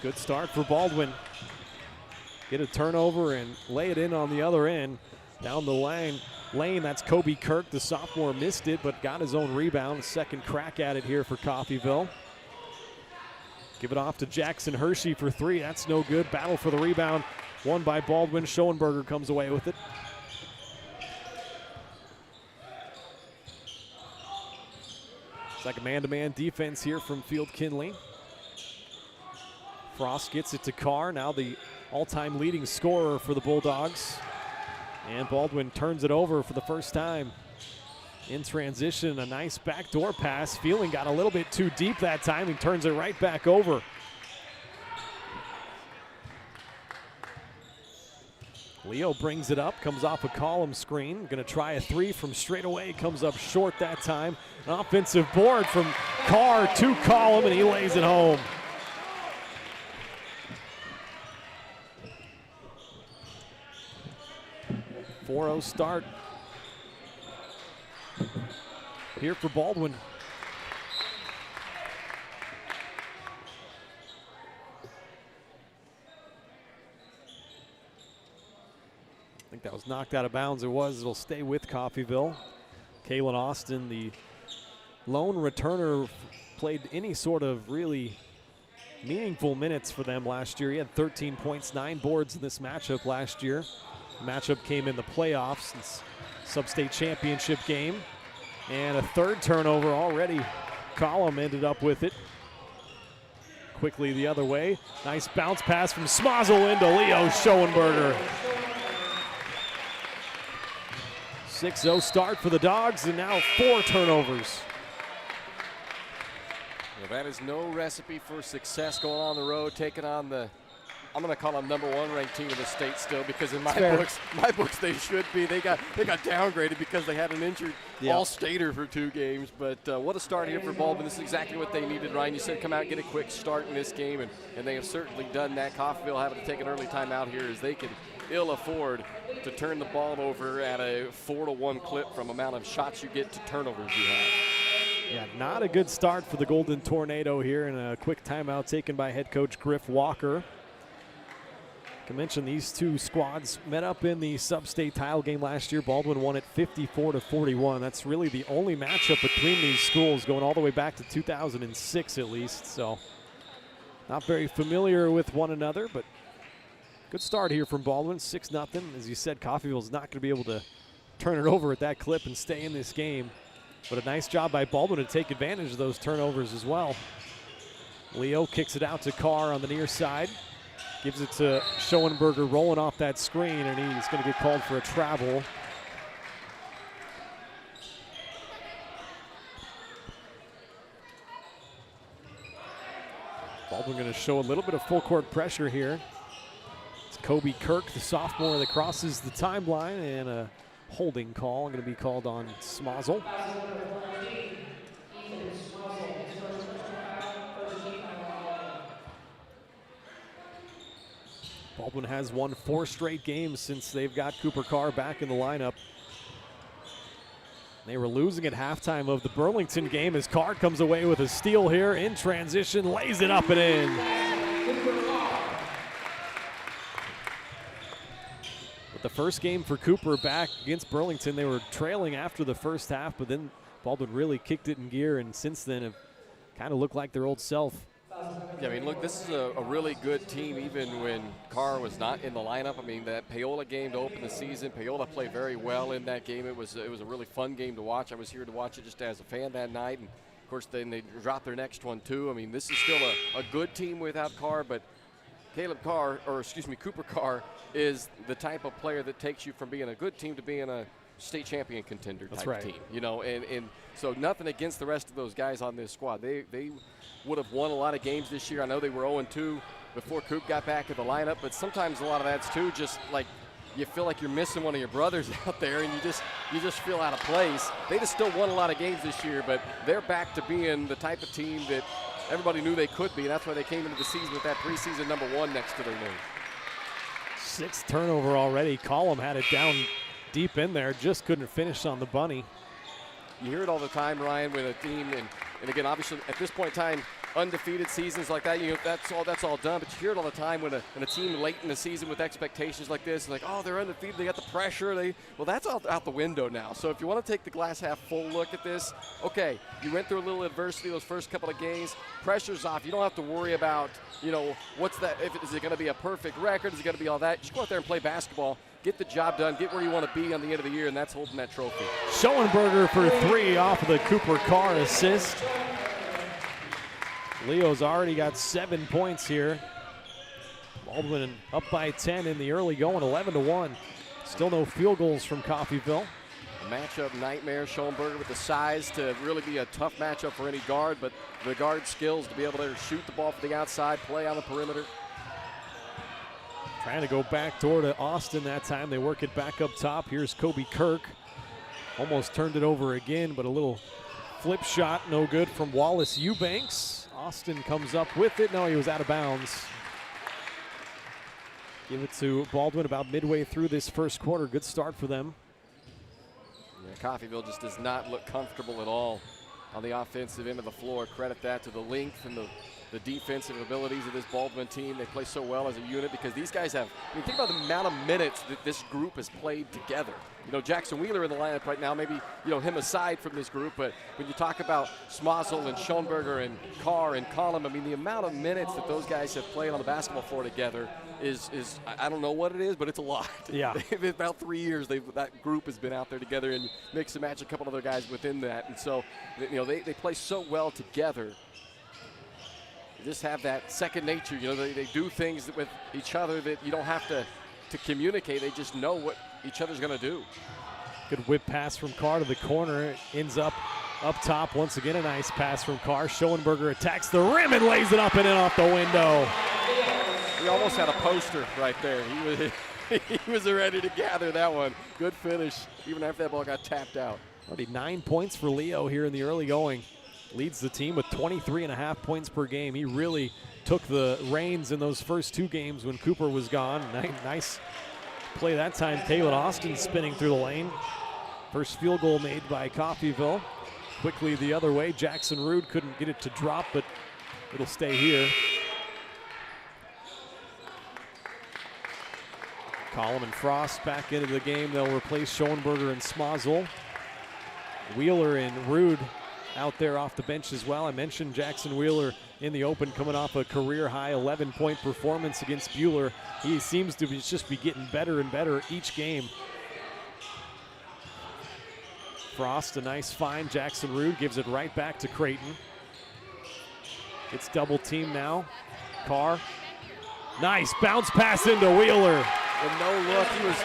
Good start for Baldwin. Get a turnover and lay it in on the other end. Down the lane, that's Kobe Kirk. The sophomore missed it, but got his own rebound. Second crack at it here for Coffeyville. Give it off to Jackson Hershey for three. That's no good. Battle for the rebound. Won by Baldwin. Schoenberger comes away with it. It's like a man-to-man defense here from Field Kindley. Frost gets it to Carr, now the all-time leading scorer for the Bulldogs. And Baldwin turns it over for the first time. In transition, a nice backdoor pass. Fielding got a little bit too deep that time. He turns it right back over. Leo brings it up, comes off a column screen. Going to try a three from straight away. Comes up short that time. An offensive board from Carr to column, and he lays it home. .40 start here for Baldwin. I think that was knocked out of bounds. It'll stay with Coffeyville. Kalen Austin, the lone returner, played any sort of really meaningful minutes for them last year. He had 13 points, 9 boards in this matchup last year. The matchup came in the playoffs, it's sub-state championship game. And a third turnover already. Column ended up with it. Quickly the other way. Nice bounce pass from Smazel into Leo Schoenberger. 6-0 start for the Dogs, and now 4 turnovers. Well, that is no recipe for success going on the road, taking on the, I'm going to call them #1 ranked team in the state still, because in my books they should be. They got downgraded because they had an injured all-stater for 2 games. But what a start here for Baldwin. This is exactly what they needed, Ryan. You said come out and get a quick start in this game, and they have certainly done that. Coffeyville having to take an early timeout here as they could ill afford to turn the ball over at a 4-1 clip from amount of shots you get to turnovers you have. Yeah, not a good start for the Golden Tornado here, and a quick timeout taken by head coach Griff Walker. I mentioned these two squads met up in the sub-state tile game last year. Baldwin won it 54-41. That's really the only matchup between these schools going all the way back to 2006 at least. So not very familiar with one another, but good start here from Baldwin, 6-0. As you said, Coffeyville's not going to be able to turn it over at that clip and stay in this game. But a nice job by Baldwin to take advantage of those turnovers as well. Leo kicks it out to Carr on the near side. Gives it to Schoenberger rolling off that screen, and he's going to get called for a travel. Baldwin going to show a little bit of full court pressure here. It's Kobe Kirk, the sophomore, that crosses the timeline, and a holding call going to be called on Smazel. Baldwin has won 4 straight games since they've got Cooper Carr back in the lineup. They were losing at halftime of the Burlington game as Carr comes away with a steal here in transition, lays it up and in. But the first game for Cooper back against Burlington, they were trailing after the first half, but then Baldwin really kicked it in gear, and since then have kind of looked like their old self. Yeah, I mean, look, this is a really good team even when Carr was not in the lineup. I mean, that Paola game to open the season, Paola played very well in that game. It was a really fun game to watch. I was here to watch it just as a fan that night, and of course then they dropped their next one too. I mean, this is still a good team without Carr, but Cooper Carr is the type of player that takes you from being a good team to being a state champion contender type team. You know, and so nothing against the rest of those guys on this squad. They would have won a lot of games this year. I know they were 0-2 before Coop got back in the lineup, but sometimes a lot of that's too just like you feel like you're missing one of your brothers out there, and you just feel out of place. They just still won a lot of games this year, but they're back to being the type of team that everybody knew they could be, and that's why they came into the season with that preseason #1 next to their name. 6th turnover already. Column had it down deep in there, just couldn't finish on the bunny. You hear it all the time, Ryan, with a team, and again, obviously at this point in time, undefeated seasons like that, you know, that's all done. But you hear it all the time when a team late in the season with expectations like this, like, oh, they're undefeated, they got the pressure. Well, that's all out the window now. So if you want to take the glass half full look at this, okay, you went through a little adversity those first couple of games. Pressure's off. You don't have to worry about, you know, what's that? Is it going to be a perfect record? Is it going to be all that? Just go out there and play basketball. Get the job done, get where you want to be on the end of the year, and that's holding that trophy. Schoenberger for 3 off of the Cooper Carr assist. Leo's already got 7 points here. Baldwin up by 10 in the early going, 11-1. Still no field goals from Coffeyville. A matchup nightmare. Schoenberger with the size to really be a tough matchup for any guard, but the guard skills to be able to shoot the ball from the outside, play on the perimeter. Trying to go back door to Austin that time. They work it back up top. Here's Kobe Kirk. Almost turned it over again, but a little flip shot, no good from Wallace Eubanks. Austin comes up with it. No, he was out of bounds. Give it to Baldwin about midway through this first quarter. Good start for them. Yeah, Coffeyville just does not look comfortable at all on the offensive end of the floor. Credit that to the length and the defensive abilities of this Baldwin team. They play so well as a unit because these guys have, I mean, think about the amount of minutes that this group has played together. You know, Jackson Wheeler in the lineup right now, maybe, you know, him aside from this group, but when you talk about Smozzle and Schoenberger and Carr and Collum, I mean, the amount of minutes that those guys have played on the basketball floor together is I don't know what it is, but it's a lot. Yeah. About 3 years that group has been out there together and mix and match a couple other guys within that. And so, you know, they play so well together. Just have that second nature. You know, they do things with each other that you don't have to communicate. They just know what each other's going to do. Good whip pass from Carr to the corner. It ends up top. Once again, a nice pass from Carr. Schoenberger attacks the rim and lays it up and in off the window. He almost had a poster right there. He was ready to gather that one. Good finish, even after that ball got tapped out. Already 9 points for Leo here in the early going. Leads the team with 23.5 points per game. He really took the reins in those first 2 games when Cooper was gone. Nice play that time. Taylor Austin spinning through the lane. First field goal made by Coffeyville. Quickly the other way. Jackson Rude couldn't get it to drop, but it'll stay here. Collum and Frost back into the game. They'll replace Schoenberger and Smozzle. Wheeler and Rude out there off the bench as well. I mentioned Jackson Wheeler in the open coming off a career-high 11-point performance against Bueller. He seems to just be getting better and better each game. Frost, a nice find. Jackson Rude gives it right back to Creighton. It's double team now. Carr. Nice bounce pass into Wheeler. And no look. He was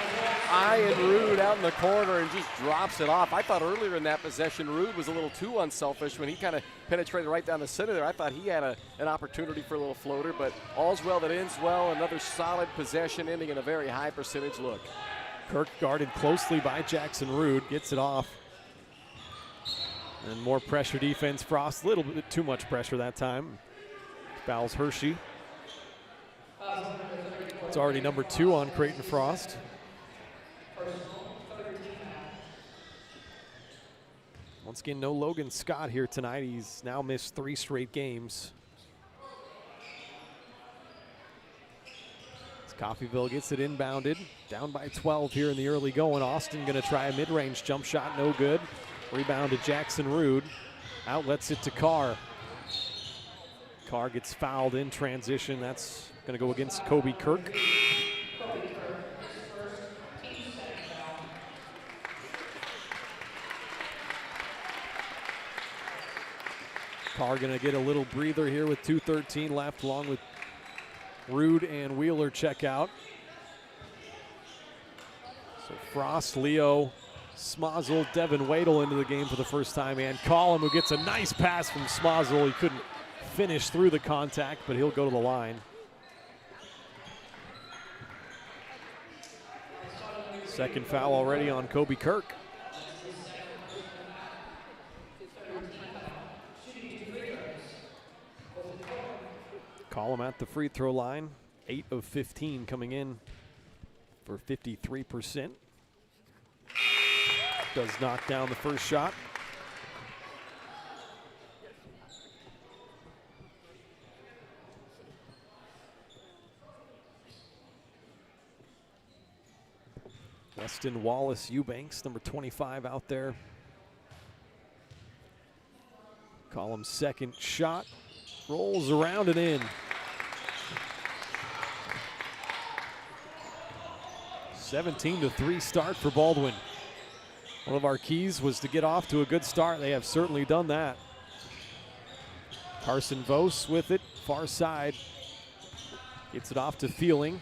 eyeing Rude out in the corner and just drops it off. I thought earlier in that possession, Rude was a little too unselfish when he kind of penetrated right down the center there. I thought he had an opportunity for a little floater, but all's well that ends well. Another solid possession ending in a very high percentage look. Kirk guarded closely by Jackson Rude, gets it off. And more pressure defense. Frost, a little bit too much pressure that time. Fouls Hershey. It's already number 2 on Creighton Frost. Once again, no Logan Scott here tonight. He's now missed 3 straight games. As Coffeyville gets it inbounded, down by 12 here in the early going. Austin going to try a mid-range jump shot, no good. Rebound to Jackson Rude. Outlets it to Carr. Carr gets fouled in transition. That's going to go against Kobe Kirk. Carr going to get a little breather here with 2:13 left, along with Rude and Wheeler check out. So Frost, Leo, Smozzle, Devin Wadle into the game for the first time, and Collum, who gets a nice pass from Smozzle. He couldn't finish through the contact, but he'll go to the line. Second foul already on Kobe Kirk. Collum at the free throw line, 8 of 15 coming in for 53%. Does knock down the first shot. Weston Wallace Eubanks, number 25 out there. Collum's second shot. Rolls around and in. 17-3 start for Baldwin. One of our keys was to get off to a good start. They have certainly done that. Carson Vos with it, far side. Gets it off to Feeling.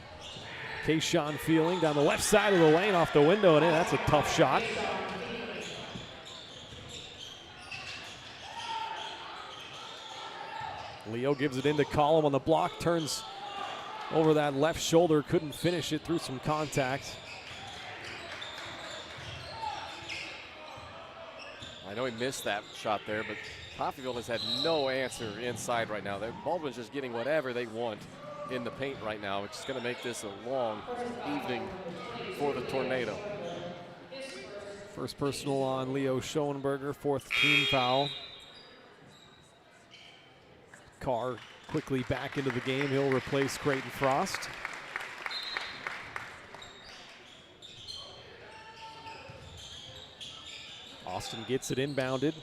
Kayshawn Feeling down the left side of the lane off the window and in. That's a tough shot. Leo gives it into Collum on the block, turns over that left shoulder, couldn't finish it through some contact. I know he missed that shot there, but Coffeyville has had no answer inside right now. Baldwin's just getting whatever they want in the paint right now, which is going to make this a long evening for the Tornado. First personal on Leo Schoenberger, fourth team foul. Carr quickly back into the game. He'll replace Creighton Frost. Austin gets it inbounded.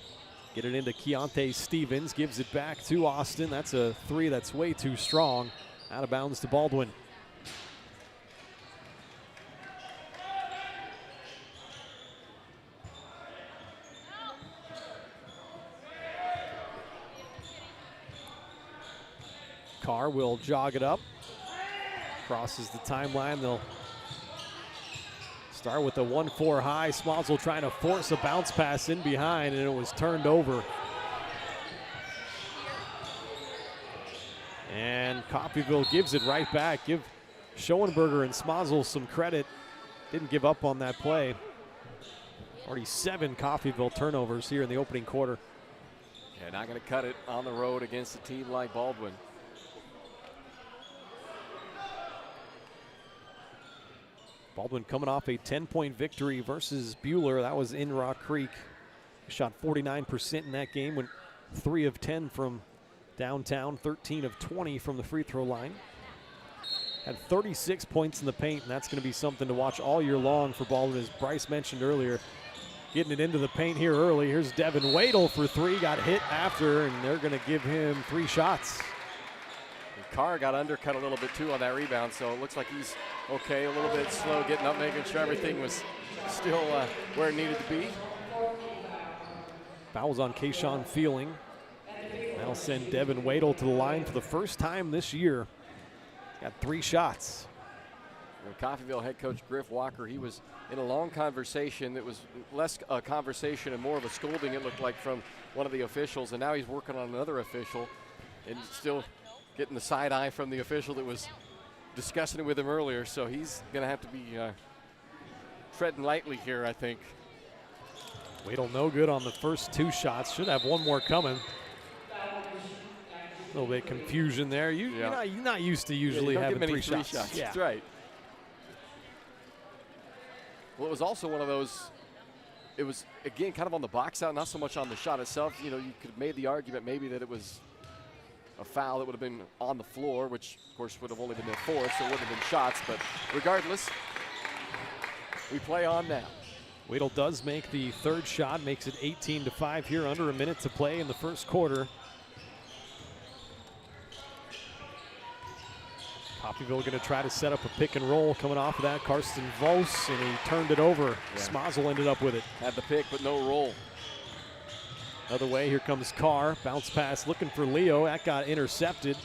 Get it into Keontae Stevens, gives it back to Austin. That's a three that's way too strong. Out of bounds to Baldwin. Carr will jog it up. Crosses the timeline. They'll start with the 1-4 high. Smozzle trying to force a bounce pass in behind, and it was turned over. And Coffeyville gives it right back. Give Schoenberger and Smozzle some credit. Didn't give up on that play. Already 7 Coffeyville turnovers here in the opening quarter. Yeah, not going to cut it on the road against a team like Baldwin. Baldwin coming off a 10-point victory versus Buhler. That was in Rock Creek. Shot 49% in that game, went 3 of 10 from downtown, 13 of 20 from the free throw line. Had 36 points in the paint, and that's going to be something to watch all year long for Baldwin, as Bryce mentioned earlier. Getting it into the paint here early. Here's Devin Wadle for 3, got hit after, and they're going to give him 3 shots. Carr got undercut a little bit too on that rebound, so it looks like he's okay, a little bit slow getting up, making sure everything was still where it needed to be. Fouls on Kayshawn Feeling. That'll send Devin Wadle to the line for the first time this year. Got 3 shots. Coffeyville head coach Griff Walker, he was in a long conversation that was less a conversation and more of a scolding, it looked like, from one of the officials, and now he's working on another official and still getting the side eye from the official that was discussing it with him earlier, so he's going to have to be treading lightly here, I think. Wadle no good on the first 2 shots. Should have 1 more coming. A little bit of confusion there. You're not used to usually having 3 shots. Yeah. That's right. Well, it was also one of those, it was, again, kind of on the box out, not so much on the shot itself. You know, you could have made the argument maybe that it was a foul that would have been on the floor, which, of course, would have only been their 4th, so it wouldn't have been shots. But regardless, we play on now. Wadle does make the 3rd shot, makes it 18-5 here, under a minute to play in the first quarter. Coffeyville going to try to set up a pick and roll coming off of that. Karsten Vos, and he turned it over. Yeah. Smozzle ended up with it. Had the pick, but no roll. Other way, here comes Carr. Bounce pass looking for Leo. That got intercepted.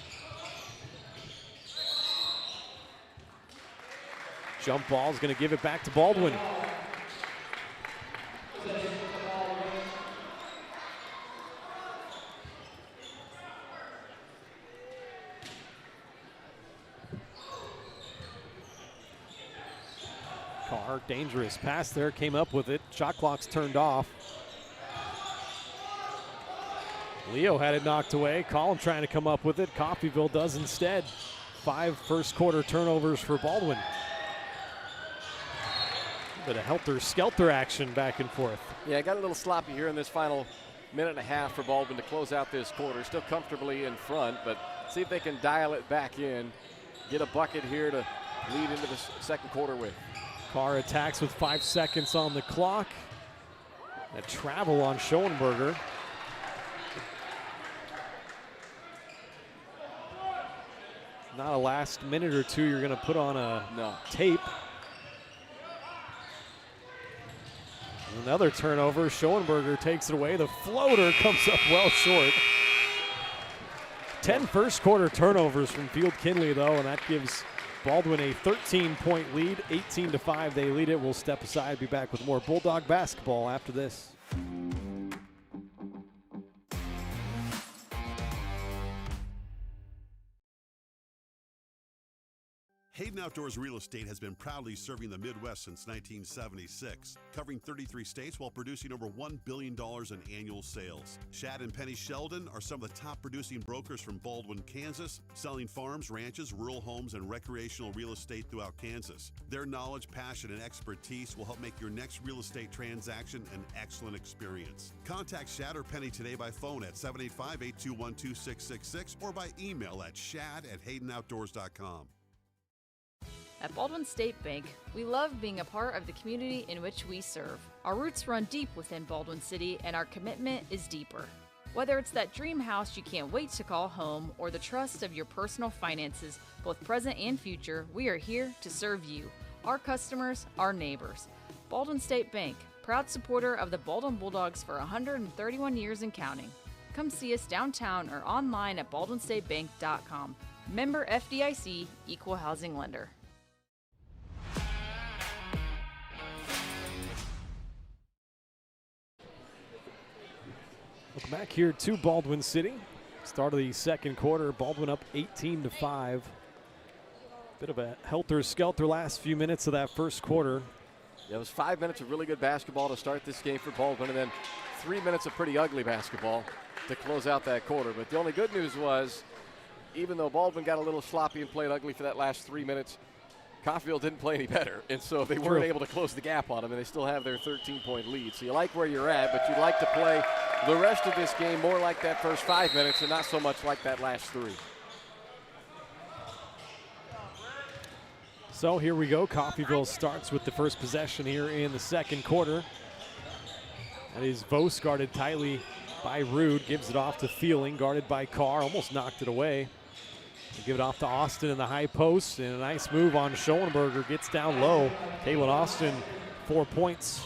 Jump ball is going to give it back to Baldwin. Carr, dangerous pass there, came up with it. Shot clock's turned off. Leo had it knocked away. Collum trying to come up with it. Coffeyville does instead. 5 first quarter turnovers for Baldwin. A bit of helter-skelter action back and forth. Yeah, got a little sloppy here in this final minute and a half for Baldwin to close out this quarter. Still comfortably in front, but see if they can dial it back in. Get a bucket here to lead into the second quarter with. Carr attacks with 5 seconds on the clock. A travel on Schoenberger. Not a last minute or 2 you're going to put on a tape. Another turnover. Schoenberger takes it away. The floater comes up well short. 10 first quarter turnovers from Field Kindley, though, and that gives Baldwin a 13-point lead, 18-5 they lead it. We'll step aside, be back with more Bulldog basketball after this. Hayden Outdoors Real Estate has been proudly serving the Midwest since 1976, covering 33 states while producing over $1 billion in annual sales. Shad and Penny Sheldon are some of the top producing brokers from Baldwin, Kansas, selling farms, ranches, rural homes, and recreational real estate throughout Kansas. Their knowledge, passion, and expertise will help make your next real estate transaction an excellent experience. Contact Shad or Penny today by phone at 785-821-2666 or by email at shad@haydenoutdoors.com. At Baldwin State Bank, we love being a part of the community in which we serve. Our roots run deep within Baldwin City, and our commitment is deeper. Whether it's that dream house you can't wait to call home or the trust of your personal finances, both present and future, we are here to serve you, our customers, our neighbors. Baldwin State Bank, proud supporter of the Baldwin Bulldogs for 131 years and counting. Come see us downtown or online at baldwinstatebank.com. Member FDIC, Equal Housing Lender. Welcome back here to Baldwin City. Start of the second quarter, Baldwin up 18-5. Bit of a helter-skelter last few minutes of that first quarter. Yeah, it was 5 minutes of really good basketball to start this game for Baldwin, and then 3 minutes of pretty ugly basketball to close out that quarter. But the only good news was, even though Baldwin got a little sloppy and played ugly for that last 3 minutes, Caulfield didn't play any better, and so they weren't able to close the gap on them, and they still have their 13-point lead. So you like where you're at, but you'd like to play the rest of this game more like that first 5 minutes and not so much like that last 3. So here we go. Coffeyville starts with the first possession here in the second quarter. That is Vos guarded tightly by Rude. Gives it off to Feeling, guarded by Carr. Almost knocked it away. They give it off to Austin in the high post. And a nice move on Schoenberger. Gets down low. Kalen Austin, 4 points.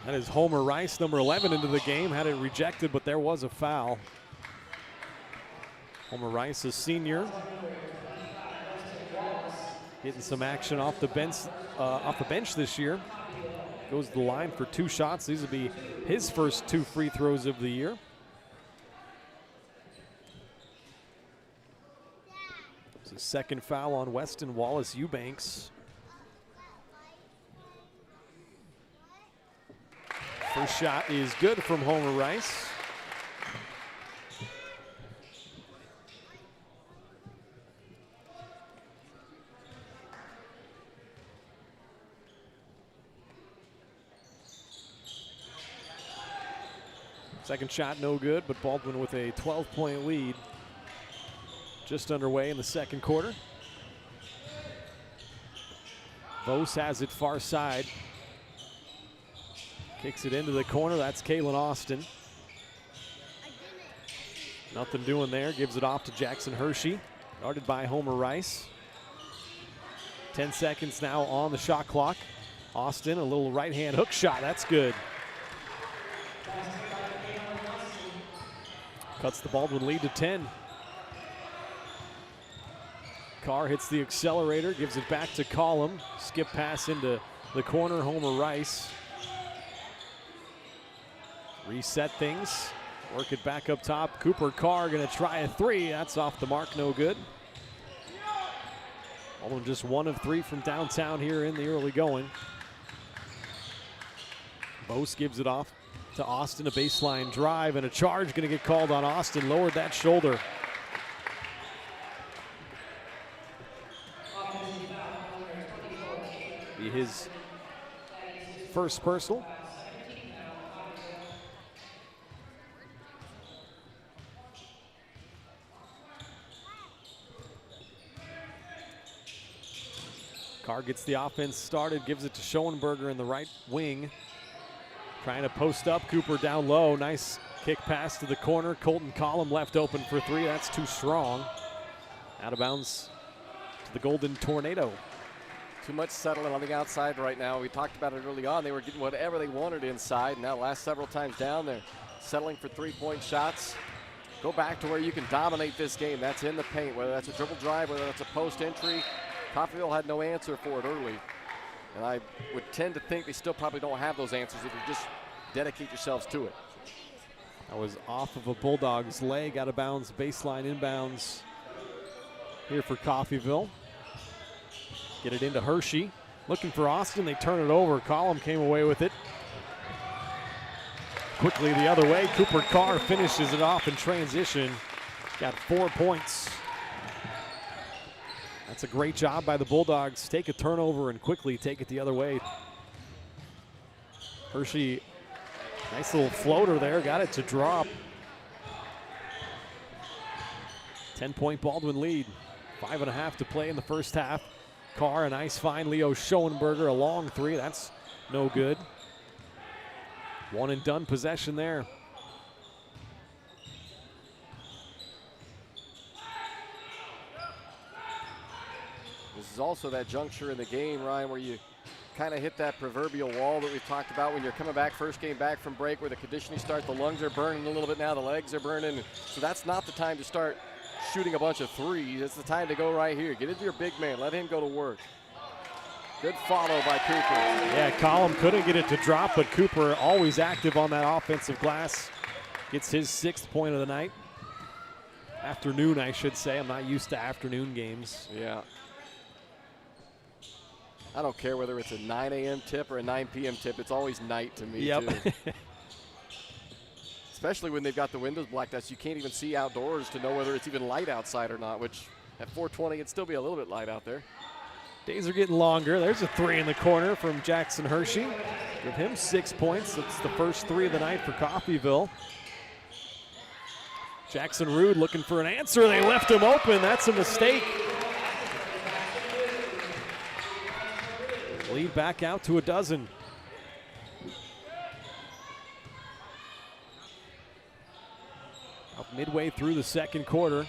That is Homer Rice, number 11, into the game. Had it rejected, but there was a foul. Homer Rice, a senior, getting some action off the bench this year. Goes to the line for 2 shots. These will be his first 2 free throws of the year. It's a second foul on Weston Wallace Eubanks. First shot is good from Homer Rice. Second shot no good, but Baldwin with a 12-point lead. Just underway in the second quarter. Vos has it far side. Kicks it into the corner. That's Kalen Austin. Nothing doing there. Gives it off to Jackson Hershey. Guarded by Homer Rice. 10 seconds now on the shot clock. Austin, a little right-hand hook shot. That's good. Cuts the Baldwin lead to 10. Carr hits the accelerator. Gives it back to Collum. Skip pass into the corner. Homer Rice. Reset things, work it back up top. Cooper Carr gonna try a 3. That's off the mark, no good. Baldwin just 1 of 3 from downtown here in the early going. Vos gives it off to Austin, a baseline drive, and a charge gonna get called on Austin. Lowered that shoulder. Be his first personal. Carr gets the offense started, gives it to Schoenberger in the right wing. Trying to post up, Cooper down low. Nice kick pass to the corner. Colton Collum left open for 3. That's too strong. Out of bounds to the Golden Tornado. Too much settling on the outside right now. We talked about it early on. They were getting whatever they wanted inside. Now last several times down, they're settling for 3-point shots. Go back to where you can dominate this game. That's in the paint, whether that's a dribble drive, whether that's a post entry. Coffeyville had no answer for it early. And I would tend to think they still probably don't have those answers if you just dedicate yourselves to it. That was off of a Bulldogs leg, out of bounds, baseline inbounds here for Coffeyville. Get it into Hershey. Looking for Austin, they turn it over. Collum came away with it. Quickly the other way, Cooper Carr finishes it off in transition. Got 4 points. That's a great job by the Bulldogs. Take a turnover and quickly take it the other way. Hershey, nice little floater there, got it to drop. 10-point Baldwin lead. 5.5 to play in the first half. Carr, a nice find. Leo Schoenberger, a long three. That's no good. One and done possession there. This is also that juncture in the game, Ryan, where you kind of hit that proverbial wall that we've talked about when you're coming back, first game back from break, where the conditioning starts. The lungs are burning a little bit now. The legs are burning. So that's not the time to start shooting a bunch of threes. It's the time to go right here. Get into your big man. Let him go to work. Good follow by Cooper. Yeah, Collum couldn't get it to drop, but Cooper always active on that offensive glass. Gets his 6th point of the night. Afternoon, I should say. I'm not used to afternoon games. Yeah. I don't care whether it's a 9 a.m. tip or a 9 p.m. tip. It's always night to me, too. Especially when they've got the windows blacked out, so you can't even see outdoors to know whether it's even light outside or not, which at 4:20, it'd still be a little bit light out there. Days are getting longer. There's a three in the corner from Jackson Hershey. Give him 6 points. That's the first three of the night for Coffeyville. Jackson Rude looking for an answer. They left him open. That's a mistake. Lead back out to a dozen. Up midway through the second quarter.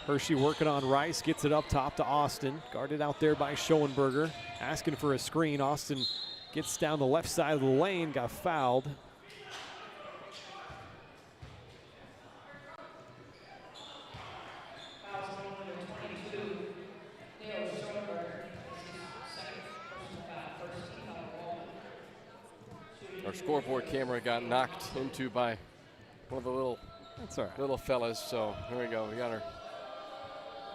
Hershey working on Rice, gets it up top to Austin. Guarded out there by Schoenberger. Asking for a screen. Austin gets down the left side of the lane, got fouled. Our scoreboard camera got knocked into by one of the little fellas, so here we go. We got our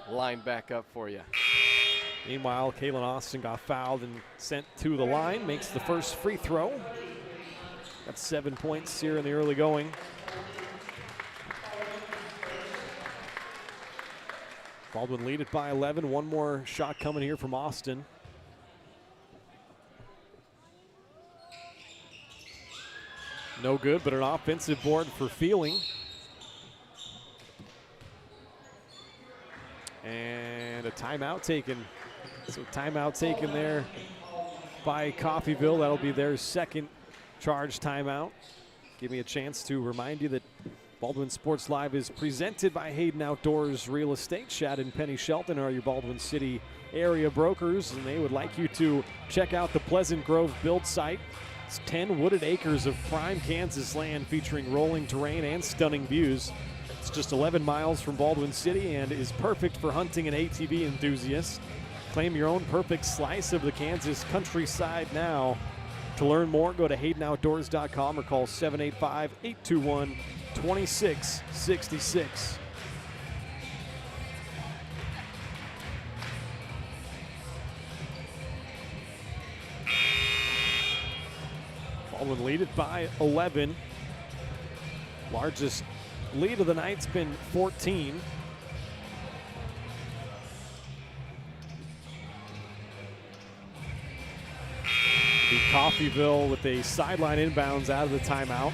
line back up for you. Meanwhile, Kalen Austin got fouled and sent to the line, makes the first free throw. Got 7 points here in the early going. Baldwin lead it by 11. One more shot coming here from Austin. No good, but an offensive board for Feeling. And a timeout taken. So timeout taken there by Coffeyville. That'll be their second charge timeout. Give me a chance to remind you that Baldwin Sports Live is presented by Hayden Outdoors Real Estate. Shad and Penny Shelton are your Baldwin City area brokers, and they would like you to check out the Pleasant Grove build site. It's 10 wooded acres of prime Kansas land featuring rolling terrain and stunning views. It's just 11 miles from Baldwin City and is perfect for hunting and ATV enthusiasts. Claim your own perfect slice of the Kansas countryside now. To learn more, go to HaydenOutdoors.com or call 785-821-2666. Baldwin lead it by 11. Largest lead of the night's been 14. The Coffeyville with a sideline inbounds out of the timeout.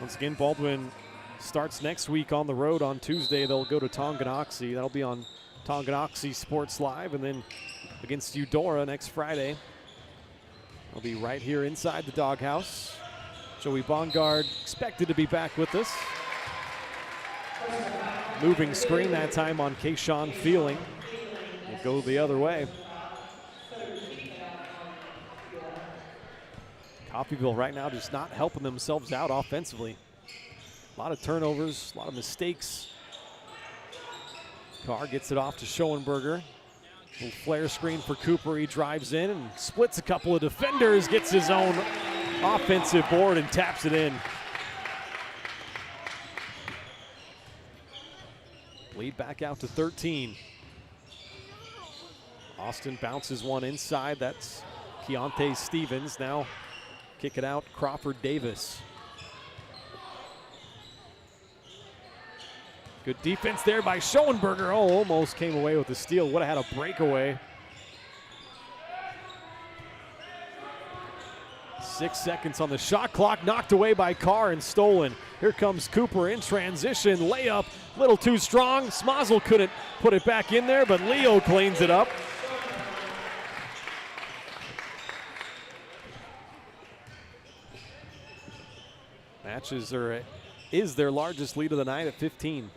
Once again, Baldwin starts next week on the road on Tuesday. They'll go to Tonganoxie. That'll be on Tonganoxie Sports Live, and then against Eudora next Friday. They'll be right here inside the doghouse. Joey Bongard expected to be back with us. Moving screen that time on Kayshawn Feeling. We'll go the other way. Coffeyville right now just not helping themselves out offensively. A lot of turnovers, a lot of mistakes. Carr gets it off to Schoenberger. Little flare screen for Cooper. He drives in and splits a couple of defenders, gets his own offensive board and taps it in. Lead back out to 13. Austin bounces one inside. That's Keontae Stevens. Now kick it out, Crawford Davis. Good defense there by Schoenberger. Oh, almost came away with the steal. Would have had a breakaway. 6 seconds on the shot clock. Knocked away by Carr and stolen. Here comes Cooper in transition. Layup, little too strong. Smazel couldn't put it back in there, but Leo cleans it up. Is their largest lead of the night at 15.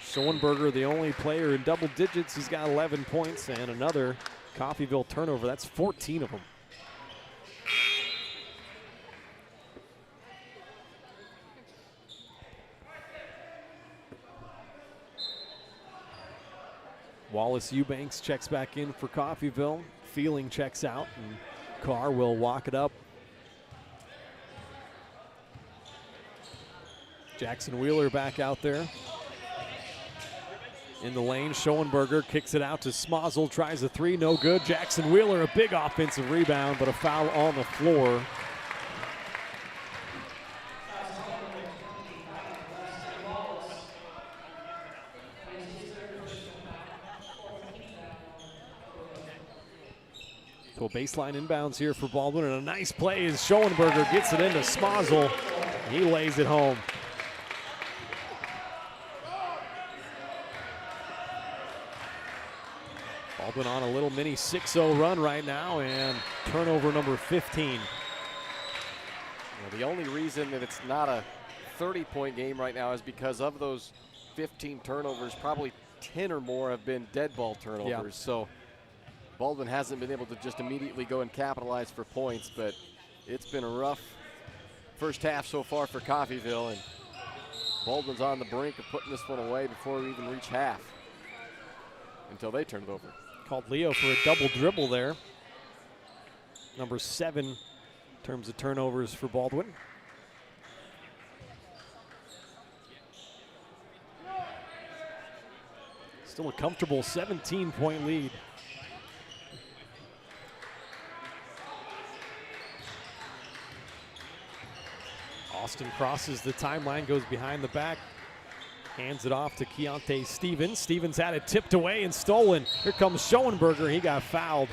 Schoenberger, the only player in double digits. He's got 11 points and another Coffeyville turnover. That's 14 of them. Wallace Eubanks checks back in for Coffeyville. Feeling checks out, and Carr will walk it up. Jackson Wheeler back out there. In the lane, Schoenberger kicks it out to Smazel, tries a three, no good. Jackson Wheeler, a big offensive rebound, but a foul on the floor. So a baseline inbounds here for Baldwin, and a nice play as Schoenberger gets it into Smazel. He lays it home. Baldwin on a little mini 6-0 run right now, and turnover number 15. Well, the only reason that it's not a 30-point game right now is because of those 15 turnovers, probably 10 or more have been dead ball turnovers. Yeah. So Baldwin hasn't been able to just immediately go and capitalize for points, but it's been a rough first half so far for Coffeyville, and Baldwin's on the brink of putting this one away before we even reach half until they turn it over. Called Leo for a double dribble there. Number 7 in terms of turnovers for Baldwin. Still a comfortable 17-point lead. Austin crosses the timeline, goes behind the back. Hands it off to Keontae Stevens. Stevens had it tipped away and stolen. Here comes Schoenberger. He got fouled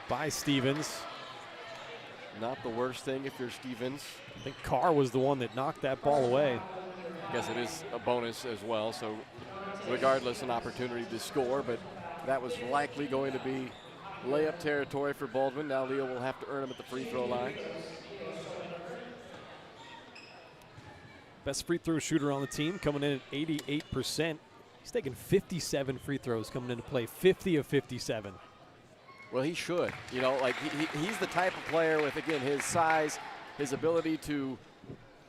by Stevens. Not the worst thing if you're Stevens. I think Carr was the one that knocked that ball away. I guess it is a bonus as well, so regardless, an opportunity to score, but that was likely going to be layup territory for Baldwin. Now Leo will have to earn him at the free throw line. Best free throw shooter on the team, coming in at 88%. He's taking 57 free throws coming into play, 50 of 57. Well, he should. You know, like he's the type of player with, again, his size, his ability to,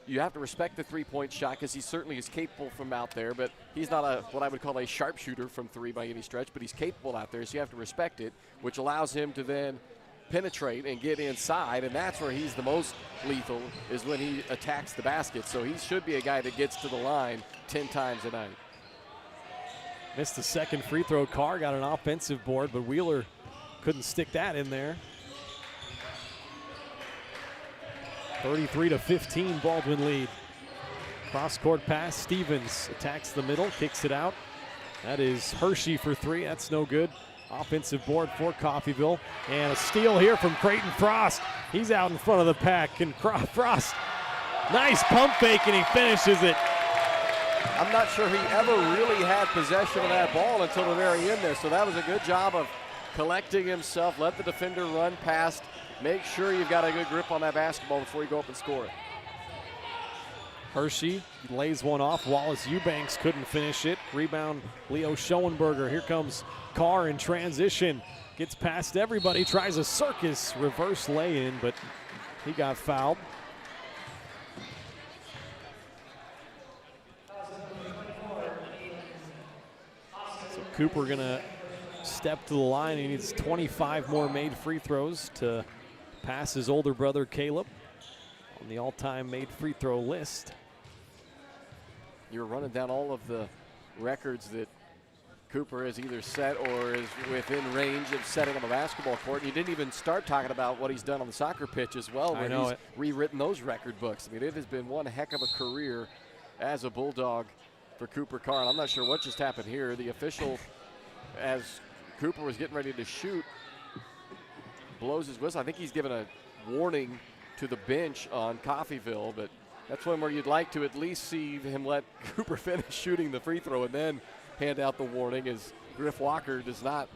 you have to respect the three-point shot because he certainly is capable from out there, but he's not what I would call a sharpshooter from three by any stretch, but he's capable out there, so you have to respect it, which allows him to then penetrate and get inside, and that's where he's the most lethal, is when he attacks the basket. So he should be a guy that gets to the line 10 times a night. Missed the second free throw. Carr got an offensive board, but Wheeler couldn't stick that in there. 33-15, Baldwin lead. Cross-court pass, Stevens attacks the middle, kicks it out. That is Hershey for three, that's no good. Offensive board for Coffeyville. And a steal here from Creighton Frost. He's out in front of the pack. And Frost, nice pump fake, and he finishes it. I'm not sure he ever really had possession of that ball until the very end there. So that was a good job of collecting himself. Let the defender run past. Make sure you've got a good grip on that basketball before you go up and score it. Hershey lays one off. Wallace Eubanks couldn't finish it. Rebound, Leo Schoenberger. Here comes Carr in transition. Gets past everybody, tries a circus reverse lay-in, but He got fouled. So Cooper going to step to the line. He needs 25 more made free throws to pass his older brother Caleb on the all-time made free throw list. You're running down all of the records that Cooper has either set or is within range of setting on the basketball court. And you didn't even start talking about what he's done on the soccer pitch as well, where he's rewritten those record books. I mean, it has been one heck of a career as a Bulldog for Cooper Carr. And I'm not sure what just happened here. The official, as Cooper was getting ready to shoot, blows his whistle. I think he's given a warning to the bench on Coffeyville, but that's one where you'd like to at least see him let Cooper finish shooting the free throw and then hand out the warning, as Griff Walker does not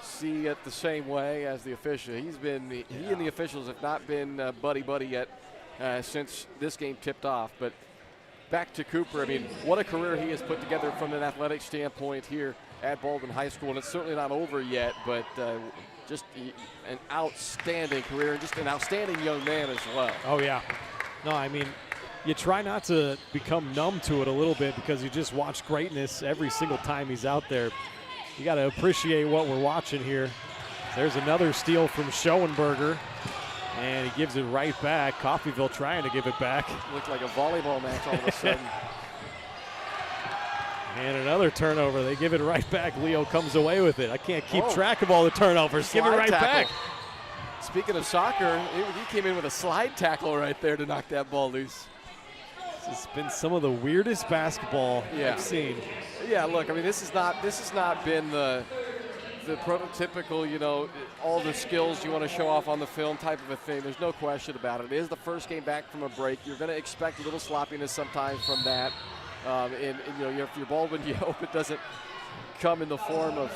see it the same way as the official. He and the officials have not been buddy-buddy yet since this game tipped off. But back to Cooper, I mean, what a career he has put together from an athletic standpoint here at Baldwin High School, and it's certainly not over yet, but just an outstanding career and just an outstanding young man as well. Oh, yeah. No, I mean, you try not to become numb to it a little bit because you just watch greatness every single time he's out there. You got to appreciate what we're watching here. There's another steal from Schoenberger, and he gives it right back. Coffeyville trying to give it back. Looked like a volleyball match all of a sudden. And another turnover. They give it right back. Leo comes away with it. I can't keep track of all the turnovers. Give it right back. Speaking of soccer, he came in with a slide tackle right there to knock that ball loose. It's been some of the weirdest basketball I've seen. Yeah, look, I mean, this has not been the prototypical, you know, all the skills you want to show off on the film type of a thing. There's no question about it. It is the first game back from a break. You're going to expect a little sloppiness sometimes from that. And you know, if you're Baldwin, you hope it doesn't come in the form of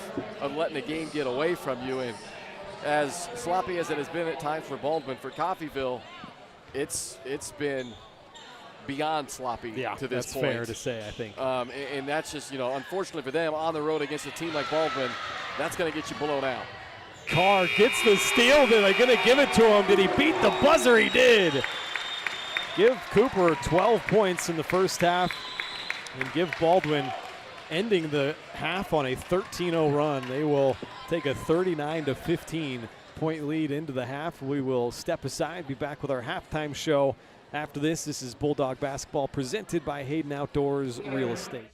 letting the game get away from you. And as sloppy as it has been at times for Baldwin, for Coffeyville, it's been beyond sloppy to this point. That's fair to say, I think. And that's just, you know, unfortunately for them, on the road against a team like Baldwin, that's going to get you blown out. Carr gets the steal. They're going to give it to him. Did he beat the buzzer? He did. Give Cooper 12 points in the first half and give Baldwin, ending the half on a 13-0 run. They will take a 39-15 point lead into the half. We will step aside, be back with our halftime show. After this is Bulldog Basketball presented by Hayden Outdoors Real Estate.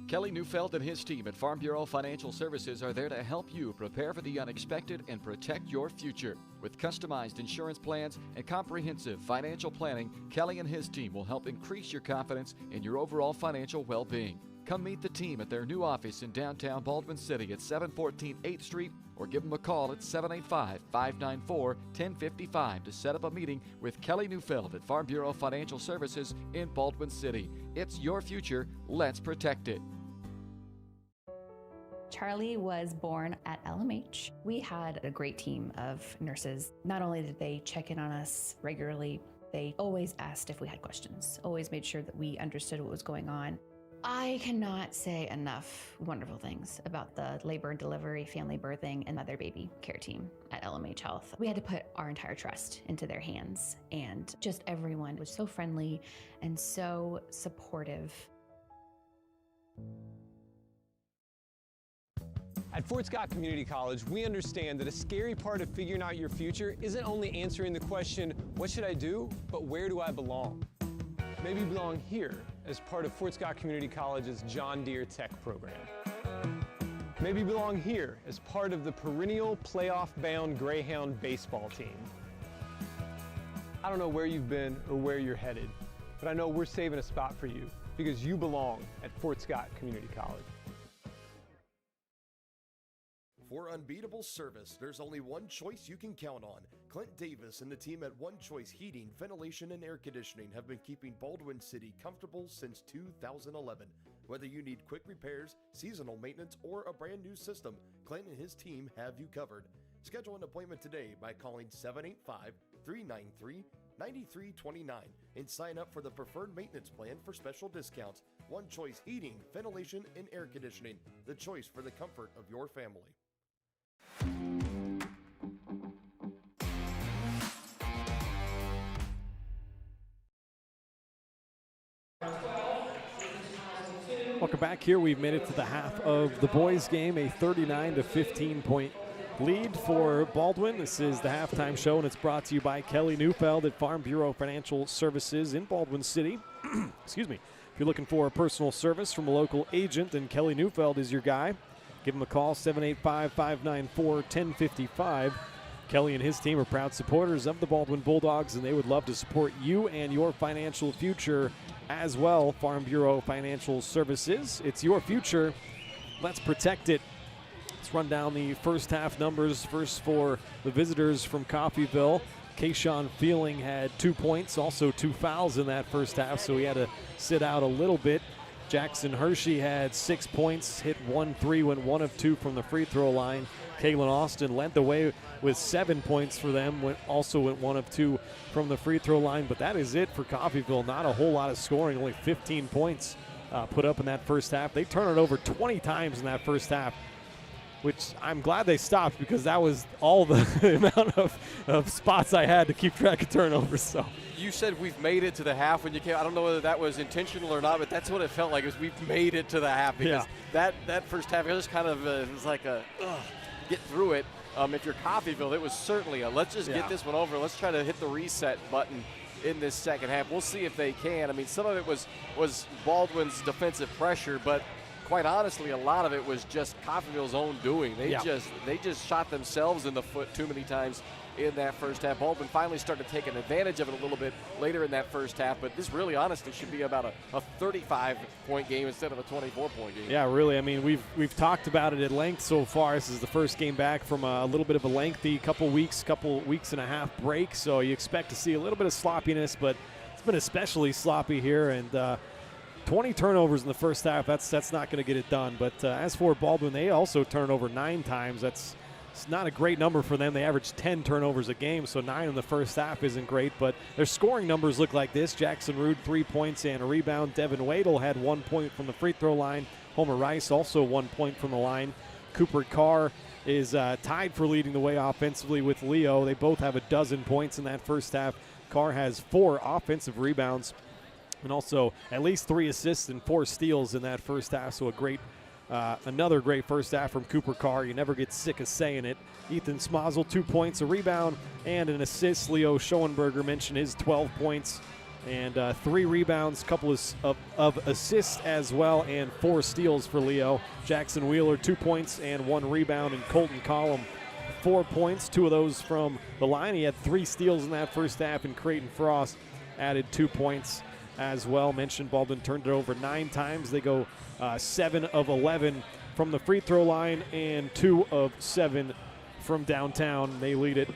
Kelly Neufeld and his team at Farm Bureau Financial Services are there to help you prepare for the unexpected and protect your future. With customized insurance plans and comprehensive financial planning, Kelly and his team will help increase your confidence in your overall financial well-being. Come meet the team at their new office in downtown Baldwin City at 714 8th Street, or give them a call at 785-594-1055 to set up a meeting with Kelly Neufeld at Farm Bureau Financial Services in Baldwin City. It's your future. Let's protect it. Charlie was born at LMH. We had a great team of nurses. Not only did they check in on us regularly, they always asked if we had questions, always made sure that we understood what was going on. I cannot say enough wonderful things about the labor and delivery, family birthing, and mother baby care team at LMH Health. We had to put our entire trust into their hands, and just everyone was so friendly and so supportive. At Fort Scott Community College, we understand that a scary part of figuring out your future isn't only answering the question, what should I do, but where do I belong? Maybe you belong here as part of Fort Scott Community College's John Deere Tech program. Maybe you belong here as part of the perennial playoff-bound Greyhound baseball team. I don't know where you've been or where you're headed, but I know we're saving a spot for you because you belong at Fort Scott Community College. For unbeatable service, there's only one choice you can count on. Clint Davis and the team at One Choice Heating, Ventilation, and Air Conditioning have been keeping Baldwin City comfortable since 2011. Whether you need quick repairs, seasonal maintenance, or a brand new system, Clint and his team have you covered. Schedule an appointment today by calling 9329 and sign up for the preferred maintenance plan for special discounts. One Choice Heating, Ventilation, and Air Conditioning. The choice for the comfort of your family. Welcome back here. We've made it to the half of the boys game, a 39-15 point lead for Baldwin. This is the halftime show, and it's brought to you by Kelly Neufeld at Farm Bureau Financial Services in Baldwin City. Excuse me. If you're looking for a personal service from a local agent, then Kelly Neufeld is your guy. Give him a call, 785-594-1055. Kelly and his team are proud supporters of the Baldwin Bulldogs, and they would love to support you and your financial future as well. Farm Bureau Financial Services. It's your future. Let's protect it. Let's run down the first half numbers. First for the visitors from Coffeyville. Kayshawn Feeling had 2 points, also 2 fouls in that first half, so he had to sit out a little bit. Jackson Hershey had 6 points, hit 1 3, went 1 of 2 from the free throw line. Kaylin Austin led the way with 7 points for them, also went 1 of 2 from the free throw line. But that is it for Coffeyville. Not a whole lot of scoring, only 15 points put up in that first half. They turned it over 20 times in that first half, which I'm glad they stopped because that was all the amount of spots I had to keep track of turnovers. So you said we've made it to the half when you came. I don't know whether that was intentional or not, but that's what it felt like, is we've made it to the half, because that first half, it was kind of it was like a get through it. If you're Coffeyville, it was certainly a let's just get this one over. Let's try to hit the reset button in this second half. We'll see if they can. I mean, some of it was Baldwin's defensive pressure, but quite honestly, a lot of it was just Coffeyville's own doing. They just shot themselves in the foot too many times in that first half. Baldwin finally started taking advantage of it a little bit later in that first half, but this really honestly should be about a 35-point game instead of a 24-point game. Yeah, really. I mean, we've talked about it at length so far. This is the first game back from a little bit of a lengthy couple weeks and a half break, so you expect to see a little bit of sloppiness, but it's been especially sloppy here, and 20 turnovers in the first half, that's not going to get it done. But as for Baldwin, they also turned over 9 times. It's not a great number for them. They average 10 turnovers a game, so 9 in the first half isn't great. But their scoring numbers look like this. Jackson Rude, 3 points and a rebound. Devin Wadle had 1 point from the free throw line. Homer Rice also 1 point from the line. Cooper Carr is tied for leading the way offensively with Leo. They both have 12 points in that first half. Carr has 4 offensive rebounds and also at least 3 assists and 4 steals in that first half. So another great first half from Cooper Carr. You never get sick of saying it. Ethan Smazel, 2 points, a rebound, and an assist. Leo Schoenberger mentioned his 12 points and 3 rebounds, couple of assists as well, and 4 steals for Leo. Jackson Wheeler, 2 points and 1 rebound, and Colton Collum, 4 points, 2 of those from the line. He had 3 steals in that first half, and Creighton Frost added 2 points as well. Mentioned Baldwin turned it over 9 times. They go 7 of 11 from the free throw line and 2 of 7 from downtown. They lead it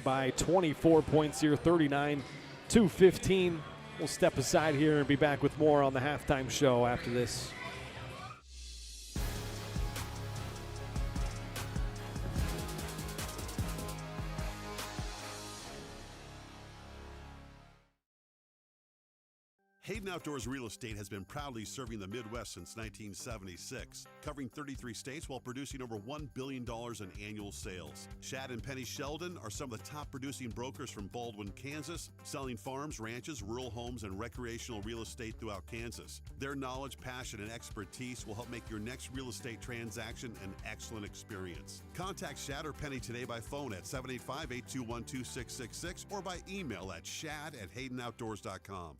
by 24 points here, 39-15. We'll step aside here and be back with more on the halftime show after this. Hayden Outdoors Real Estate has been proudly serving the Midwest since 1976, covering 33 states while producing over $1 billion in annual sales. Shad and Penny Sheldon are some of the top producing brokers from Baldwin, Kansas, selling farms, ranches, rural homes, and recreational real estate throughout Kansas. Their knowledge, passion, and expertise will help make your next real estate transaction an excellent experience. Contact Shad or Penny today by phone at 785-821-2666 or by email at shad@haydenoutdoors.com.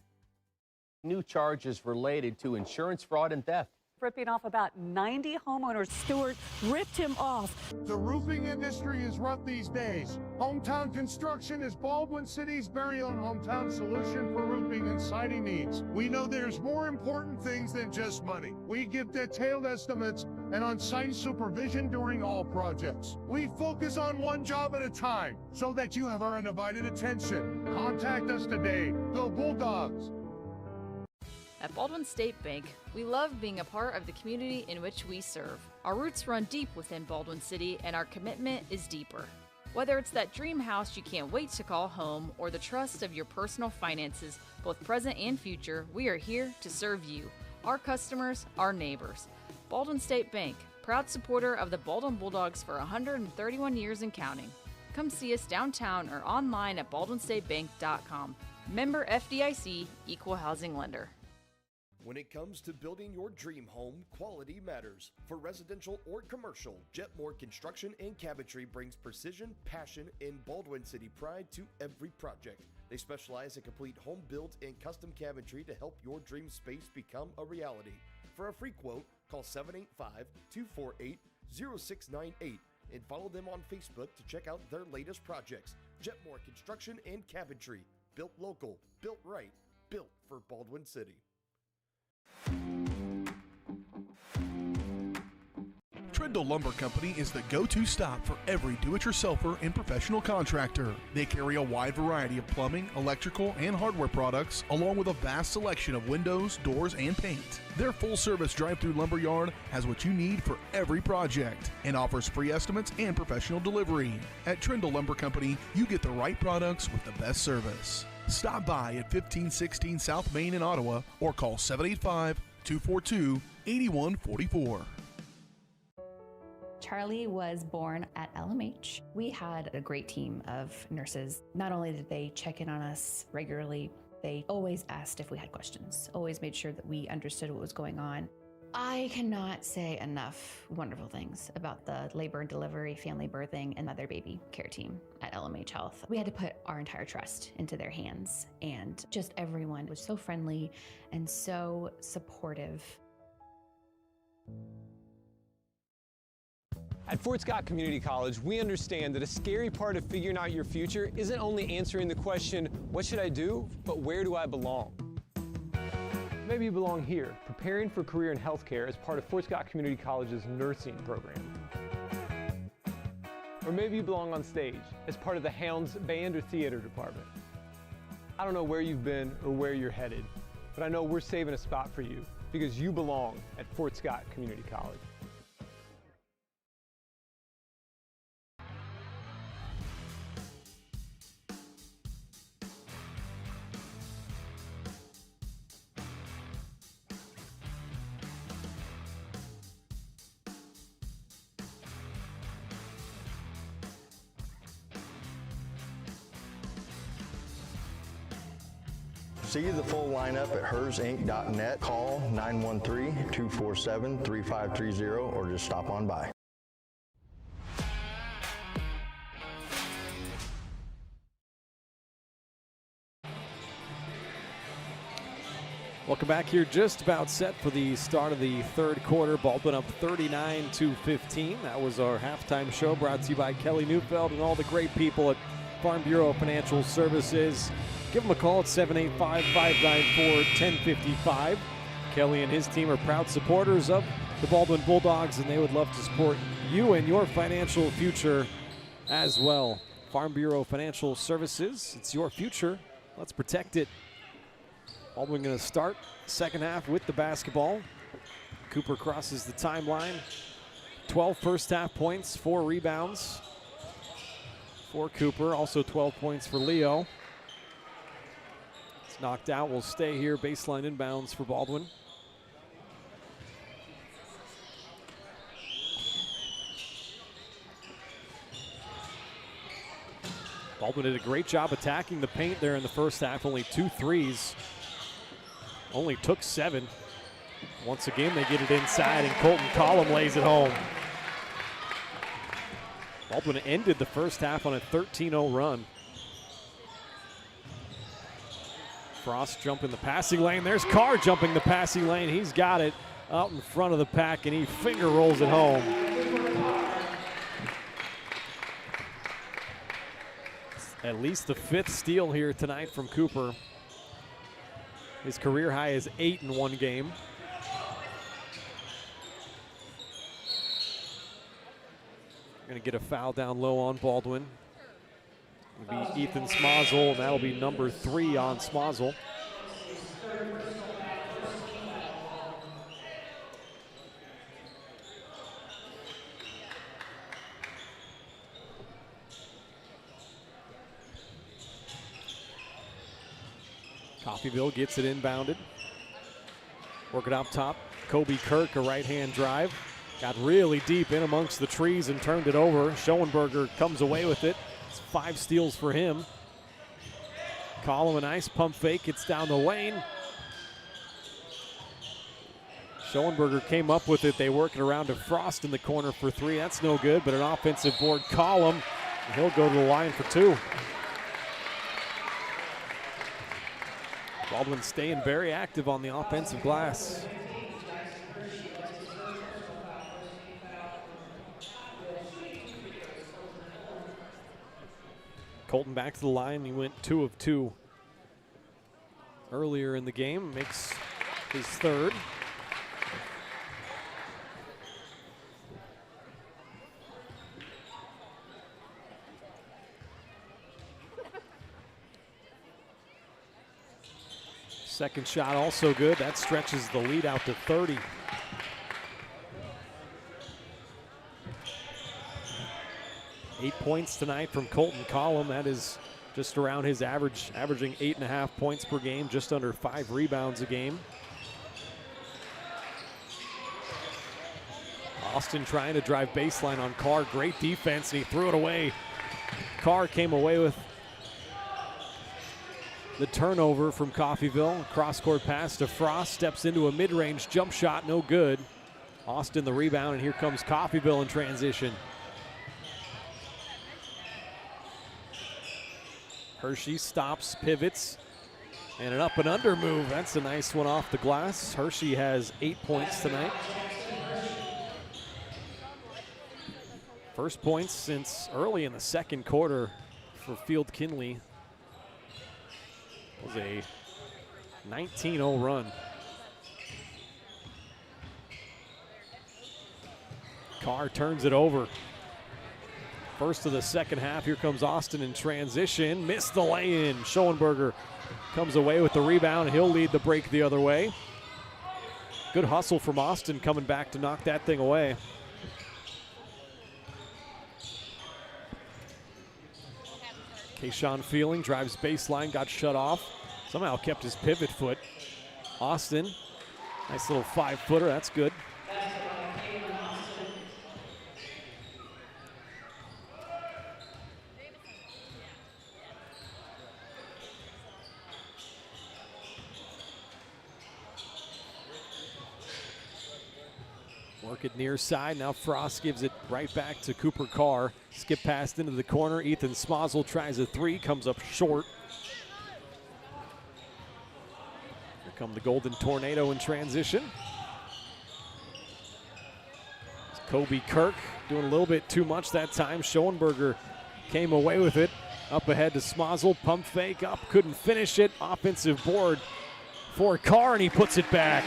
New charges related to insurance fraud and theft. Ripping off about 90 homeowners. Stewart ripped him off. The roofing industry is rough these days. Hometown Construction is Baldwin City's very own hometown solution for roofing and siding needs. We know there's more important things than just money. We give detailed estimates and on-site supervision during all projects. We focus on one job at a time so that you have our undivided attention. Contact us today. Go Bulldogs! At Baldwin State Bank, we love being a part of the community in which we serve. Our roots run deep within Baldwin City, and our commitment is deeper. Whether it's that dream house you can't wait to call home or the trust of your personal finances, both present and future, we are here to serve you, our customers, our neighbors. Baldwin State Bank, proud supporter of the Baldwin Bulldogs for 131 years and counting. Come see us downtown or online at baldwinstatebank.com. Member FDIC, Equal Housing Lender. When it comes to building your dream home, quality matters. For residential or commercial, Jetmore Construction and Cabinetry brings precision, passion, and Baldwin City pride to every project. They specialize in complete home build and custom cabinetry to help your dream space become a reality. For a free quote, call 785-248-0698 and follow them on Facebook to check out their latest projects. Jetmore Construction and Cabinetry. Built local, built right, built for Baldwin City. Trindle Lumber Company is the go-to stop for every do-it-yourselfer and professional contractor. They carry a wide variety of plumbing, electrical, and hardware products, along with a vast selection of windows, doors, and paint. Their full-service drive-through lumber yard has what you need for every project and offers free estimates and professional delivery. At Trindle Lumber Company, you get the right products with the best service. Stop by at 1516 South Main in Ottawa or call 785-242-8144. Charlie was born at LMH. We had a great team of nurses. Not only did they check in on us regularly, they always asked if we had questions, always made sure that we understood what was going on. I cannot say enough wonderful things about the labor and delivery, family birthing, and mother baby care team at LMH Health. We had to put our entire trust into their hands, and just everyone was so friendly and so supportive. At Fort Scott Community College, we understand that a scary part of figuring out your future isn't only answering the question, what should I do, but where do I belong? Maybe you belong here, preparing for a career in healthcare as part of Fort Scott Community College's nursing program. Or maybe you belong on stage as part of the Hounds band or theater department. I don't know where you've been or where you're headed, but I know we're saving a spot for you because you belong at Fort Scott Community College. See the full lineup at hersinc.net. Call 913-247-3530 or just stop on by. Welcome back here. Just about set for the start of the third quarter. Baldwin up 39-15. That was our halftime show brought to you by Kelly Neufeld and all the great people at Farm Bureau Financial Services. Give them a call at 785-594-1055. Kelly and his team are proud supporters of the Baldwin Bulldogs, and they would love to support you and your financial future as well. Farm Bureau Financial Services, it's your future. Let's protect it. Baldwin going to start second half with the basketball. Cooper crosses the timeline. 12 first half points, 4 rebounds for Cooper. Also 12 points for Leo. It's knocked out. Will stay here. Baseline inbounds for Baldwin. Baldwin did a great job attacking the paint there in the first half. Only 2 threes. Only took 7. Once again, they get it inside, and Colton Collum lays it home. Baldwin ended the first half on a 13-0 run. Frost jumping the passing lane. There's Carr jumping the passing lane. He's got it out in front of the pack, and he finger rolls it home. At least the 5th steal here tonight from Cooper. His career high is 8 in one game. Going to get a foul down low on Baldwin. It'll be Ethan Smozzle, and that'll be number 3 on Smozzle. Coffeyville gets it inbounded. Working up top, Kobe Kirk, a right-hand drive. Got really deep in amongst the trees and turned it over. Schoenberger comes away with it. It's 5 steals for him. Collum, a nice pump fake. It's down the lane. Schoenberger came up with it. They work it around to Frost in the corner for 3. That's no good, but an offensive board. Collum, and he'll go to the line for 2. Baldwin staying very active on the offensive glass. Colton back to the line. He went 2 of 2 earlier in the game. Makes his 3rd. Second shot also good. That stretches the lead out to 30. Eight points tonight from Colton Collum. That is just around his average, averaging 8.5 points per game, just under 5 rebounds a game. Austin trying to drive baseline on Carr. Great defense, and he threw it away. Carr came away with the turnover from Coffeyville. Cross-court pass to Frost. Steps into a mid-range jump shot, no good. Austin the rebound, and here comes Coffeyville in transition. Hershey stops, pivots, and an up and under move. That's a nice one off the glass. Hershey has 8 points tonight. First points since early in the second quarter for Field Kindley. It was a 19-0 run. Carr turns it over. First of the second half, here comes Austin in transition. Missed the lay-in. Schoenberger comes away with the rebound. He'll lead the break the other way. Good hustle from Austin coming back to knock that thing away. Kayshawn Feeling drives baseline, got shut off. Somehow kept his pivot foot. Austin, nice little 5-footer, that's good. Work it near side. Now Frost gives it right back to Cooper Carr. Skip past into the corner. Ethan Smozzle tries a 3, comes up short. Here come the Golden Tornado in transition. It's Kobe Kirk doing a little bit too much that time. Schoenberger came away with it. Up ahead to Smozzle. Pump fake up. Couldn't finish it. Offensive board for Carr, and he puts it back.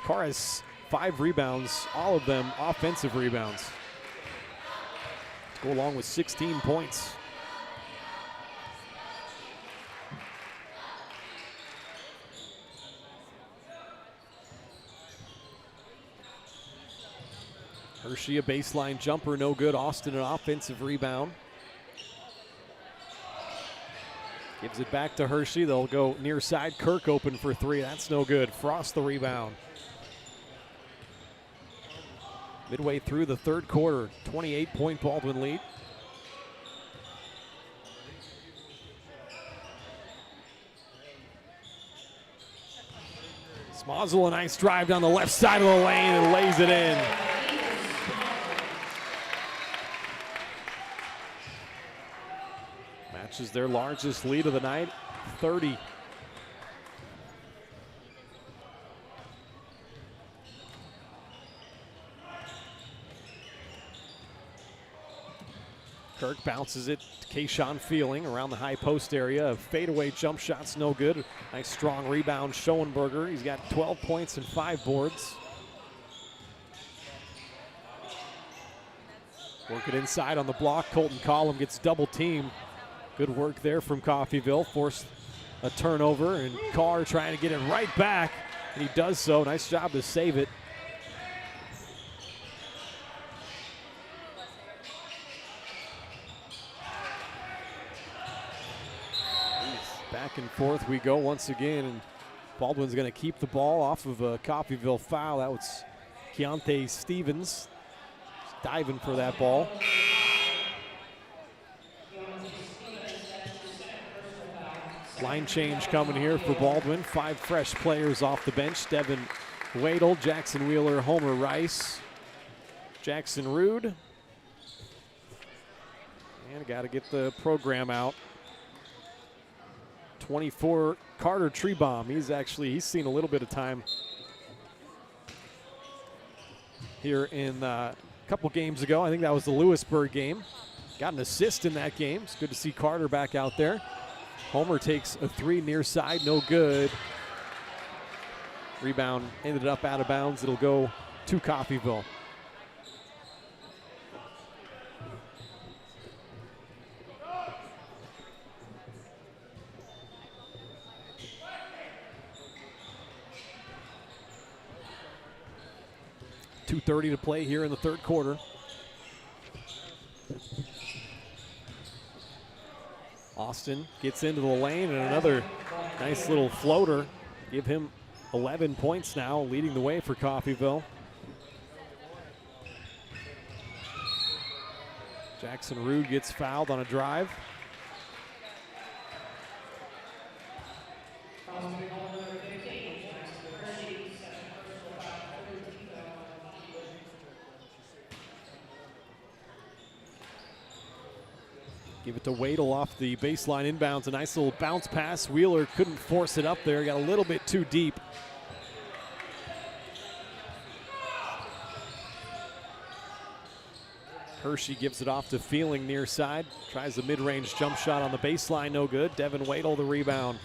Carr has 5 rebounds, all of them offensive rebounds. To go along with 16 points. Hershey a baseline jumper, no good. Austin an offensive rebound. Gives it back to Hershey. They'll go near side. Kirk open for 3. That's no good. Frost the rebound. Midway through the third quarter, 28-point Baldwin lead. Smozzle, a nice drive down the left side of the lane and lays it in. Matches their largest lead of the night, 30. Kirk bounces it to Kayshawn Feeling around the high post area. A fadeaway jump shot's no good. Nice strong rebound, Schoenberger. He's got 12 points and 5 boards. Work it inside on the block. Colton Collum gets double teamed. Good work there from Coffeyville. Forced a turnover, and Carr trying to get it right back, and he does so. Nice job to save it. Back and forth we go once again, and Baldwin's going to keep the ball off of a Coffeyville foul. That was Keontae Stevens diving for that ball. Line change coming here for Baldwin. 5 fresh players off the bench. Devin Wadle, Jackson Wheeler, Homer Rice, Jackson Rude. And got to get the program out. 24, Carter Treebomb. He's seen a little bit of time here in a couple games ago. I think that was the Lewisburg game. Got an assist in that game. It's good to see Carter back out there. Homer takes a 3 near side, no good. Rebound ended up out of bounds. It'll go to Coffeyville. .230 to play here in the third quarter. Austin gets into the lane, and another nice little floater. Give him 11 points now, leading the way for Coffeyville. Jackson Rude gets fouled on a drive. Give it to Wadle off the baseline inbounds. A nice little bounce pass. Wheeler couldn't force it up there. Got a little bit too deep. Hershey gives it off to Feeling near side. Tries the mid-range jump shot on the baseline. No good. Devin Wadle the rebound.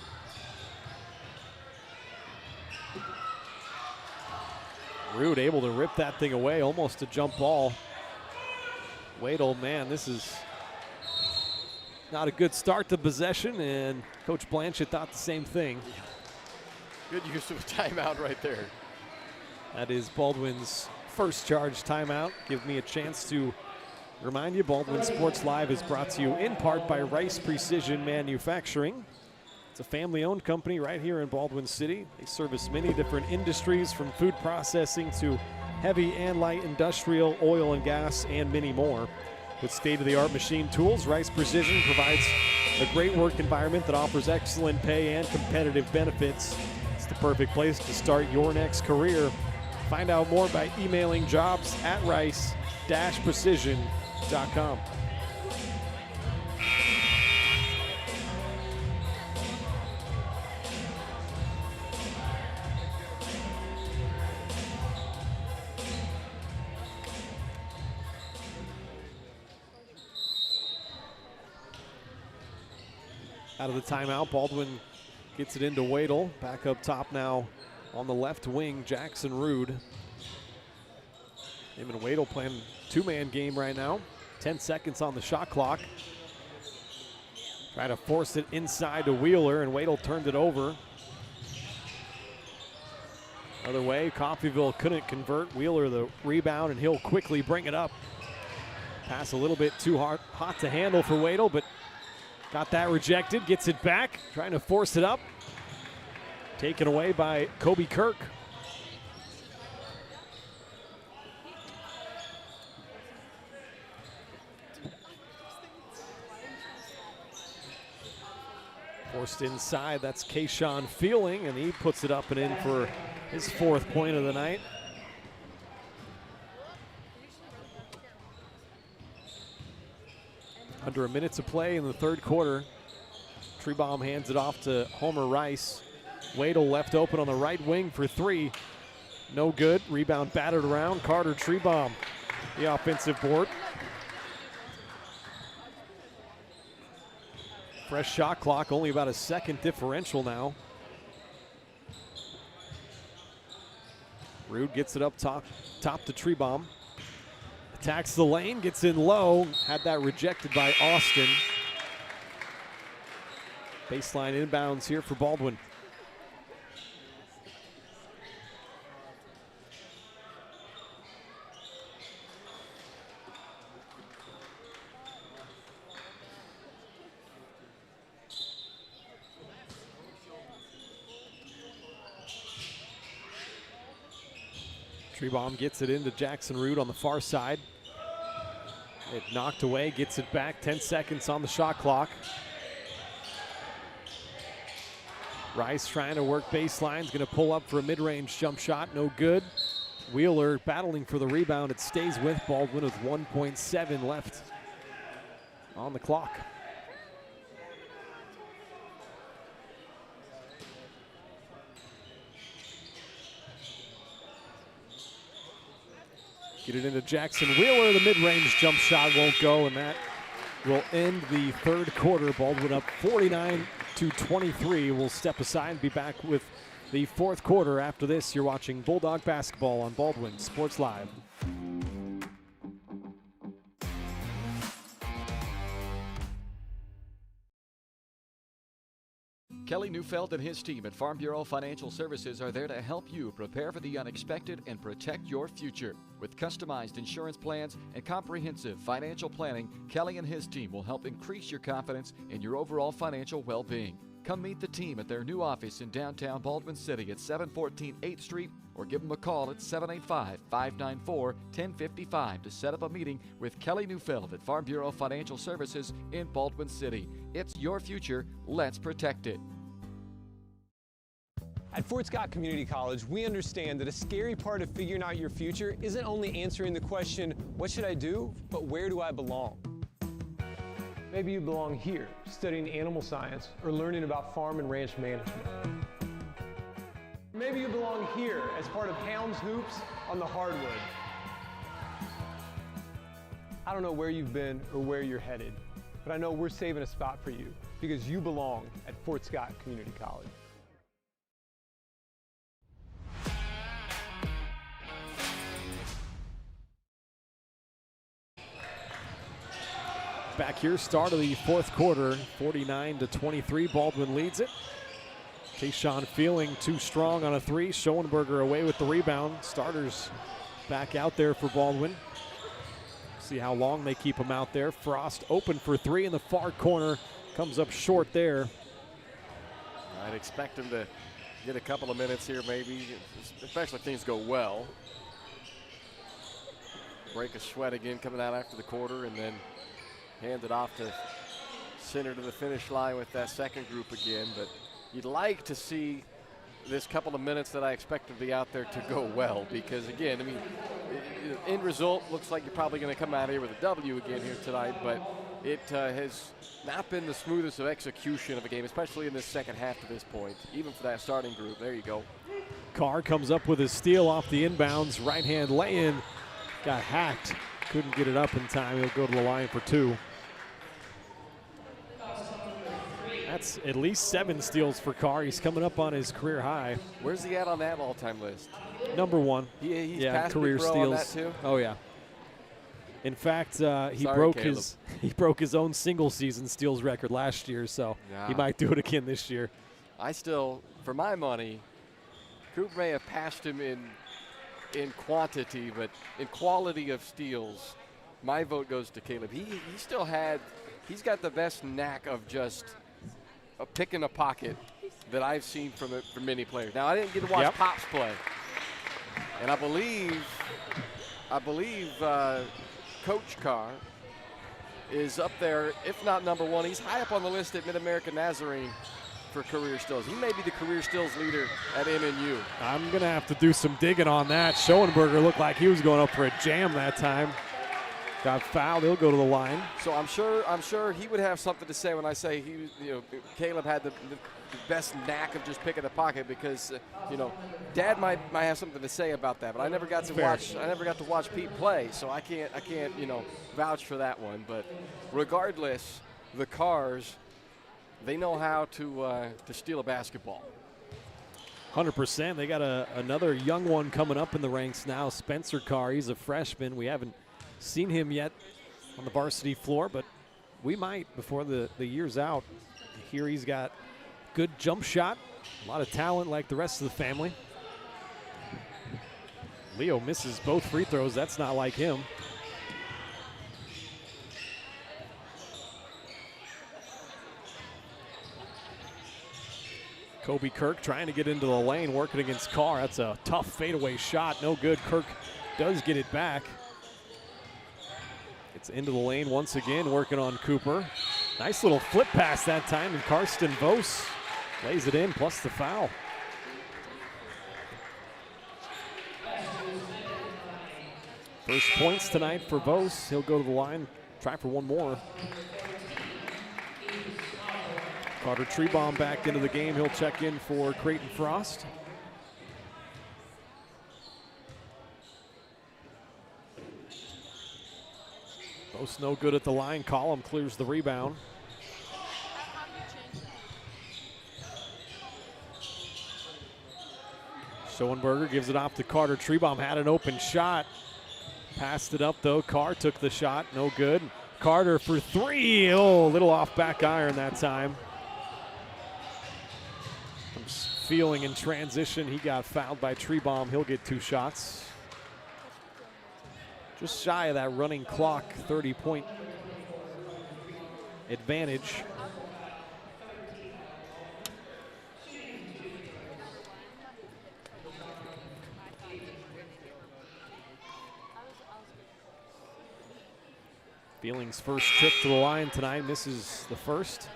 Rude able to rip that thing away. Almost a jump ball. Wadle, man, this is not a good start to possession, and Coach Blanchett thought the same thing. Good use of a timeout right there. That is Baldwin's first charge timeout. Give me a chance to remind you, Baldwin Sports Live is brought to you in part by Rice Precision Manufacturing. It's a family-owned company right here in Baldwin City. They service many different industries, from food processing to heavy and light industrial, oil and gas, and many more. With state-of-the-art machine tools, Rice Precision provides a great work environment that offers excellent pay and competitive benefits. It's the perfect place to start your next career. Find out more by emailing jobs@rice-precision.com. Out of the timeout, Baldwin gets it into Wadle. Back up top now on the left wing, Jackson Rude. Him and Wadle playing two-man game right now. 10 seconds on the shot clock. Try to force it inside to Wheeler, and Wadle turned it over. Other way, Coffeyville couldn't convert. Wheeler the rebound, and he'll quickly bring it up. Pass a little bit too hot to handle for Wadle, but got that rejected, gets it back, trying to force it up. Taken away by Kobe Kirk. Forced inside, that's Kayshawn Feeling, and he puts it up and in for his 4th point of the night. Under a minute to play in the third quarter. Treebomb hands it off to Homer Rice. Wadle left open on the right wing for 3. No good. Rebound battered around. Carter Treebomb, the offensive board. Fresh shot clock, only about a second differential now. Rude gets it up top to Treebomb. Attacks the lane, gets in low, had that rejected by Austin. Baseline inbounds here for Baldwin. Trebaum gets it into Jackson Root on the far side. It knocked away, gets it back, 10 seconds on the shot clock. Rice trying to work baseline, is going to pull up for a mid-range jump shot, no good. Wheeler battling for the rebound, it stays with Baldwin with 1.7 left on the clock. Get it into Jackson Wheeler. The mid-range jump shot won't go, and that will end the third quarter. Baldwin up 49-23. We'll step aside and be back with the fourth quarter after this. You're watching Bulldog basketball on Baldwin Sports Live. Kelly Neufeld and his team at Farm Bureau Financial Services are there to help you prepare for the unexpected and protect your future. With customized insurance plans and comprehensive financial planning, Kelly and his team will help increase your confidence in your overall financial well-being. Come meet the team at their new office in downtown Baldwin City at 714 8th Street or give them a call at 785-594-1055 to set up a meeting with Kelly Neufeld at Farm Bureau Financial Services in Baldwin City. It's your future. Let's protect it. At Fort Scott Community College, we understand that a scary part of figuring out your future isn't only answering the question, what should I do, but where do I belong? Maybe you belong here, studying animal science or learning about farm and ranch management. Maybe you belong here as part of Hounds Hoops on the hardwood. I don't know where you've been or where you're headed, but I know we're saving a spot for you because you belong at Fort Scott Community College. Back here, start of the fourth quarter, 49-23. Baldwin leads it. Tayshawn Feeling too strong on a three. Schoenberger away with the rebound. Starters back out there for Baldwin. See how long they keep him out there. Frost open for three in the far corner. Comes up short there. I'd expect him to get a couple of minutes here maybe, especially if things go well. Break a sweat again coming out after the quarter and then hand it off to center to the finish line with that second group again. But you'd like to see this couple of minutes that I expect to be out there to go well, because again, I mean, end result looks like you're probably going to come out here with a W again here tonight, but it has not been the smoothest of execution of a game, especially in this second half to this point, even for that starting group. There you go. Carr comes up with his steal off the inbounds. Right hand lay-in, got hacked. Couldn't get it up in time. He'll go to the line for two. That's at least 7 steals for Carr. He's coming up on his career high. Where's he at on that all-time list? Number 1. He's yeah, career steals. On that too? Oh yeah. In fact, he broke his own single season steals record last year, so he might do it again this year. I still, for my money, Coop may have passed him in quantity, but in quality of steals, my vote goes to Caleb. He's got the best knack of just a pick in a pocket that I've seen from many players. Now, I didn't get to watch Pops play, and I believe Coach Carr is up there, if not number 1. He's high up on the list at Mid-American Nazarene for career steals. He may be the career steals leader at MNU. I'm going to have to do some digging on that. Schoenberger looked like he was going up for a jam that time. Got fouled. He'll go to the line. So I'm sure he would have something to say when I say Caleb had the best knack of just picking the pocket, because Dad might have something to say about that. But I never got to watch Pete play, so I can't vouch for that one. But regardless, the Carrs, they know how to steal a basketball. 100%. They got another young one coming up in the ranks now, Spencer Carr. He's a freshman. We haven't seen him yet on the varsity floor, but we might before the year's out. Here he's got good jump shot, a lot of talent like the rest of the family. Leo misses both free throws. That's not like him. Kobe Kirk trying to get into the lane, working against Carr. That's a tough fadeaway shot, no good. Kirk does get it back. It's into the lane once again, working on Cooper. Nice little flip pass that time, and Karsten Vos lays it in, plus the foul. First points tonight for Vos. He'll go to the line, try for one more. Carter Trebaum back into the game. He'll check in for Creighton Frost. Vos no good at the line. Collum clears the rebound. Schoenberger gives it off to Carter Trebaum. Had an open shot. Passed it up though. Carr took the shot. No good. Carter for three. Oh, a little off back iron that time. Feeling in transition. He got fouled by Trebaum. He'll get 2 shots. Just shy of that running clock 30-point advantage. Feeling's first trip to the line tonight, misses the first.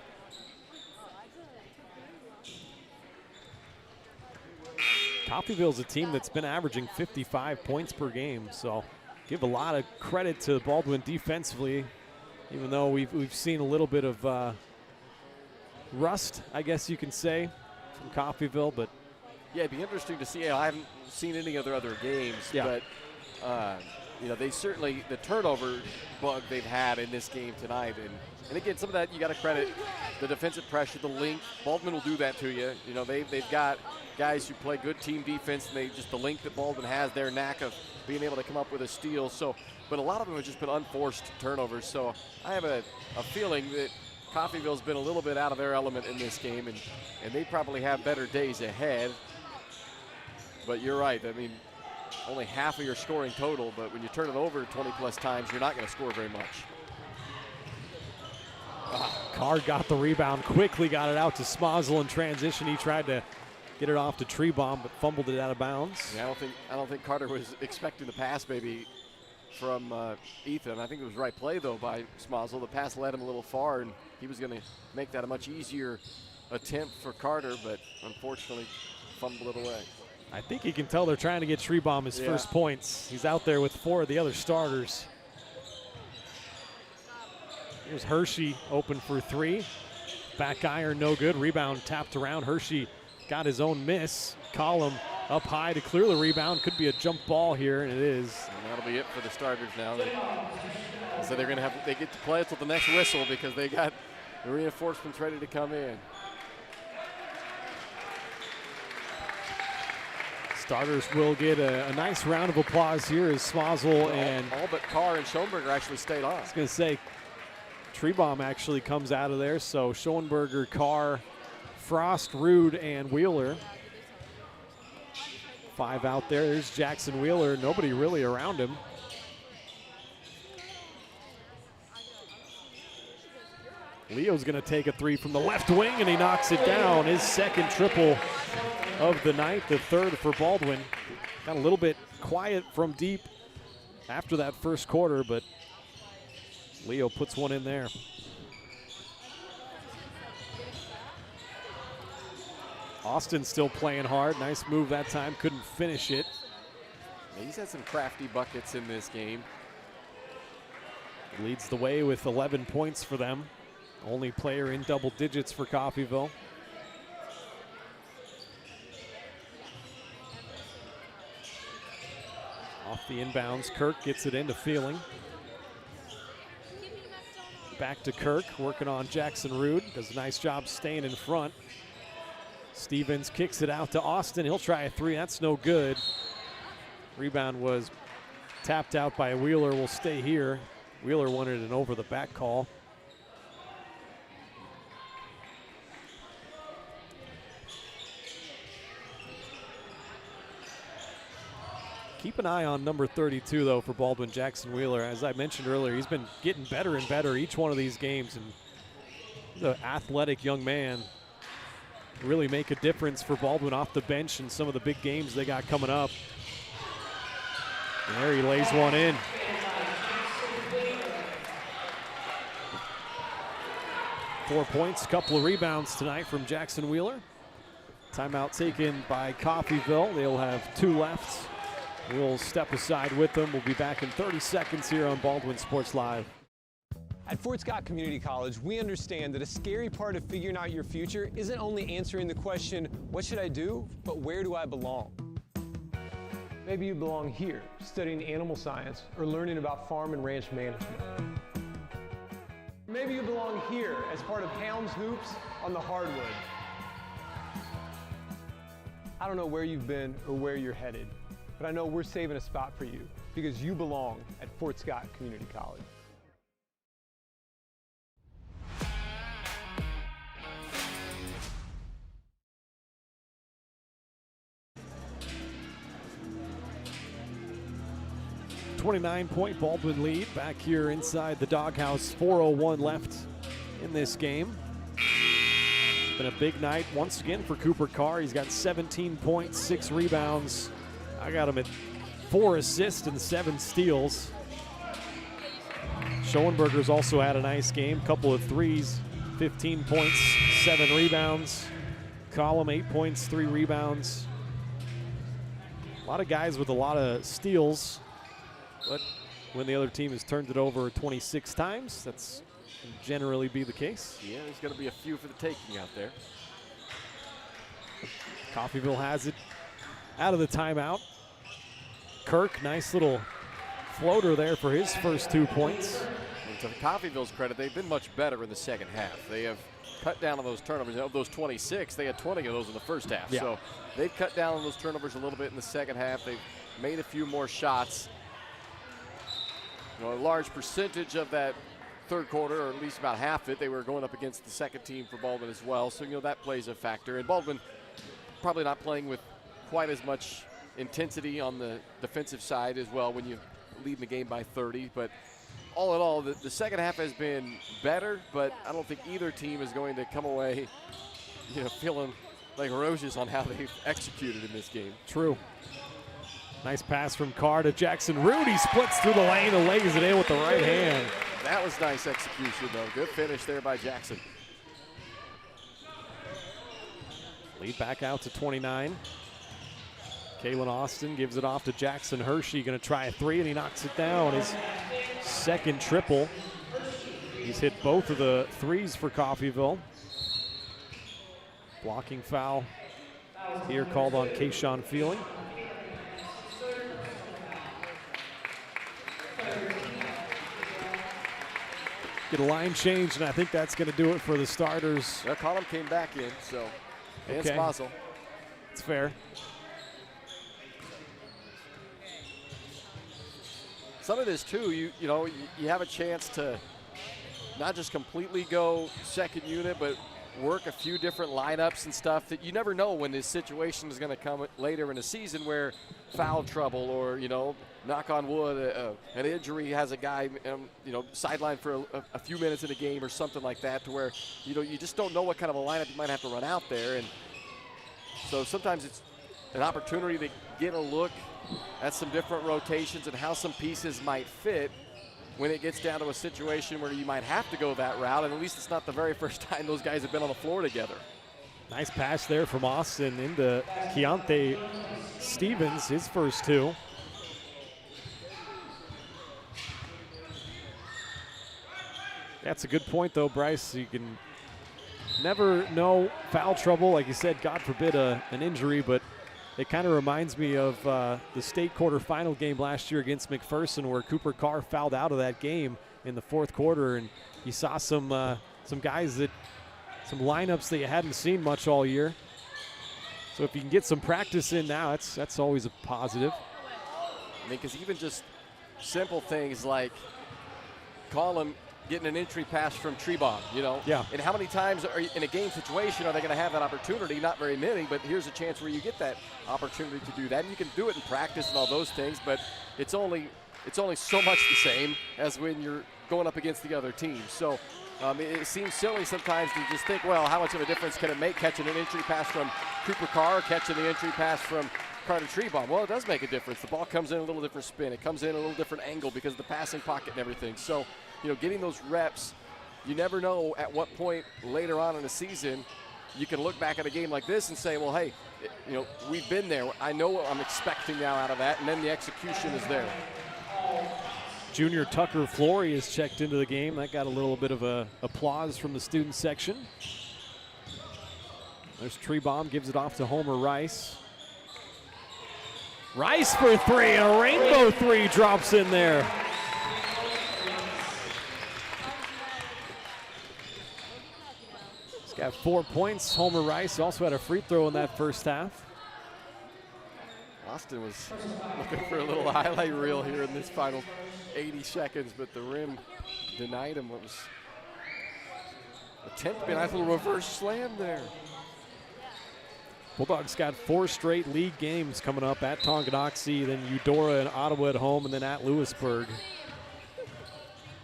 Coffeyville's a team that's been averaging 55 points per game, so give a lot of credit to Baldwin defensively, even though we've seen a little bit of rust, I guess you can say, from Coffeyville. But yeah, it'd be interesting to see. I haven't seen any of their other games, but you know, they certainly, the turnover bug they've had in this game tonight, and again, some of that you got to credit the defensive pressure, the length. Baldwin will do that to you. You know, they've got guys who play good team defense, and just the length that Baldwin has, their knack of being able to come up with a steal. So, but a lot of them have just been unforced turnovers. So I have a feeling that Coffeyville's been a little bit out of their element in this game, and they probably have better days ahead. But you're right. I mean, only half of your scoring total, but when you turn it over 20-plus times, you're not going to score very much. Carr got the rebound, quickly got it out to Smozzle in transition. He tried to get it off to Trebaum, but fumbled it out of bounds. Yeah, I don't think Carter was expecting the pass maybe from Ethan. I think it was the right play, though, by Smozzle. The pass led him a little far, and he was going to make that a much easier attempt for Carter, but unfortunately fumbled it away. I think you can tell they're trying to get Trebaum his first points. He's out there with 4 of the other starters. Here's Hershey open for 3. Back iron, no good. Rebound tapped around. Hershey got his own miss. Collum up high to clear the rebound. Could be a jump ball here, and it is. And that'll be it for the starters now. So they're going to they get to play until the next whistle because they got the reinforcements ready to come in. Starters will get a nice round of applause here as Smozzle and all but Carr and Schoenberger actually stayed on. I was going to say, Trebaum actually comes out of there. So Schoenberger, Carr, Frost, Rude, and Wheeler. 5 out there. There's Jackson Wheeler. Nobody really around him. Leo's going to take a 3 from the left wing, and he knocks it down. His second triple of the night, the 3rd for Baldwin. Got a little bit quiet from deep after that first quarter, but Leo puts one in there. Austin still playing hard. Nice move that time. Couldn't finish it. He's had some crafty buckets in this game. Leads the way with 11 points for them. Only player in double digits for Coffeyville. Off the inbounds, Kirk gets it into Feeling. Back to Kirk, working on Jackson Rude. Does a nice job staying in front. Stevens kicks it out to Austin. He'll try a 3. That's no good. Rebound was tapped out by Wheeler. Will stay here. Wheeler wanted an over the back call. Keep an eye on number 32, though, for Baldwin, Jackson Wheeler. As I mentioned earlier, he's been getting better and better each one of these games, and he's an athletic young man. really make a difference for Baldwin off the bench in some of the big games they got coming up. There he lays one in. Four points, couple of rebounds tonight from Jackson Wheeler. Timeout taken by Coffeyville. They'll have 2 left. We'll step aside with them. We'll be back in 30 seconds here on Baldwin Sports Live. At Fort Scott Community College, we understand that a scary part of figuring out your future isn't only answering the question, what should I do, but where do I belong? Maybe you belong here, studying animal science or learning about farm and ranch management. Maybe you belong here as part of Helms Hoops on the hardwood. I don't know where you've been or where you're headed, but I know we're saving a spot for you because you belong at Fort Scott Community College. .29 Baldwin lead back here inside the doghouse. 4:01 left in this game. It's been a big night once again for Cooper Carr. He's got 17 points, 6 rebounds. I got him at 4 assists and 7 steals. Schoenberger's also had a nice game, couple of threes, 15 points, 7 rebounds. Collum, 8 points, 3 rebounds. A lot of guys with a lot of steals. But when the other team has turned it over 26 times, that's generally be the case. Yeah, there's going to be a few for the taking out there. Coffeyville has it out of the timeout. Kirk, nice little floater there for his first 2 points. And to Coffeyville's credit, they've been much better in the second half. They have cut down on those turnovers. Of those 26, they had 20 of those in the first half. Yeah. So they've cut down on those turnovers a little bit in the second half. They've made a few more shots. You know, a large percentage of that third quarter, or at least about half it, they were going up against the second team for Baldwin as well. So, you know, that plays a factor. And Baldwin probably not playing with quite as much intensity on the defensive side as well when you lead the game by 30. But all in all, the second half has been better, but I don't think either team is going to come away, you know, feeling like roses on how they've executed in this game. True. Nice pass from Carr to Jackson Root. He splits through the lane and lays it in with the right hand. That was nice execution, though. Good finish there by Jackson. Lead back out to 29. Kalen Austin gives it off to Jackson Hershey. Going to try a 3, and he knocks it down. His second triple. He's hit both of the 3s for Coffeyville. Blocking foul here called on Kayshawn Feeling. Get a line change, and I think that's going to do it for the starters. Well, Collum came back in, so and okay. Spazel. It's fair. Some of this too, you know, you have a chance to not just completely go second unit, but work a few different lineups and stuff that you never know when this situation is going to come later in the season where foul trouble or, you know, knock on wood, an injury has a guy, you know, sidelined for a few minutes in a game or something like that, to where, you know, you just don't know what kind of a lineup you might have to run out there. And so sometimes it's an opportunity to get a look at some different rotations and how some pieces might fit when it gets down to a situation where you might have to go that route, and at least it's not the very first time those guys have been on the floor together. Nice pass there from Austin into Keontae Stevens, his first 2. That's a good point, though, Bryce. You can never know foul trouble. Like you said, God forbid an injury, but it kind of reminds me of the state quarterfinal game last year against McPherson, where Cooper Carr fouled out of that game in the fourth quarter, and you saw some guys that, some lineups that you hadn't seen much all year. So if you can get some practice in now, that's always a positive. I mean, because even just simple things like Collum getting an entry pass from Trebon, you know? Yeah. And how many times in a game situation are they going to have that opportunity? Not very many, but here's a chance where you get that opportunity to do that. And you can do it in practice and all those things, but it's only so much the same as when you're going up against the other team. So It seems silly sometimes to just think, well, how much of a difference can it make catching an entry pass from Cooper Carr or catching the entry pass from Carter Treebomb? Well, it does make a difference. The ball comes in a little different spin. It comes in a little different angle because of the passing pocket and everything. So, getting those reps, you never know at what point later on in the season you can look back at a game like this and say, well, hey, we've been there. I know what I'm expecting now out of that, and then the execution is there. Junior Tucker Flory has checked into the game. That got a little bit of applause from the student section. There's Treebomb, gives it off to Homer Rice. Rice for three, and a rainbow three drops in there. He's got 4 points. Homer Rice also had a free throw in that first half. Austin was looking for a little highlight reel here in this final 80 seconds, but the rim denied him what was attempt to be a nice little reverse slam there. Bulldogs got 4 straight league games coming up at Tonganoxie, then Eudora and Ottawa at home, and then at Lewisburg.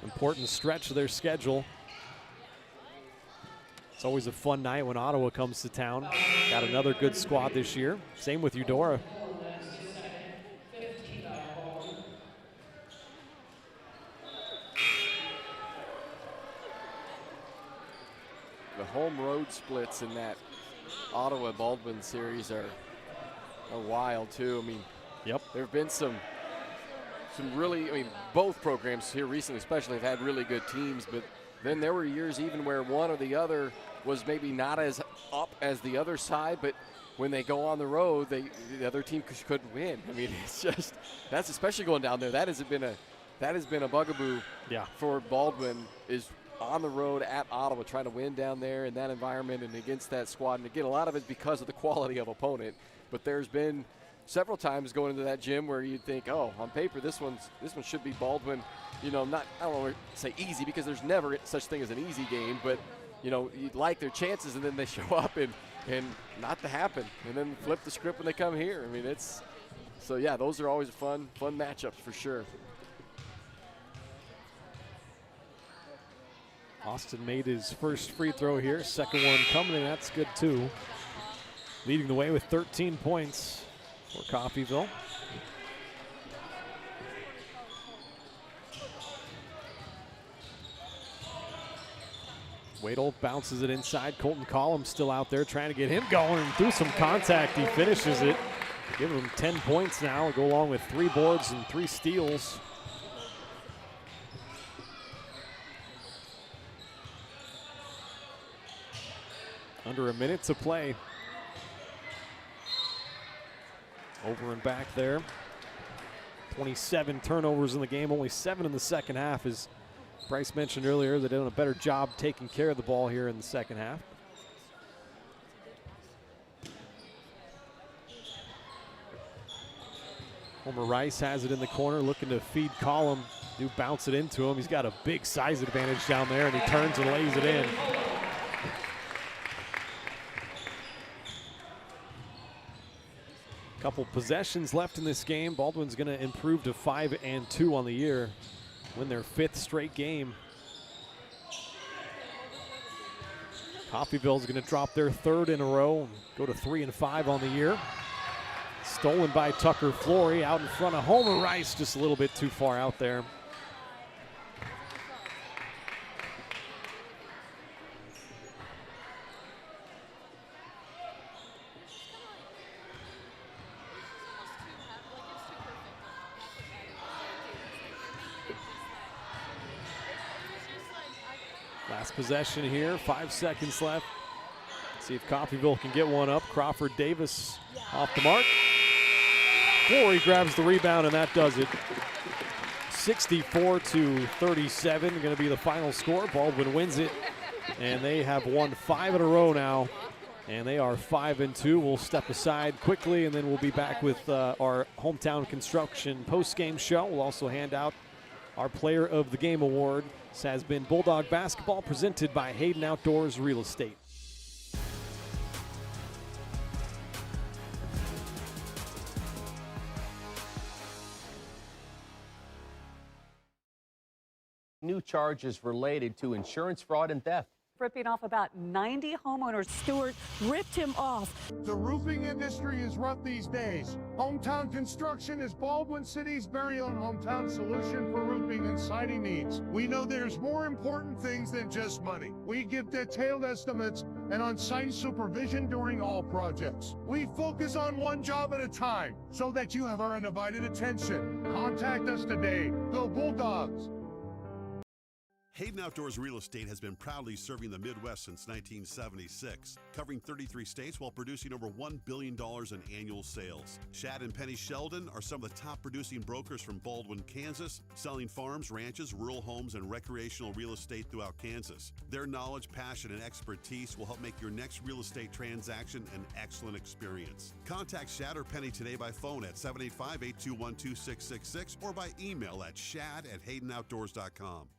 Important stretch of their schedule. It's always a fun night when Ottawa comes to town. Got another good squad this year. Same with Eudora. The home road splits in that Ottawa Baldwin series are wild too. Yep. There have been some really, both programs here recently especially have had really good teams, but then there were years even where one or the other was maybe not as up as the other side, but when they go on the road, the other team couldn't win. It's just, that's especially going down there. That has been a bugaboo for Baldwin, is on the road at Ottawa, trying to win down there in that environment and against that squad. And again, a lot of it's because of the quality of opponent. But there's been several times going into that gym where you'd think, oh, on paper this one should be Baldwin. I don't want to say easy because there's never such thing as an easy game, but you'd like their chances, and then they show up and not to happen, and then flip the script when they come here. Those are always fun matchups for sure. Austin made his first free throw here. Second one coming, and that's good too. Leading the way with 13 points for Coffeyville. Wadle bounces it inside. Colton Collins still out there trying to get him going, and through some contact, he finishes it. Giving him 10 points now. Go along with 3 boards and 3 steals. Under a minute to play. Over and back there. 27 turnovers in the game, only 7 in the second half. As Bryce mentioned earlier, they're doing a better job taking care of the ball here in the second half. Homer Rice has it in the corner, looking to feed Collum. Do bounce it into him. He's got a big size advantage down there, and he turns and lays it in. Couple possessions left in this game. Baldwin's going to improve to 5-2 on the year, win their 5th straight game. Coffeyville's going to drop their 3rd in a row and go to 3-5 on the year. Stolen by Tucker Flory out in front of Homer Rice, just a little bit too far out there. Last possession here, 5 seconds left. Let's see if Coffeyville can get one up. Crawford Davis off the mark. Flory grabs the rebound, and that does it. 64-37, going to be the final score. Baldwin wins it, and they have won 5 in a row now, and they are 5-2. We'll step aside quickly, and then we'll be back with our Hometown Construction post-game show. We'll also hand out our Player of the Game award. This has been Bulldog Basketball, presented by Hayden Outdoors Real Estate. new charges related to insurance fraud and theft. Ripping off about 90 homeowners. Stewart ripped him off. The roofing industry is rough these days. Hometown Construction is Baldwin City's very own hometown solution for roofing and siding needs. We know there's more important things than just money. We give detailed estimates and on-site supervision during all projects. We focus on one job at a time so that you have our undivided attention. Contact us today. Go Bulldogs! Hayden Outdoors Real Estate has been proudly serving the Midwest since 1976, covering 33 states while producing over $1 billion in annual sales. Shad and Penny Sheldon are some of the top producing brokers from Baldwin, Kansas, selling farms, ranches, rural homes, and recreational real estate throughout Kansas. Their knowledge, passion, and expertise will help make your next real estate transaction an excellent experience. Contact Shad or Penny today by phone at 785-821-2666 or by email at shad@haydenoutdoors.com.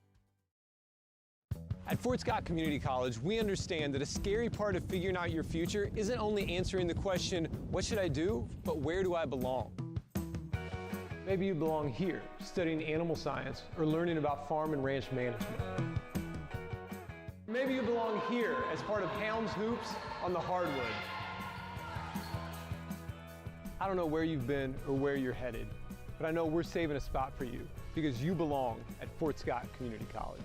At Fort Scott Community College, we understand that a scary part of figuring out your future isn't only answering the question, what should I do, but where do I belong? Maybe you belong here, studying animal science or learning about farm and ranch management. Maybe you belong here as part of Helms Hoops on the hardwood. I don't know where you've been or where you're headed, but I know we're saving a spot for you because you belong at Fort Scott Community College.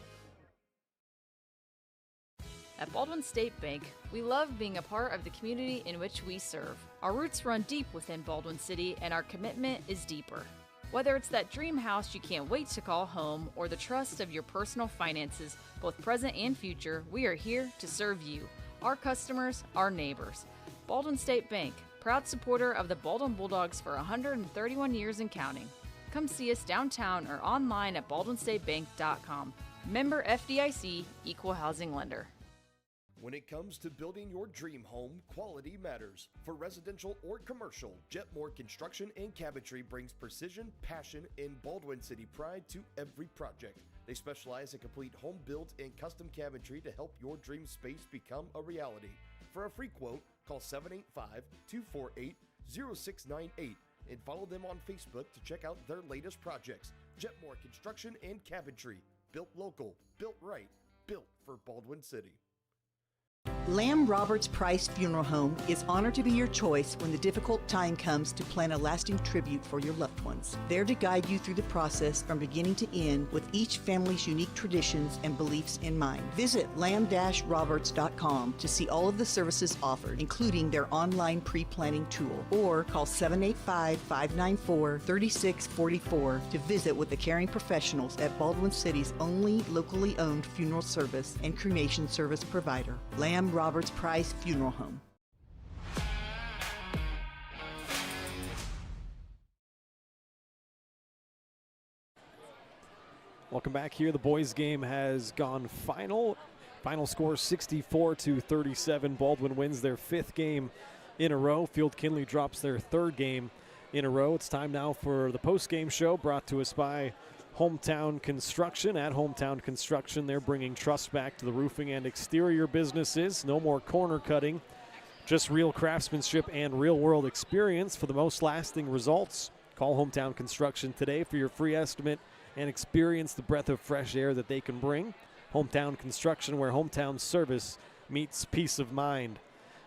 At Baldwin State Bank, we love being a part of the community in which we serve. Our roots run deep within Baldwin City, and our commitment is deeper. Whether it's that dream house you can't wait to call home or the trust of your personal finances, both present and future, we are here to serve you, our customers, our neighbors. Baldwin State Bank, proud supporter of the Baldwin Bulldogs for 131 years and counting. Come see us downtown or online at baldwinstatebank.com. Member FDIC, Equal Housing Lender. When it comes to building your dream home, quality matters. For residential or commercial, Jetmore Construction and Cabinetry brings precision, passion, and Baldwin City pride to every project. They specialize in complete home builds and custom cabinetry to help your dream space become a reality. For a free quote, call 785-248-0698 and follow them on Facebook to check out their latest projects. Jetmore Construction and Cabinetry. Built local, built right, built for Baldwin City. Lamb Roberts Price Funeral Home is honored to be your choice when the difficult time comes to plan a lasting tribute for your loved ones. There to guide you through the process from beginning to end with each family's unique traditions and beliefs in mind. Visit lamb-roberts.com to see all of the services offered, including their online pre-planning tool, or call 785-594-3644 to visit with the caring professionals at Baldwin City's only locally owned funeral service and cremation service provider, Lamb Roberts Price Funeral Home. Welcome back here. The boys' game has gone final. Final score 64-37. Baldwin wins their 5th game in a row. Field Kindley drops their 3rd game in a row. It's time now for the post-game show brought to us by Hometown Construction. At Hometown Construction, they're bringing trust back to the roofing and exterior businesses. No more corner cutting, just real craftsmanship and real-world experience for the most lasting results. Call Hometown Construction today for your free estimate and experience the breath of fresh air that they can bring. Hometown Construction, where hometown service meets peace of mind.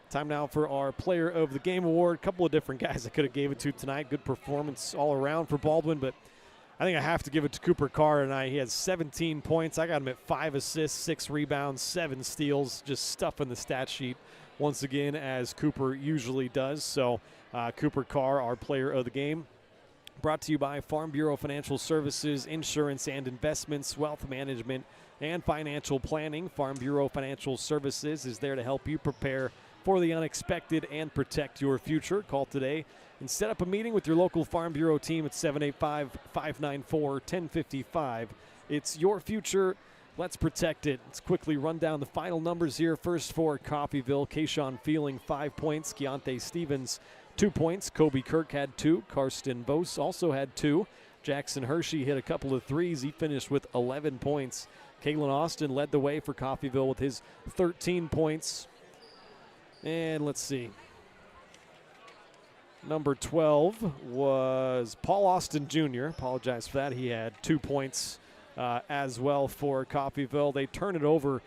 Time now for our Player of the Game award. A couple of different guys I could have gave it to tonight. Good performance all around for Baldwin, but I think I have to give it to Cooper Carr tonight. He had 17 points. I got him at 5 assists, 6 rebounds, 7 steals, just stuffing the stat sheet once again, as Cooper usually does. So Cooper Carr, our Player of the Game. Brought to you by Farm Bureau Financial Services, Insurance and Investments, Wealth Management, and Financial Planning. Farm Bureau Financial Services is there to help you prepare for the unexpected and protect your future. Call today and set up a meeting with your local Farm Bureau team at 785-594-1055. It's your future. Let's protect it. Let's quickly run down the final numbers here. First for Coffeyville, Kayshawn Feeling, 5 points. Keontae Stevens, 2 points. Kobe Kirk had 2. Karsten Vos also had 2. Jackson Hershey hit a couple of threes. He finished with 11 points. Kalen Austin led the way for Coffeyville with his 13 points. And let's see. Number 12 was Paul Austin Jr. Apologize for that. He had 2 points as well for Coffeyville. They turn it over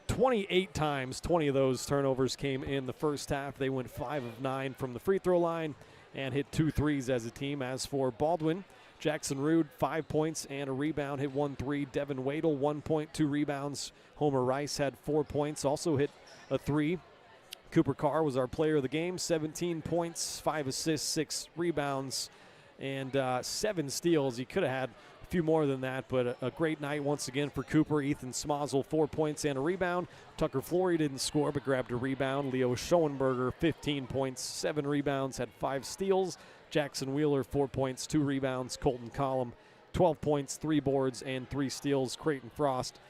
28 times. 20 of those turnovers came in the first half. They went 5 of 9 from the free throw line and hit 2 threes as a team. As for Baldwin, Jackson Rude, 5 points and a rebound, hit 1 3. Devin Wadle, 1 point, 2 rebounds. Homer Rice had 4 points, also hit a 3. Cooper Carr was our player of the game, 17 points, 5 assists, 6 rebounds, and 7 steals. He could have had a few more than that, but a great night once again for Cooper. Ethan Smozzle, 4 points and a rebound. Tucker Flory didn't score but grabbed a rebound. Leo Schoenberger, 15 points, 7 rebounds, had 5 steals. Jackson Wheeler, 4 points, 2 rebounds. Colton Collum, 12 points, 3 boards, and 3 steals. Creighton Frost,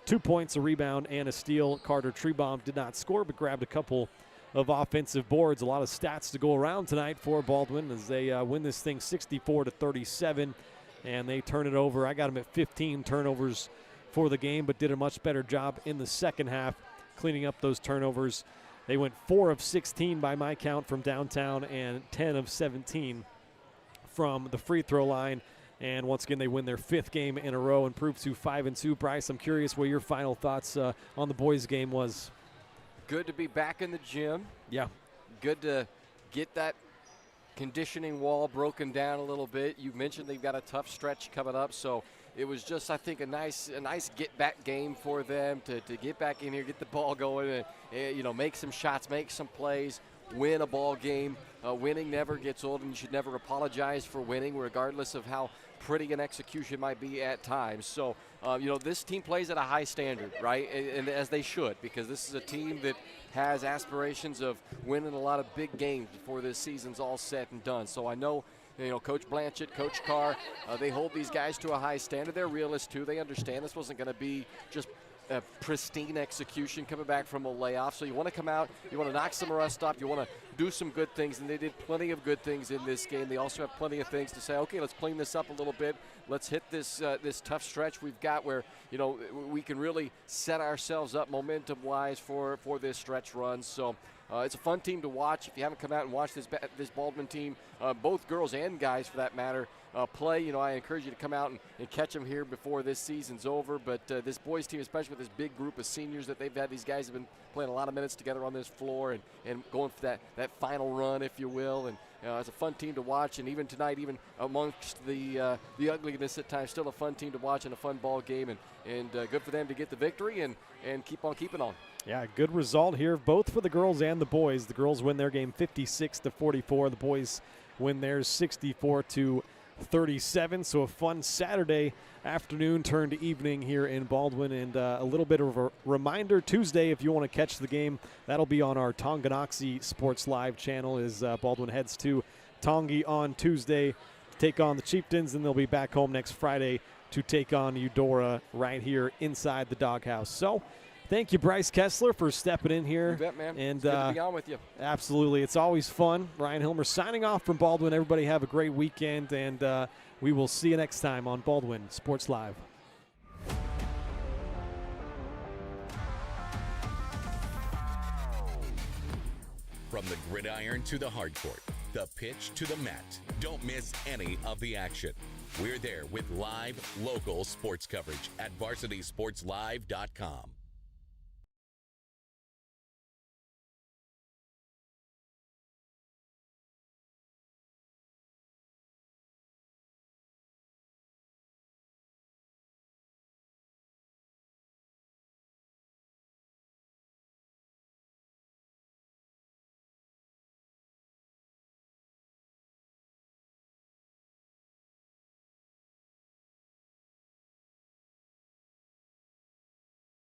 2 points, a rebound, and a steal. Carter Trebaum did not score but grabbed a couple of offensive boards. A lot of stats to go around tonight for Baldwin as they win this thing 64-37, and they turn it over. I got them at 15 turnovers for the game, but did a much better job in the second half cleaning up those turnovers. They went 4 of 16 by my count from downtown and 10 of 17 from the free throw line. And once again, they win their 5th game in a row and prove to 5-2. Bryce, I'm curious what your final thoughts on the boys' game was. Good to be back in the gym. Yeah. Good to get that conditioning wall broken down a little bit. You mentioned they've got a tough stretch coming up, so it was just, I think, a nice get-back game for them to get back in here, get the ball going, and make some shots, make some plays, win a ball game. Winning never gets old, and you should never apologize for winning, regardless of how pretty an execution might be at times. So, this team plays at a high standard, right? And as they should, because this is a team that has aspirations of winning a lot of big games before this season's all set and done. So I know, Coach Blanchett, Coach Carr, they hold these guys to a high standard. They're realists, too. They understand this wasn't going to be just a pristine execution coming back from a layoff. So you want to come out, you want to knock some rust off, you want to do some good things, and they did plenty of good things in this game. They also have plenty of things to say, okay, let's clean this up a little bit. Let's hit this tough stretch we've got where, we can really set ourselves up momentum-wise for this stretch run. So it's a fun team to watch. If you haven't come out and watched this Baldwin team, both girls and guys for that matter, play, I encourage you to come out and catch them here before this season's over. But this boys team, especially with this big group of seniors that they've had, these guys have been playing a lot of minutes together on this floor and going for that final run, if you will. And it's a fun team to watch. And even tonight, even amongst the ugliness at times, still a fun team to watch and a fun ball game. And good for them to get the victory and keep on keeping on. Yeah, good result here, both for the girls and the boys. The girls win their game 56-44. The boys win theirs 64-37. So a fun Saturday afternoon turned to evening here in Baldwin, and a little bit of a reminder, Tuesday, if you want to catch the game, that'll be on our Tonganoxie Sports Live channel as Baldwin heads to Tongi on Tuesday to take on the Chieftains, and they'll be back home next Friday to take on Eudora right here inside the Doghouse. So thank you, Bryce Kessler, for stepping in here. You bet, man. And it's good to be on with you. Absolutely. It's always fun. Ryan Hilmer signing off from Baldwin. Everybody have a great weekend, and we will see you next time on Baldwin Sports Live. From the gridiron to the hardcourt, the pitch to the mat, don't miss any of the action. We're there with live, local sports coverage at VarsitySportsLive.com.